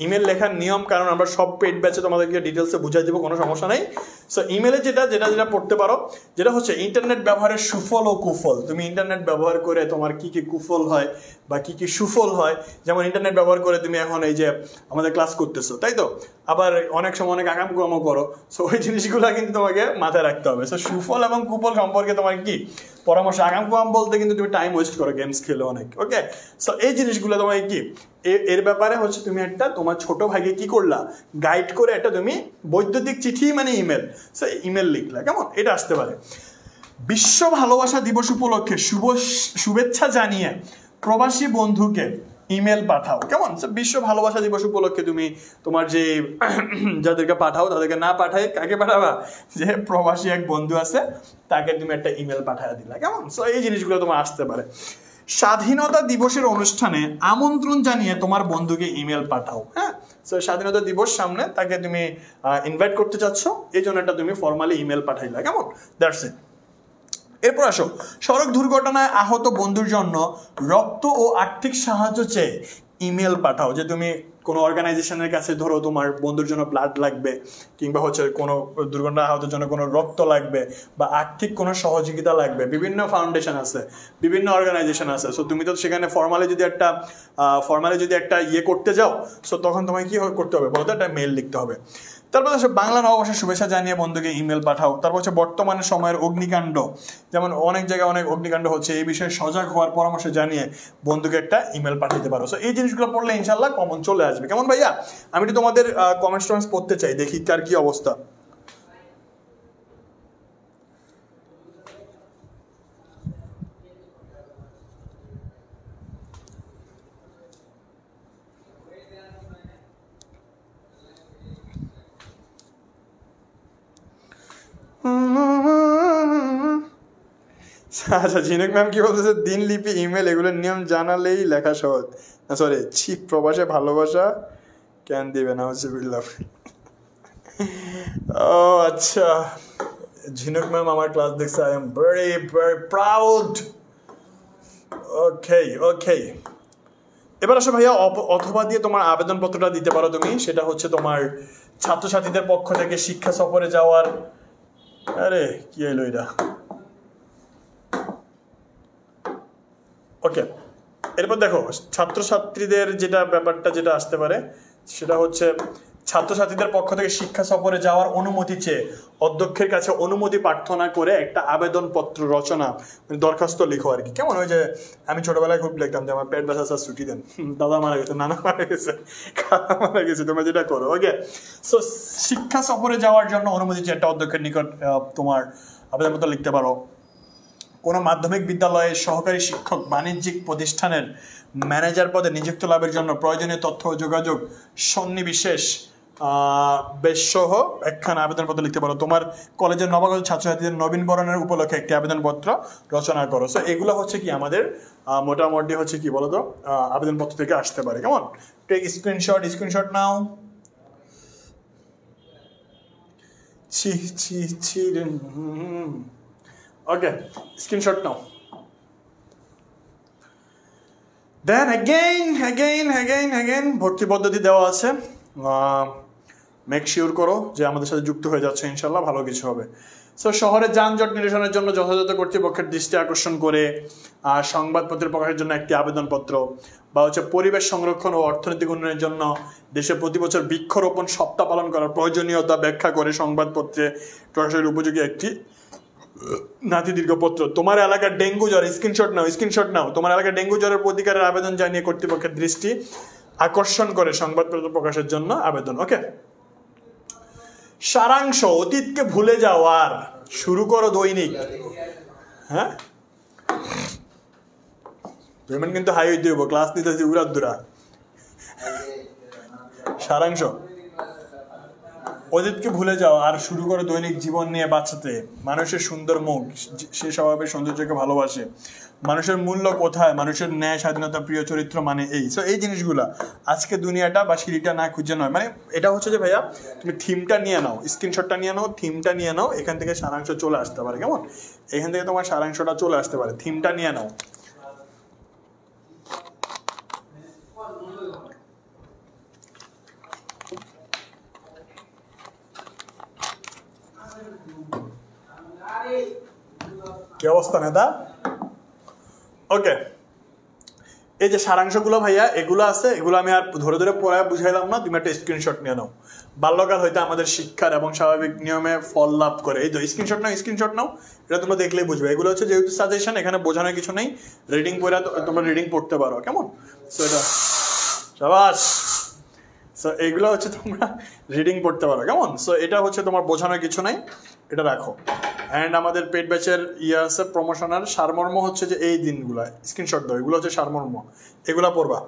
ইমেল লেখার নিয়ম, কারণ আমরা সব পেড ব্যাচে তোমাদেরকে ডিটেলসে বুঝাই দেবো, কোনো সমস্যা নেই। সো ইমেলে যেটা পড়তে পারো, যেটা হচ্ছে ইন্টারনেট ব্যবহারের সুফল ও কুফল। তুমি ইন্টারনেট ব্যবহার করে তোমার কি কি কুফল হয় বা কি কি সুফল হয়, যেমন ইন্টারনেট ব্যবহার করে তুমি এখন এই যে আমাদের ক্লাস করতেছো, তাই তো? আবার অনেক সময় অনেক আগাম কর্ম করো। সো ওই জিনিসগুলো কিন্তু তোমাকে মাথায় রাখতে হবে। সো সুফল এবং কুফল সম্পর্কে তোমার কি পরামর্শ? আগাম কম বলতে কিন্তু তুমি টাইম ওয়েস্ট করো গেমস খেলে অনেক। ওকে, সো এই জিনিসগুলো তোমাকে কি এর ব্যাপারে হচ্ছে তুমি একটা তোমার ছোট ভাইকে কি করলা, গাইড করে একটা তুমি বৈদ্যুতিক চিঠি মানে ইমেল, সো ইমেল লিখলা, কেমন? এটা আসতে পারে। বিশ্ব ভালোবাসা দিবস উপলক্ষে শুভেচ্ছা জানিয়ে প্রবাসী বন্ধুকে ইমেল পাঠাও, কেমন? বিশ্ব ভালোবাসা দিবস উপলক্ষে তুমি তোমার যে যাদেরকে পাঠাও তাদেরকে না পাঠাই কাকে পাঠাবা, যে প্রবাসী এক বন্ধু আছে তাকে তুমি একটা ইমেল পাঠায় দিলা, কেমন? সো এই জিনিসগুলো তোমার আসতে পারে। স্বাধীনতা দিবসের অনুষ্ঠানে আমন্ত্রণ জানিয়ে তোমার বন্ধুকে ইমেল পাঠাও। হ্যাঁ, সো স্বাধীনতা দিবস সামনে, তাকে তুমি ইনভাইট করতে চাচ্ছ, এই জন্য একটা তুমি ফর্মালি ইমেল পাঠাইলা, কেমন? That's it. এরপর আসো, সড়ক দুর্ঘটনায় আহত বন্ধুর জন্য রক্ত ও আর্থিক সাহায্য চেয়ে ইমেল পাঠাও। যে তুমি কোনো অর্গানাইজেশনের কাছে ধরো তোমার বন্ধুর জন্য ব্লাড লাগবে, কিংবা হচ্ছে কোনো দুর্ঘটনা আহতের জন্য কোনো রক্ত লাগবে বা আর্থিক কোনো সহযোগিতা লাগবে, বিভিন্ন ফাউন্ডেশন আছে, বিভিন্ন অর্গানাইজেশন আছে। সো তুমি তো সেখানে ফর্মালি যদি একটা ইয়ে করতে যাও, সো তখন তোমায় কি করতে হবে বলতো, একটা মেল লিখতে হবে। তারপর হচ্ছে বাংলা নববর্ষের শুভেচ্ছা জানিয়ে বন্ধুকে ইমেল পাঠাও। তারপর হচ্ছে বর্তমানে সময়ের অগ্নিকাণ্ড, যেমন অনেক জায়গায় অনেক অগ্নিকাণ্ড হচ্ছে, এই বিষয়ে সজাগ হওয়ার পরামর্শ জানিয়ে বন্ধুকে একটা ইমেল পাঠাতে পারো। সো এই জিনিসগুলো পড়লে ইনশাল্লাহ কমন চলে আসবে, কেমন ভাইয়া? আমি তো তোমাদের কমেন্টস পড়তে চাই, দেখি কার কি অবস্থা। আচ্ছা, ঝিনুক ম্যাম কি বলতেছে, দিনলিপি, ইমেল এগুলোর নিয়ম জানালেই লেখা সহজ। না সরি, প্রবাসে ভালোবাসা কেন দিবে না হচ্ছে বিল্লাহ। ও আচ্ছা, ঝিনুক ম্যাম আমার ক্লাস দেখছে, I am very very proud. Okay, এবার আসো ভাইয়া, অথবা দিয়ে তোমার আবেদনপত্রটা দিতে পারো তুমি। সেটা হচ্ছে তোমার ছাত্রছাত্রীদের পক্ষ থেকে শিক্ষা সফরে যাওয়ার, আরে কি হইলো এটা, ওকে। এরপর দেখো, ছাত্রছাত্রীদের ব্যাপারটা যেটা আসতে পারে সেটা হচ্ছে ছাত্রছাত্রীদের পক্ষ থেকে শিক্ষা সফরে যাওয়ার অনুমতি চেয়ে অধ্যক্ষের কাছে অনুমতি প্রার্থনা করে একটা আবেদনপত্র রচনা, দরখাস্ত লিখো আর কি, কেমন? ওই যে আমি ছোটবেলায় খুব লিখতাম যে আমার পেট ব্যথা ছুটি দেন, দাদা মারা গেছে, নানা মারা গেছে, খালা মারা গেছে, তোমরা যেটা করো। ওকে, সো শিক্ষা সফরে যাওয়ার জন্য অনুমতি চেয়ে একটা অধ্যক্ষের নিকট তোমার আবেদনপত্র লিখতে পারো। কোনো মাধ্যমিক বিদ্যালয়ের সহকারী শিক্ষক বাণিজ্যিক প্রতিষ্ঠানের ম্যানেজার পদে নিযুক্ত লাভের জন্য প্রয়োজনীয় তথ্য ও যোগাযোগ সন্নিবিশেষ বেশসহ একখানা আবেদনপত্র লিখতে পারো। তোমার কলেজের নবাগত ছাত্রছাত্রীদের নবীনবরণের উপলক্ষে একটি আবেদনপত্র রচনা করো। সো এগুলো হচ্ছে কি আমাদের মোটামুটি হচ্ছে কি বলতো আবেদনপত্র থেকে আসতে পারে, কেমন? টেক স্ক্রিনশট নাও। ওকে, স্ক্রিনশট নাও। দেন again ভর্তি পদ্ধতি দেওয়া আছে, মেক শিওর করো যে আমাদের সাথে যুক্ত হয়ে যাচ্ছে, ইনশাল্লাহ ভালো কিছু হবে। সো শহরে যানজট নিরসনের জন্য যথাযথ কর্তৃপক্ষের দৃষ্টি আকর্ষণ করে সংবাদপত্রের প্রকাশের জন্য একটি আবেদনপত্র, বা হচ্ছে পরিবেশ সংরক্ষণ ও অর্থনৈতিক উন্নয়নের জন্য দেশে প্রতি বছর বৃক্ষরোপণ সপ্তাহ পালন করার প্রয়োজনীয়তা ব্যাখ্যা করে সংবাদপত্রে প্রকাশের উপযোগী একটি নাতি দীর্ঘপত্র। তোমার এলাকার ডেঙ্গু জ্বর, স্ক্রিনশট নাও। তোমার এলাকার ডেঙ্গু জ্বরের প্রতিকারের আবেদন জানিয়ে কর্তৃপক্ষের দৃষ্টি আকর্ষণ করে সংবাদপত্র প্রকাশের জন্য আবেদন। ওকে, সারাংশ, অতীতকে ভুলে যাওয়ার শুরু করো দৈনিক। হ্যাঁ, পেমেন্ট কিন্তু হাই হইতে হইব, ক্লাস নিতেছি উড়াদুরা। সারাংশ, অতীতকে ভুলে যাও আর শুরু করো দৈনিক জীবন নিয়ে বাঁচাতে। মানুষের সুন্দর মুখ, সে স্বভাবের সৌন্দর্যকে ভালোবাসে। মানুষের মূল্য কোথায়, মানুষের ন্যায়, স্বাধীনতা, প্রিয় চরিত্র, মানে এই সো এই জিনিসগুলা আজকে দুনিয়াটা বা সিঁড়িটা না খুঁজে নয়, মানে এটা হচ্ছে যে ভাইয়া তুমি থিমটা নিয়ে নাও, স্ক্রিনশটটা নিয়ে নাও, থিমটা নিয়ে নাও, এখান থেকে সারাংশ চলে আসতে পারে। কেমন? এখান থেকে তোমার সারাংশটা চলে আসতে পারে, থিমটা নিয়ে নাও। কি অবস্থা নেতা? ওকে, এই যে সারাংশগুলো ভাইয়া এগুলো আছে, এগুলো আমি আর ধরে ধরে পড়ায় বুঝাইলাম না, তুমি একটা স্ক্রিনশট নিয়ে নাও। বাল্যকাল হইতে আমাদের শিক্ষার এবং স্বাভাবিক নিয়মে ফল লাভ করে, এই তো স্ক্রিনশট নাও, এটা তোমরা দেখলেই বুঝবে। এগুলো হচ্ছে যেহেতু সাজেশন, এখানে বোঝানোর কিছু নেই, রিডিং পড়ে তোমরা রিডিং পড়তে পারো। কেমন? সো এটা শাবাশ। সো এইগুলো হচ্ছে তোমরা রিডিং পড়তে পারো। কেমন? সো এটা হচ্ছে তোমার বোঝানোর কিছু নাই, এটা রাখো। অ্যান্ড আমাদের পেড ব্যাচের ইয়ে আছে প্রমোশনাল, সারমর্ম হচ্ছে যে এই দিনগুলো স্ক্রিনশট দাও, এগুলো হচ্ছে সারমর্ম, এগুলো পড়বা।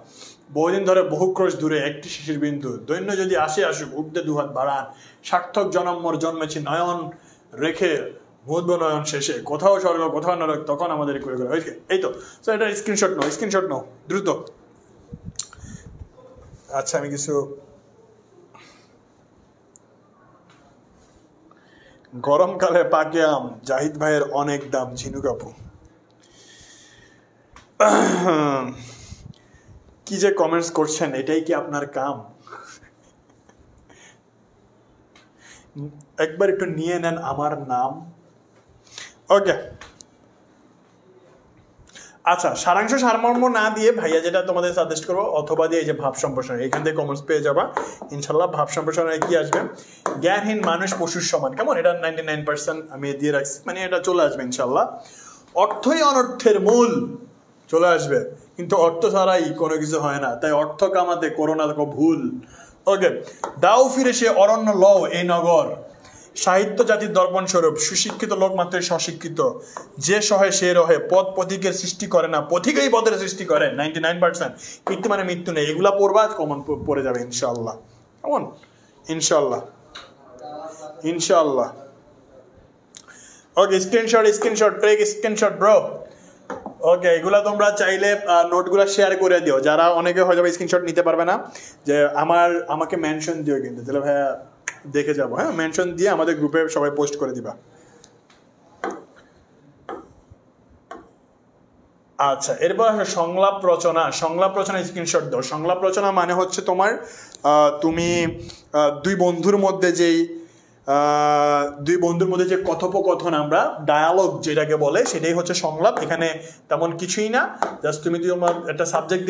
বহুদিন ধরে বহু ক্রোশ দূরে একটি শিশির বিন্দু, দৈন্য যদি আসে আসুক, উঠতে দুহাত বাড়ান, সার্থক জনম মোর জন্মেছি নয়ন রেখে, মুদব নয়ন শেষে, কোথাও স্বর্গ কোথাও নরক, তখন আমাদের করে করে। এই তো। সো এটা স্ক্রিনশট নাও দ্রুত। আচ্ছা, আমি কিছু গরমকালে পাকে আম, জাহিদ ভাইয়ের অনেক দাম, ঝিনুক আপু। কি যে কমেন্টস করছেন, এটাই কি আপনার কাম? একবার একটু নিয়ে নেন আমার নাম। ওকে, আচ্ছা, সারাংশ সারমর্ম না দিয়ে ভাইয়া যেটা তোমাদের সাজেস্ট করবো, অথবা দিয়ে এই যে ভাব সম্প্রসারণ, এখান থেকে কমেন্টস পেয়ে যাবা ইনশাল্লাহ। ভাব সম্প্রসারণে কি আসবে? জ্ঞানহীন মানুষ পশুর সমান। কেমন? এটা 99% আমি দিয়ে রাখছি, মানে এটা চলে আসবে ইনশাল্লাহ। অর্থই অনর্থের মূল, চলে আসবে, কিন্তু অর্থ ছাড়াই কোনো কিছু হয় না, তাই অর্থ কামাতে করো না ভুল। ওকে, দাও ফিরে সে অরণ্য লও এই নগর, সাহিত্য জাতির দর্পণ স্বরূপ, সুশিক্ষিত লোক মাত্রই স্বশিক্ষিত, যে সহে সে রহে, পথ পথিকের সৃষ্টি করে না, পথিকেই পথের সৃষ্টি করে। 99% কীর্তি মানে মৃত্যু নেই, এগুলা পড়বা, কমন পড়ে যাবে ইনশাল্লাহ। কেমন? ইনশাল্লাহ। ওকে, স্ক্রিনশট ট্রেক স্ক্রিনশট ব্রো। ওকে, এগুলা তোমরা চাইলে নোটগুলো শেয়ার করে দিও, যারা অনেকে হয়তো স্ক্রিনশট নিতে পারবে না, যে আমাকে মেনশন দিও কিন্তু, তাহলে ভাইয়া দেখে যাবো। হ্যাঁ, মেনশন দিয়ে আমাদের গ্রুপে সবাই পোস্ট করে দিবা। আচ্ছা, এরপর সংলাপ রচনা স্ক্রিনশট দাও। সংলাপ রচনা মানে হচ্ছে তোমার তুমি দুই বন্ধুর মধ্যে যে কথোপকথন, আমরা ডায়ালগ যেটাকে বলে, সেটাই হচ্ছে সংলাপ। এখানে তেমন কিছুই না, জাস্ট তুমি তোমার একটা সাবজেক্ট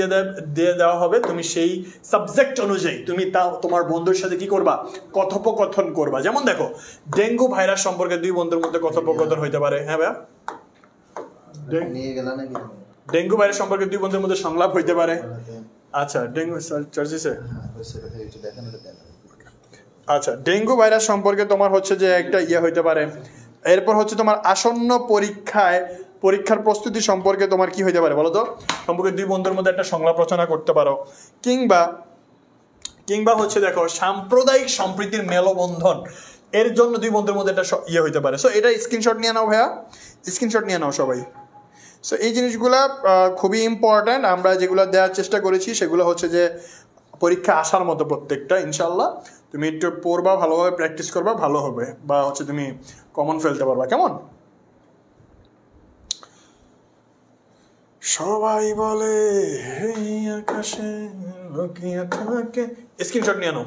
দিয়ে দেওয়া হবে, তুমি সেই সাবজেক্ট অনুযায়ী তুমি তোমার বন্ধুর সাথে কি করবা? কথোপকথন করবা। যেমন দেখো, ডেঙ্গু ভাইরাস সম্পর্কে দুই বন্ধুর মধ্যে কথোপকথন হইতে পারে। হ্যাঁ ভাইয়া, ডেঙ্গু ভাইরাস সম্পর্কে দুই বন্ধুর মধ্যে সংলাপ হইতে পারে। আচ্ছা, আচ্ছা, ডেঙ্গু ভাইরাস সম্পর্কে তোমার হচ্ছে যে একটা হইতে পারে। এরপর হচ্ছে তোমার আসন্ন পরীক্ষার প্রস্তুতি সম্পর্কে তোমার কি হইতে পারে বলো তো? সম্পর্কে দুই বন্ধুর মধ্যে একটা সংলাপ রচনা করতে পারো। কিংবা হচ্ছে দেখো, সাম্প্রদায়িক সম্প্রীতির মেলবন্ধন, এর জন্য দুই বন্ধুর মধ্যে একটা হইতে পারে। সো এটা স্ক্রিনশট নিয়ে নাও ভাইয়া, স্ক্রিনশট নিয়ে নাও সবাই। সো এই জিনিসগুলা খুবই ইম্পর্ট্যান্ট। আমরা যেগুলো দেওয়ার চেষ্টা করেছি সেগুলো হচ্ছে যে পরীক্ষা আসার মতো প্রত্যেকটা। ইনশাল্লাহ তুমি একটু পড়বা, ভালোভাবে প্র্যাকটিস করবা, ভালো হবে, বা হচ্ছে তুমি কমন ফেলতে পারবা। কেমন? সবাই বলে আকাশে লুকিয়ে থাকে, স্ক্রিনশট নিয়ে নাও।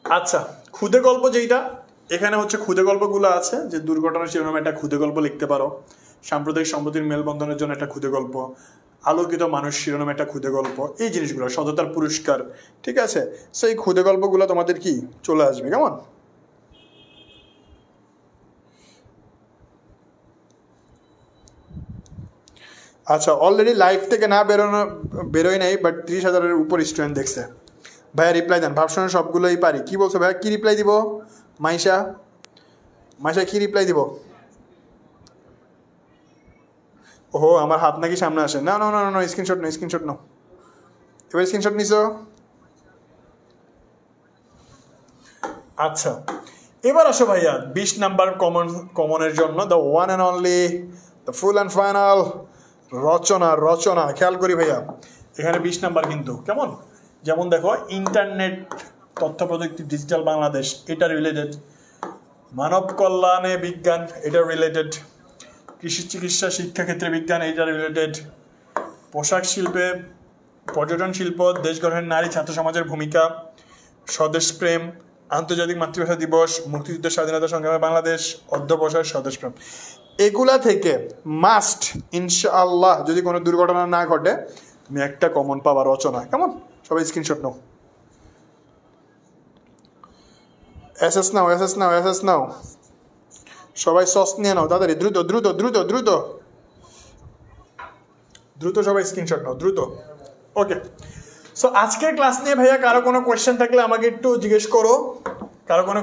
আচ্ছা, ক্ষুদে গল্প যেটা, এখানে হচ্ছে ক্ষুদে গল্পগুলো আছে, যে দুর্ঘটনার শিরোনামে একটা ক্ষুদে গল্প লিখতে পারো, সাম্প্রদায়িক সম্পত্তির মেলবন্ধনের জন্য একটা ক্ষুদে গল্প, আলোকিত মানুষ শিরোনামে একটা ক্ষুদে গল্প, এই জিনিসগুলো, সততার পুরস্কার, ঠিক আছে? সো এই ক্ষুদে গল্পগুলো তোমাদের কি চলে আসবে। কেমন? আচ্ছা, অলরেডি লাইভ থেকে না বেরোয় নাই, বাট 30,000-এর উপর স্টুডেন্ট দেখছে। ভাইয়া রিপ্লাই দেন। ভাবশোনা সবগুলোই পারি। কি বলছো ভাইয়া? কি রিপ্লাই দিব? মাইশা কি রিপ্লাই দিব? ওহো, আমার হাত নাকি সামনে আসে? না, স্ক্রিনশট নাও। এবার স্ক্রিনশট নিছো? আচ্ছা, এবার আসো ভাইয়া 20 নাম্বার কমনের জন্য the one and only the full and final রচনা। খেয়াল করি ভাইয়া, এখানে 20 নাম্বার কিন্তু কেমন, যেমন দেখো ইন্টারনেট তথ্য প্রযুক্তি ডিজিটাল বাংলাদেশ, এটা রিলেটেড। মানব কল্যাণে বিজ্ঞান, এটা রিলেটেড। কৃষি চিকিৎসা শিক্ষাক্ষেত্রে বিজ্ঞান, এটা রিলেটেড। পোশাক শিল্পে, পর্যটন শিল্প, দেশ গঠনের নারী ছাত্র সমাজের ভূমিকা, স্বদেশপ্রেম, আন্তর্জাতিক মাতৃভাষা দিবস, মুক্তিযুদ্ধের স্বাধীনতা সংগ্রামে বাংলাদেশ, অধ্যবসায়, স্বদেশপ্রেম। এগুলা থেকে মাস্ট ইনশাআল্লাহ যদি কোনো দুর্ঘটনা না ঘটে তুমি একটা কমন পাবা, রচনা। কেমন, সবাই স্ক্রিনশট নাও, এসএস নাও, সবাই সস নিয়ে নাও তাড়াতাড়ি, দ্রুত সবাই স্ক্রিনশট নাও, দ্রুত। ওকে, সো আজকের ক্লাস নিয়ে ভাইয়া কারো কোনো কোয়েশ্চেন থাকলে আমাকে একটু জিজ্ঞেস করো। কারো কোনো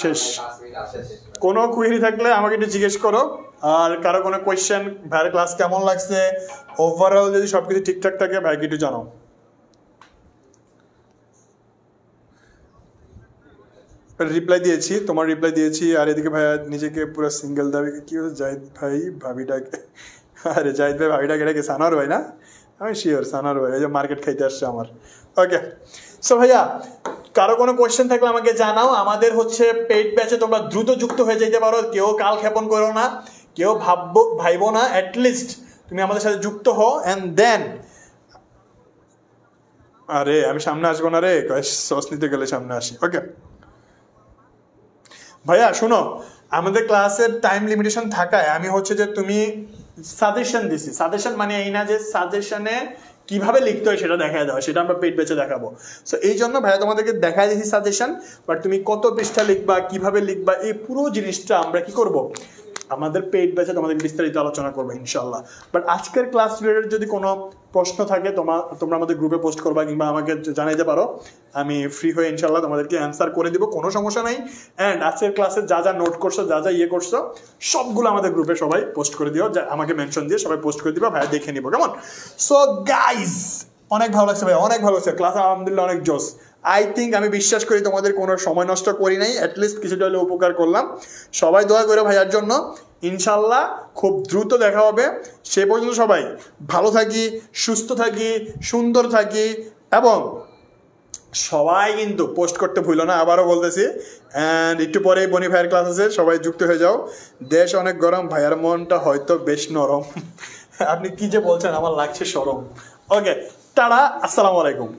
শেষ, কোনো কুইরি থাকলে আমাকে একটু জিজ্ঞেস করো। আর কারো কোনো কোয়েশ্চেন, ভাইয়ের ক্লাস কেমন লাগছে, ওভারঅল যদি সব কিছু ঠিকঠাক থাকে ভাইকে একটু জানাও। রিপ্লাই দিয়েছি, তোমার রিপ্লাই দিয়েছি। আর এদিকে ভাইয়া নিজেকে পুরো সিঙ্গেল দাবি, কি হচ্ছে জাহিদ ভাই ভাবিটাকে, আরে জাহিদ ভাই ভাবিটাকে এটাকে সানোয়ার ভাই না, আমি শিওর সানোয়ার ভাই, এই যে মার্কেট খাইতে আসছে আমার। ওকে, সো ভাইয়া কারো কোনো কোয়েশ্চেন থাকলে আমাকে জানাও। আমাদের হচ্ছে পেইড ব্যাচে তোমরা দ্রুত যুক্ত হয়ে যেতে পারো, কেউ কাল ক্ষেপণ করো না, কেউ ভাইবো না, অ্যাটলিস্ট তুমি আমাদের সাথে যুক্ত হও। অ্যান্ড দেন, আরে আমি সামনে আসবো না রে, সস নিতে গেলে সামনে আসি। ওকে ভাইয়া শোনো, আমাদের ক্লাসের টাইম লিমিটেশন থাকায় আমি হচ্ছে যে তুমি সাজেশন দিছি, সাজেশন মানে এই না যে সাজেশনে কিভাবে লিখতে হয় সেটা দেখা দেওয়া, সেটা আমরা পেইড ব্যাচে দেখাবো। সো এই জন্য ভাইয়া তোমাদেরকে দেখা দিয়েছি সাজেশন, বাট তুমি কত পৃষ্ঠা লিখবা, কিভাবে লিখবা, এই পুরো জিনিসটা আমরা কি করব, আমাদের পেইড ব্যাচে তোমাদের বিস্তারিত আলোচনা করবো ইনশাল্লাহ। বাট আজকের ক্লাস রিলেটেড যদি কোনো প্রশ্ন থাকে তোমরা আমাদের গ্রুপে পোস্ট করবা কিংবা আমাকে জানাইতে পারো, আমি ফ্রি হয়ে ইনশাল্লাহ তোমাদেরকে অ্যান্সার করে দিব, কোনো সমস্যা নাই। অ্যান্ড আজকের ক্লাসে যা যা নোট করছো, যা যা ইয়ে করছো, সবগুলো আমাদের গ্রুপে সবাই পোস্ট করে দিও, আমাকে মেনশন দিয়ে সবাই পোস্ট করে দিবা, ভাইয়া দেখে নিবো, কেমন। সো গাইজ, অনেক ভালো লাগছে ভাই, অনেক ভালো লাগছে ক্লাস, আলহামদুলিল্লাহ অনেক জোস। আই থিঙ্ক আমি বিশ্বাস করি তোমাদের কোনো সময় নষ্ট করি নাই, অ্যাটলিস্ট কিছুটা হলে উপকার করলাম। সবাই দোয়া করে ভাইয়ার জন্য, ইনশাল্লাহ খুব দ্রুত দেখা হবে। সে পর্যন্ত সবাই ভালো থাকি, সুস্থ থাকি, সুন্দর থাকি, এবং সবাই কিন্তু পোস্ট করতে ভুলো না, আবারও বলতেছি। অ্যান্ড একটু পরেই বনি ভাইয়ের ক্লাস আছে, সবাই যুক্ত হয়ে যাও। দেশ অনেক গরম, ভাইয়ার মনটা হয়তো বেশ নরম। আপনি কি যে বলছেন, আমার লাগছে শরম। ওকে, টাটা, আসসালামু আলাইকুম।